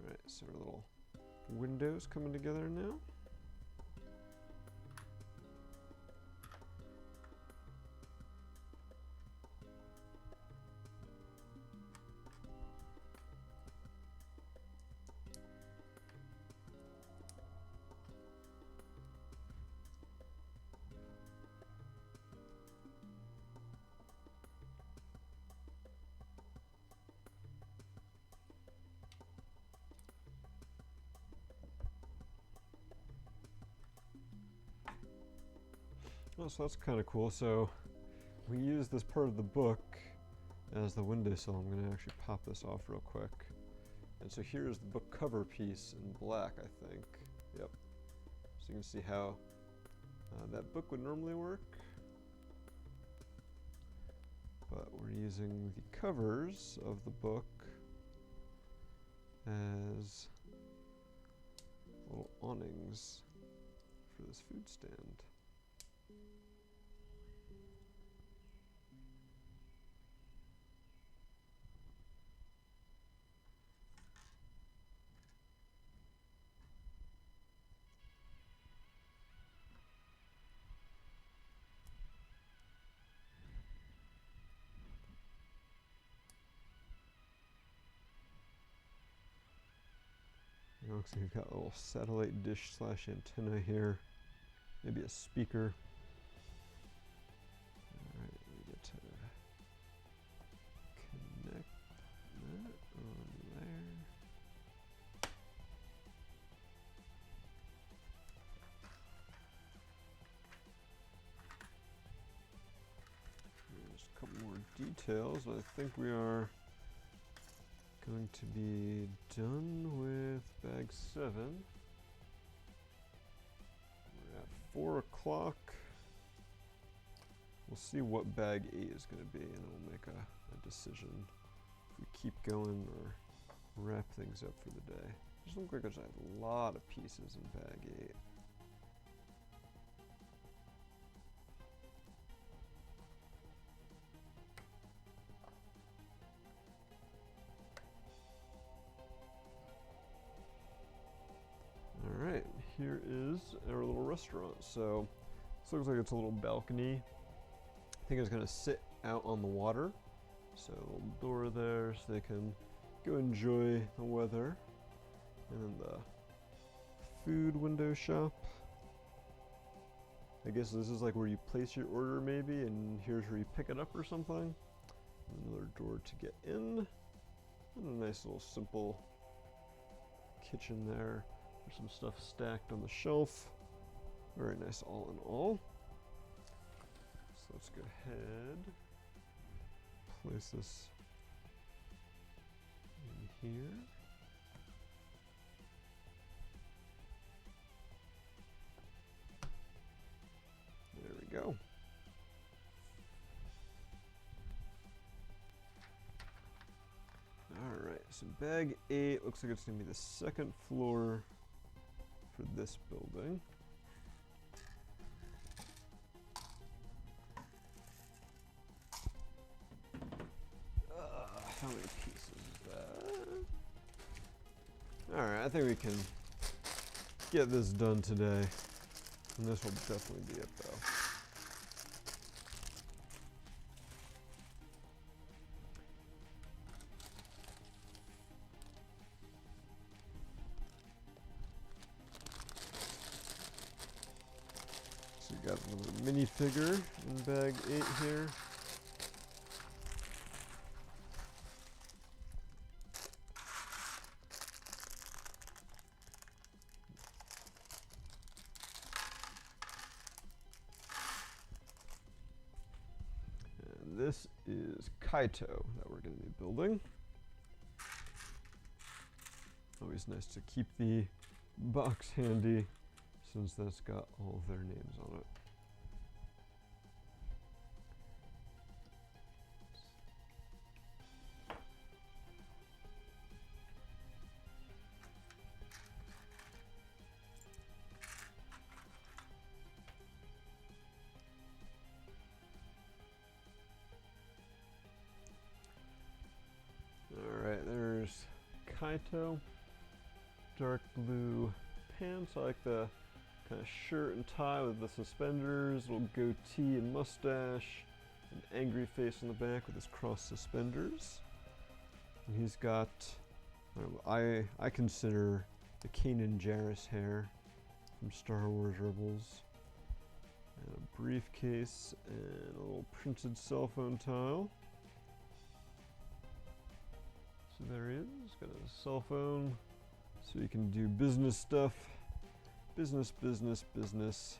right, so our little windows coming together now. Oh, so that's kind of cool. So we use this part of the book as the windowsill. I'm going to actually pop this off real quick. And so here's the book cover piece in black, I think. Yep. So you can see how that book would normally work. But we're using the covers of the book as little awnings for this food stand. Looks like you've got a little satellite dish slash antenna here. Maybe a speaker. Alright, we get to connect that on there. details. I think we are going to be done with bag 7. We're at 4 o'clock. We'll see what bag 8 is going to be, and then we'll make a decision if we keep going or wrap things up for the day. Just look like there's a lot of pieces in bag 8. Alright, here is our little restaurant. So this looks like it's a little balcony. I think it's going to sit out on the water. So a little door there so they can go enjoy the weather. And then the food window shop. I guess this is like where you place your order maybe, and here's where you pick it up or something. Another door to get in. And a nice little simple kitchen there. There's some stuff stacked on the shelf. Very nice all in all. So let's go ahead, place this in here. There we go. Alright, so bag 8 looks like it's going to be the second floor for this building. How many pieces is that? Alright, I think we can get this done today. And this will definitely be it though. So we got another minifigure in bag 8 here. This is Kaito that we're going to be building. Always nice to keep the box handy since that's got all of their names on it. Alright, there's Kaito. Dark blue pants. I like the kind of shirt and tie with the suspenders, little goatee and mustache, an angry face on the back with his crossed suspenders. And he's got, I consider the Kanan Jarrus hair from Star Wars Rebels. And a briefcase and a little printed cell phone tile. So there he is, got a cell phone, so you can do business stuff. Business, business, business,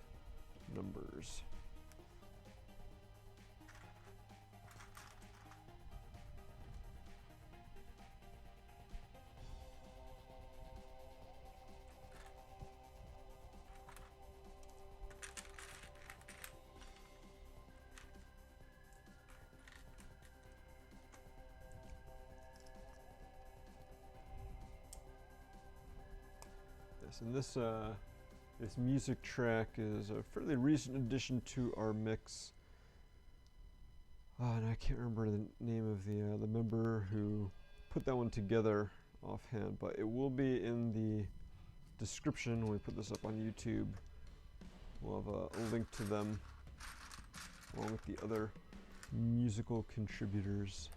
numbers. And this music track is a fairly recent addition to our mix. And I can't remember the name of the member who put that one together offhand, but it will be in the description when we put this up on YouTube. We'll have a link to them along with the other musical contributors.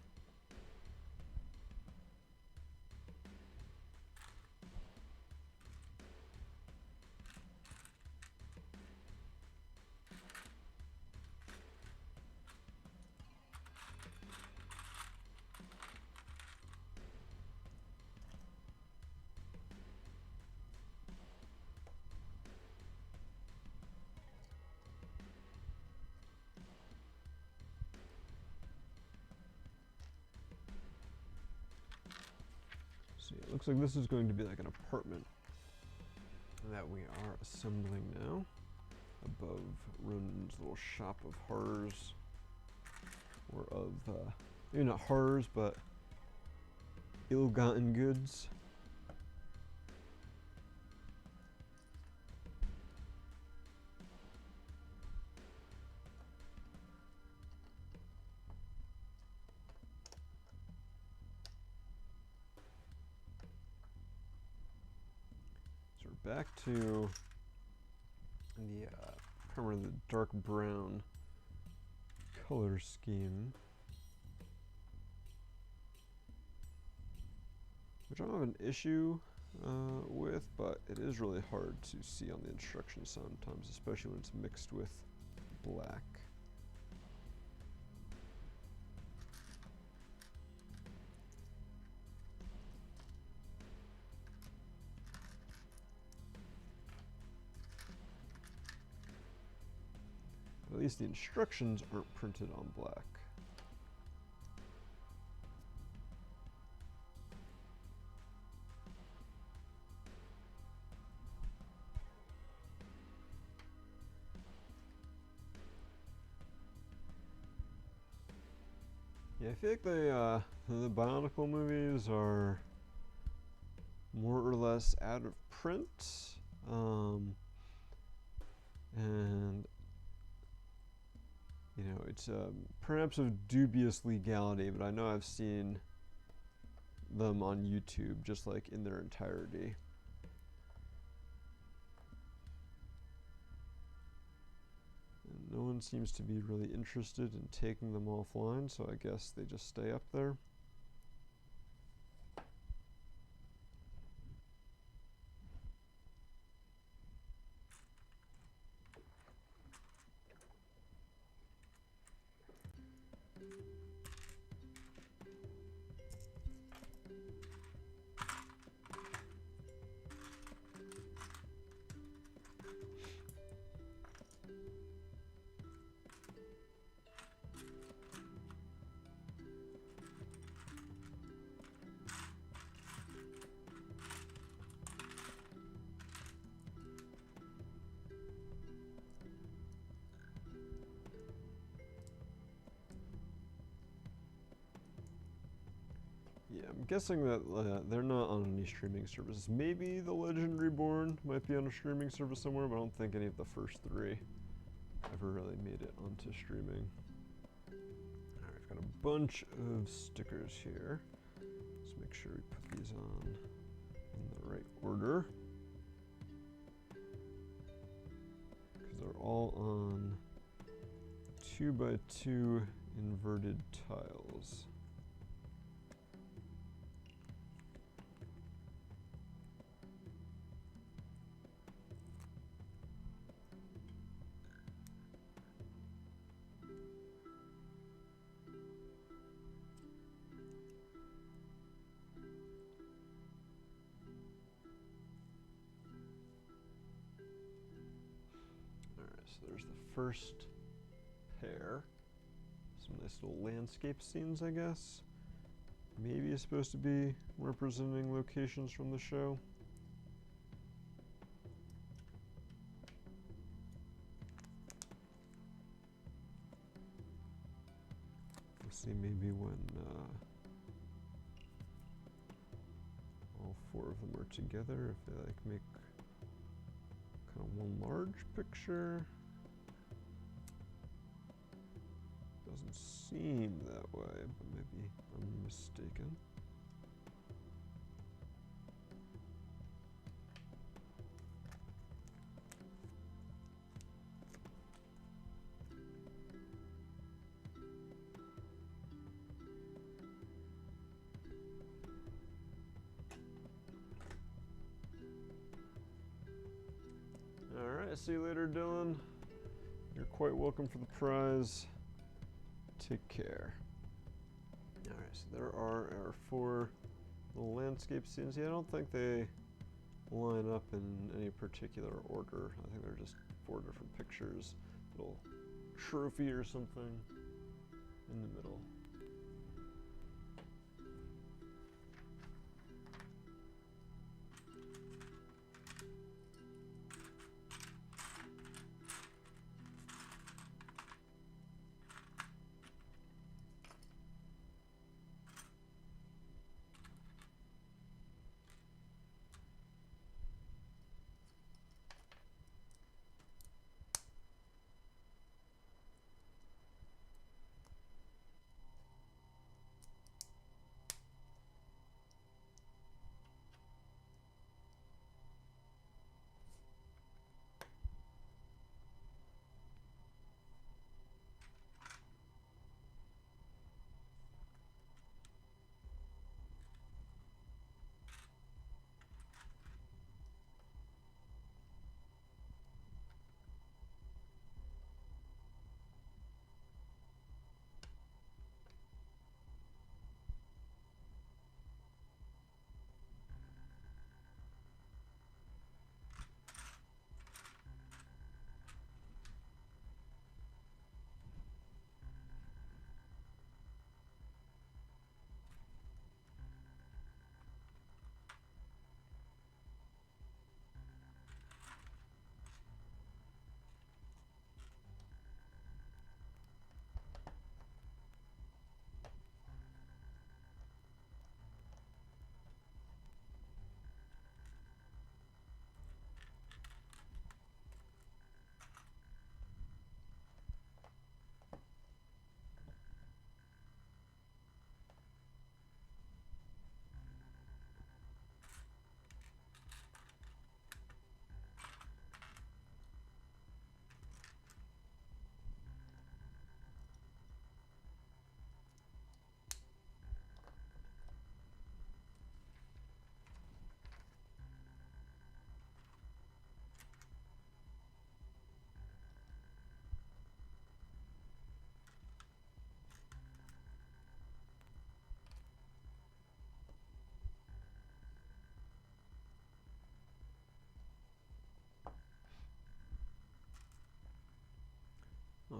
Looks like this is going to be like an apartment that we are assembling now above Ronin's little shop of horrors, or of maybe not horrors, but ill-gotten goods. So we're back to the primarily the dark brown color scheme, which I don't have an issue with, but it is really hard to see on the instructions sometimes, especially when it's mixed with black. At least the instructions aren't printed on black. Yeah, I feel like the Bionicle movies are more or less out of print, and you know, it's perhaps of dubious legality, but I know I've seen them on YouTube just like in their entirety. And no one seems to be really interested in taking them offline, so I guess they just stay up there. Yeah, I'm guessing that they're not on any streaming services. Maybe The Legend Reborn might be on a streaming service somewhere, but I don't think any of the first three ever really made it onto streaming. Alright, we've got a bunch of stickers here. Let's make sure we put these on in the right order, because they're all on 2x2 inverted tiles. So there's the first pair. Some nice little landscape scenes, I guess. Maybe it's supposed to be representing locations from the show. We'll see maybe when all four of them are together, if they like make kind of one large picture. Doesn't seem that way, but maybe I'm mistaken. Alright, see you later, Dylan. You're quite welcome for the prize. Take care. Alright, so there are our four little landscape scenes. Yeah, I don't think they line up in any particular order. I think they're just four different pictures. Little trophy or something in the middle.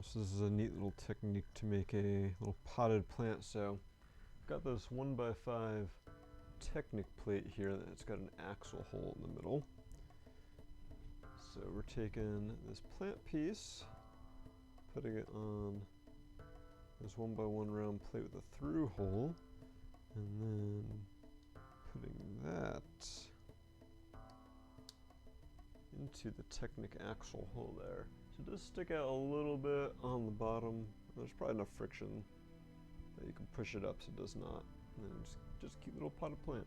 So this is a neat little technique to make a little potted plant. So got this 1x5 Technic plate here that's got an axle hole in the middle. So we're taking this plant piece, putting it on this 1x1 round plate with a through hole, and then putting that into the Technic axle hole there. So it does stick out a little bit on the bottom. There's probably enough friction that you can push it up so it does not. And then just cute little potted plant.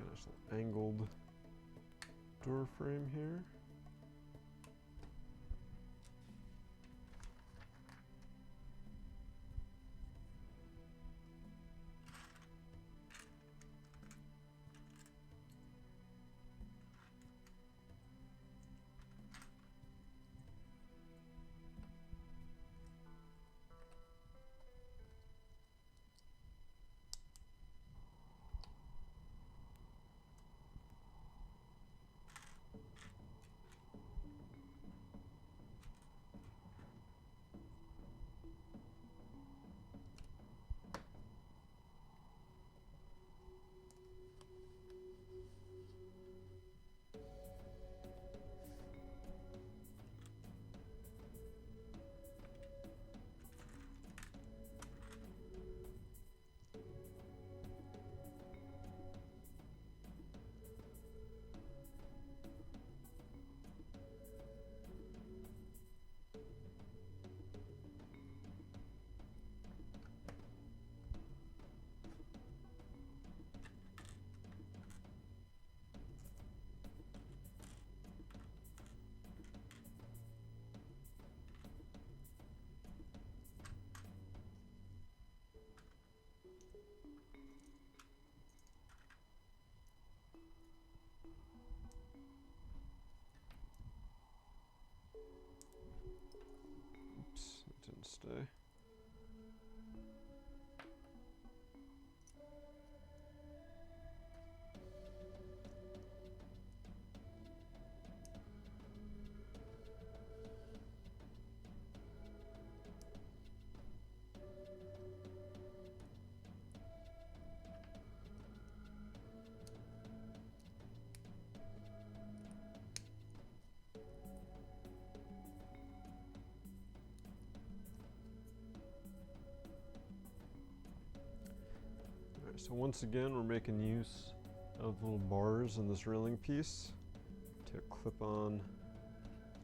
Nice little angled door frame here. Oops, it didn't stay. So once again, we're making use of little bars in this railing piece to clip on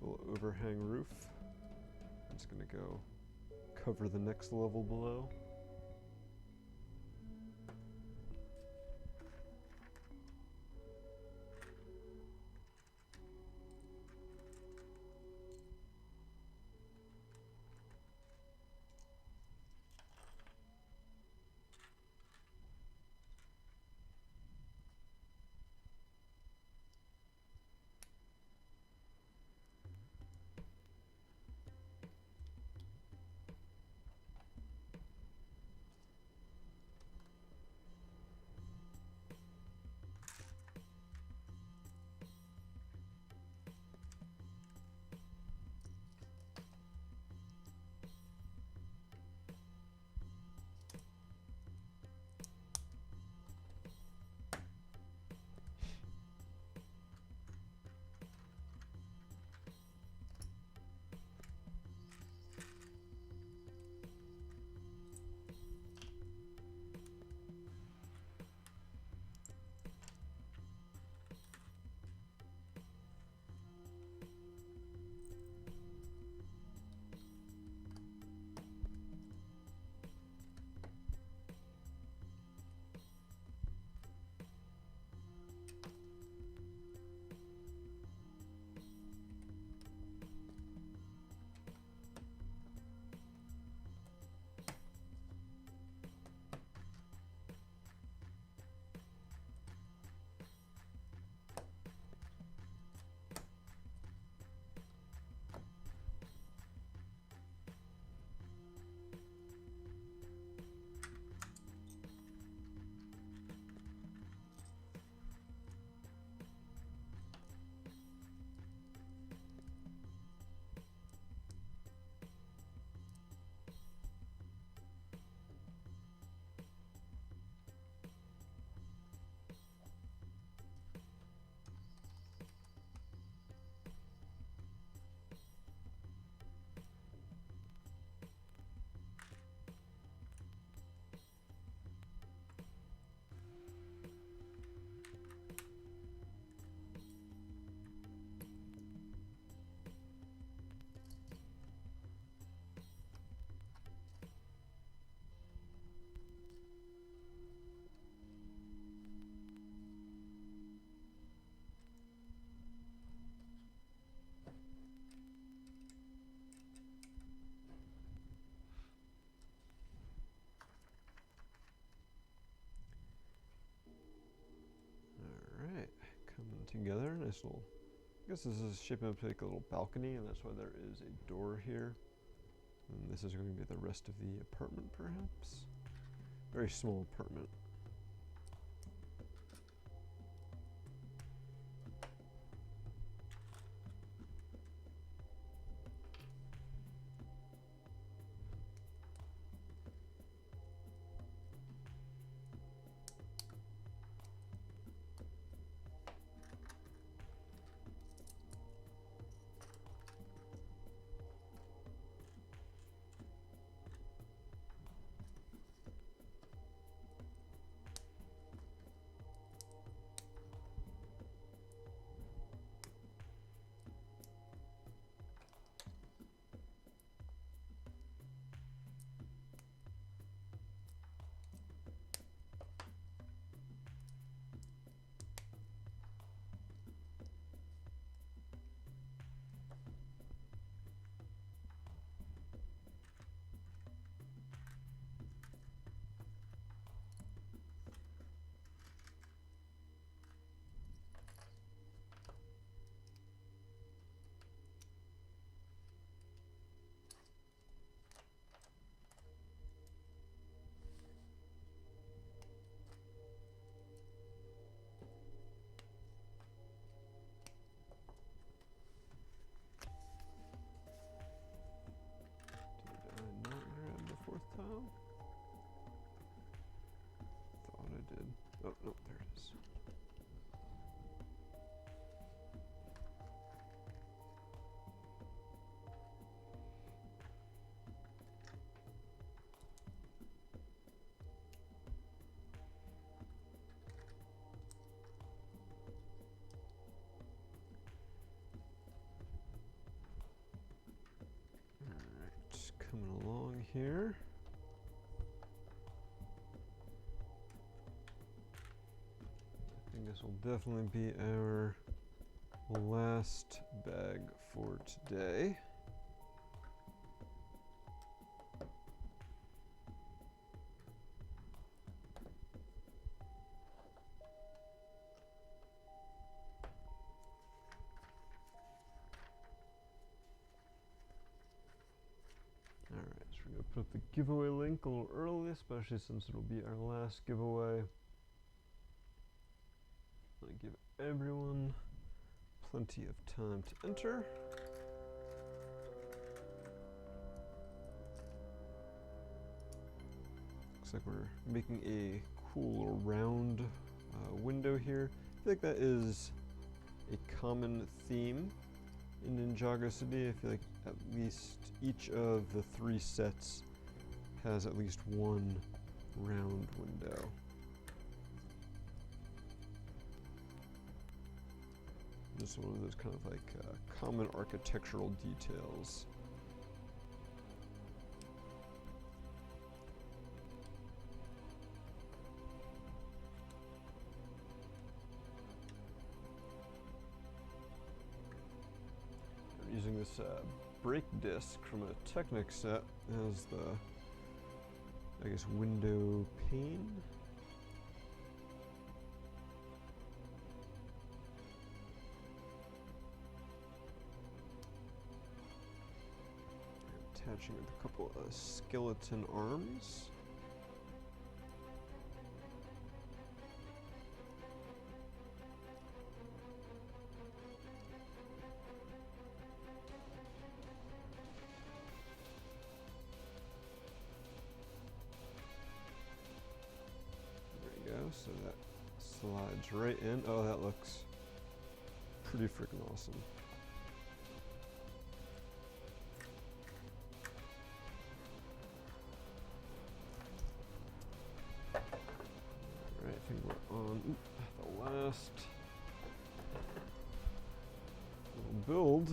the little overhang roof. It's going to go cover the next level below. together. Nice little, I guess this is shaping up to like a little balcony, and that's why there is a door here. And this is going to be the rest of the apartment, perhaps. Very small apartment. Tile? Thought I did. Oh, no, there it is. Alright, coming along here. This will definitely be our last bag for today. Alright, so we're going to put up the giveaway link a little early, especially since it'll be our last giveaway. Give everyone plenty of time to enter. Looks like we're making a cool little round window here. I feel like that is a common theme in Ninjago City. I feel like at least each of the 3 sets has at least one round window. Just one of those kind of like common architectural details. I'm using this brake disc from a Technic set as the, I guess, window pane. Attaching with a couple of skeleton arms. There you go, so that slides right in. Oh, that looks pretty freaking awesome. I think we're on the last little build.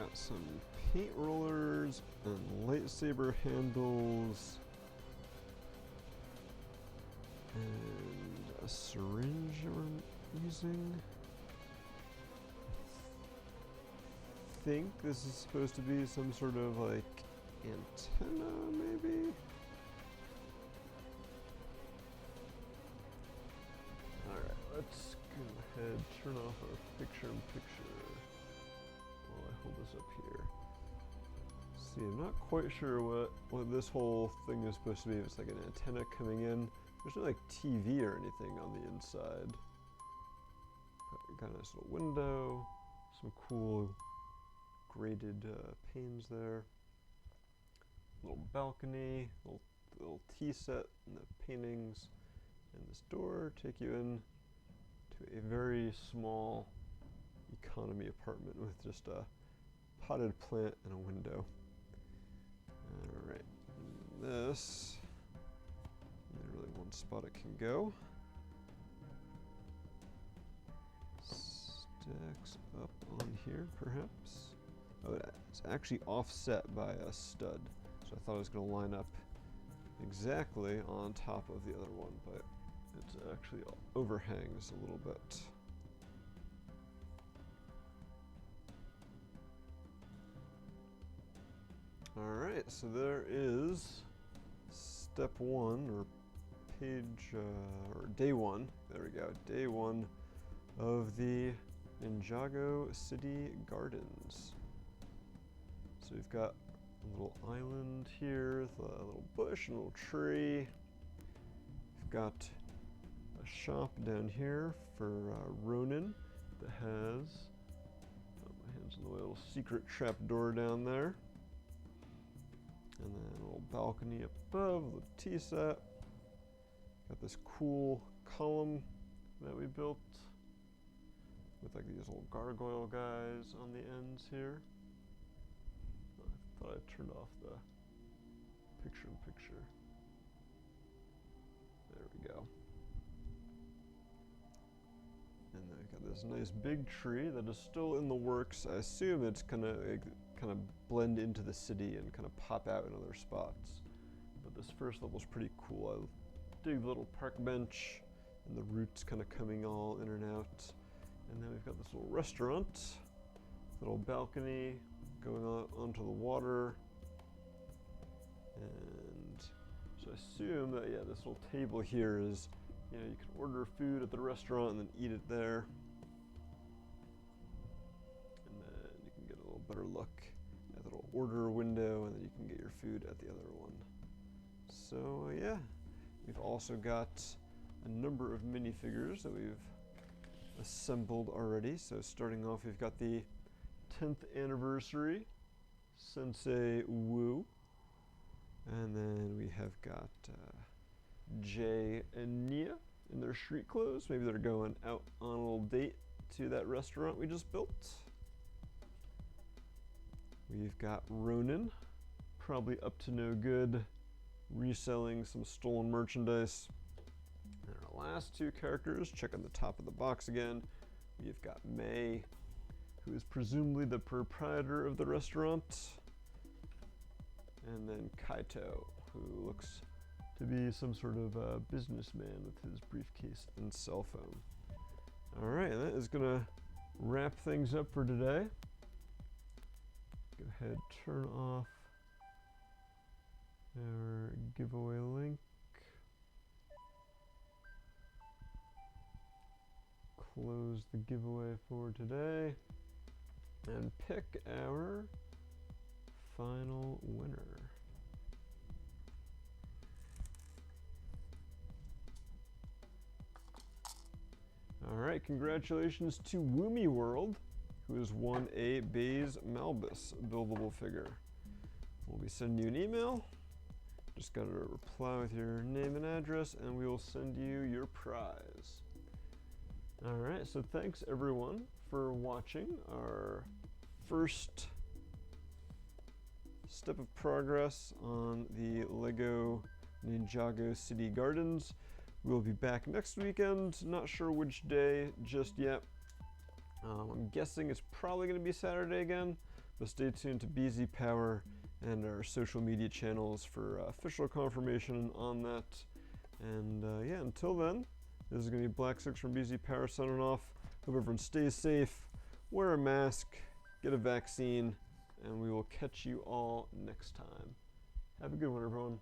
got some paint rollers and lightsaber handles and a syringe we're using. I think this is supposed to be some sort of like antenna, maybe? Alright, let's go ahead, turn off our picture-in-picture while I hold this up here. See, I'm not quite sure what this whole thing is supposed to be. It's like an antenna coming in. There's no like TV or anything on the inside. But got a nice little window, some cool graded panes there. Little balcony, little tea set, and the paintings. And this door take you in to a very small economy apartment with just a potted plant and a window. Alright, this, there's really one spot it can go. Stacks up on here, perhaps. Oh, it's actually offset by a stud, so I thought it was going to line up exactly on top of the other one, but it actually overhangs a little bit. Alright, so there is step one, or page, or day one, there we go, day one of the Ninjago City Gardens. So we've got a little island here, with a little bush, and a little tree. We've got a shop down here for Ronin that has, oh, my hand's in the way, a little secret trap door down there. And then a little balcony up above, the tea set. Got this cool column that we built with like these little gargoyle guys on the ends here. I thought I turned off the picture-in-picture. There we go. And then we've got this nice big tree that is still in the works. I assume it's gonna kind of blend into the city and kind of pop out in other spots. But this first level is pretty cool. I dig the little park bench and the roots kind of coming all in and out. And then we've got this little restaurant, little balcony going onto the water. And so I assume that, yeah, this little table here is, you know, you can order food at the restaurant and then eat it there. And then you can get a little better look at the little order window, and then you can get your food at the other one. So yeah, we've also got a number of minifigures that we've assembled already. So starting off, we've got the 10th anniversary Sensei Wu, and then we have got Jay and Nia in their street clothes. Maybe they're going out on a little date to that restaurant we just built. We've got Ronin, probably up to no good, reselling some stolen merchandise. And our last two characters, check on the top of the box again. We've got May, who is presumably the proprietor of the restaurant. And then Kaito, who looks to be some sort of businessman with his briefcase and cell phone. All right, that is gonna wrap things up for today. Go ahead, turn off our giveaway link. Close the giveaway for today and pick our final winner. All right, congratulations to Woomy World, who has won a Baze Malbus buildable figure. We'll be sending you an email. Just got to reply with your name and address, and we will send you your prize. All right, so thanks everyone for watching our first step of progress on the LEGO Ninjago City Gardens. We'll be back next weekend, not sure which day just yet. I'm guessing it's probably going to be Saturday again, But stay tuned to BZPower and our social media channels for official confirmation on that. And yeah, until then, this is going to be Black 6 from BZPower signing off. Hope everyone stays safe, wear a mask, get a vaccine, and we will catch you all next time. Have a good one, everyone.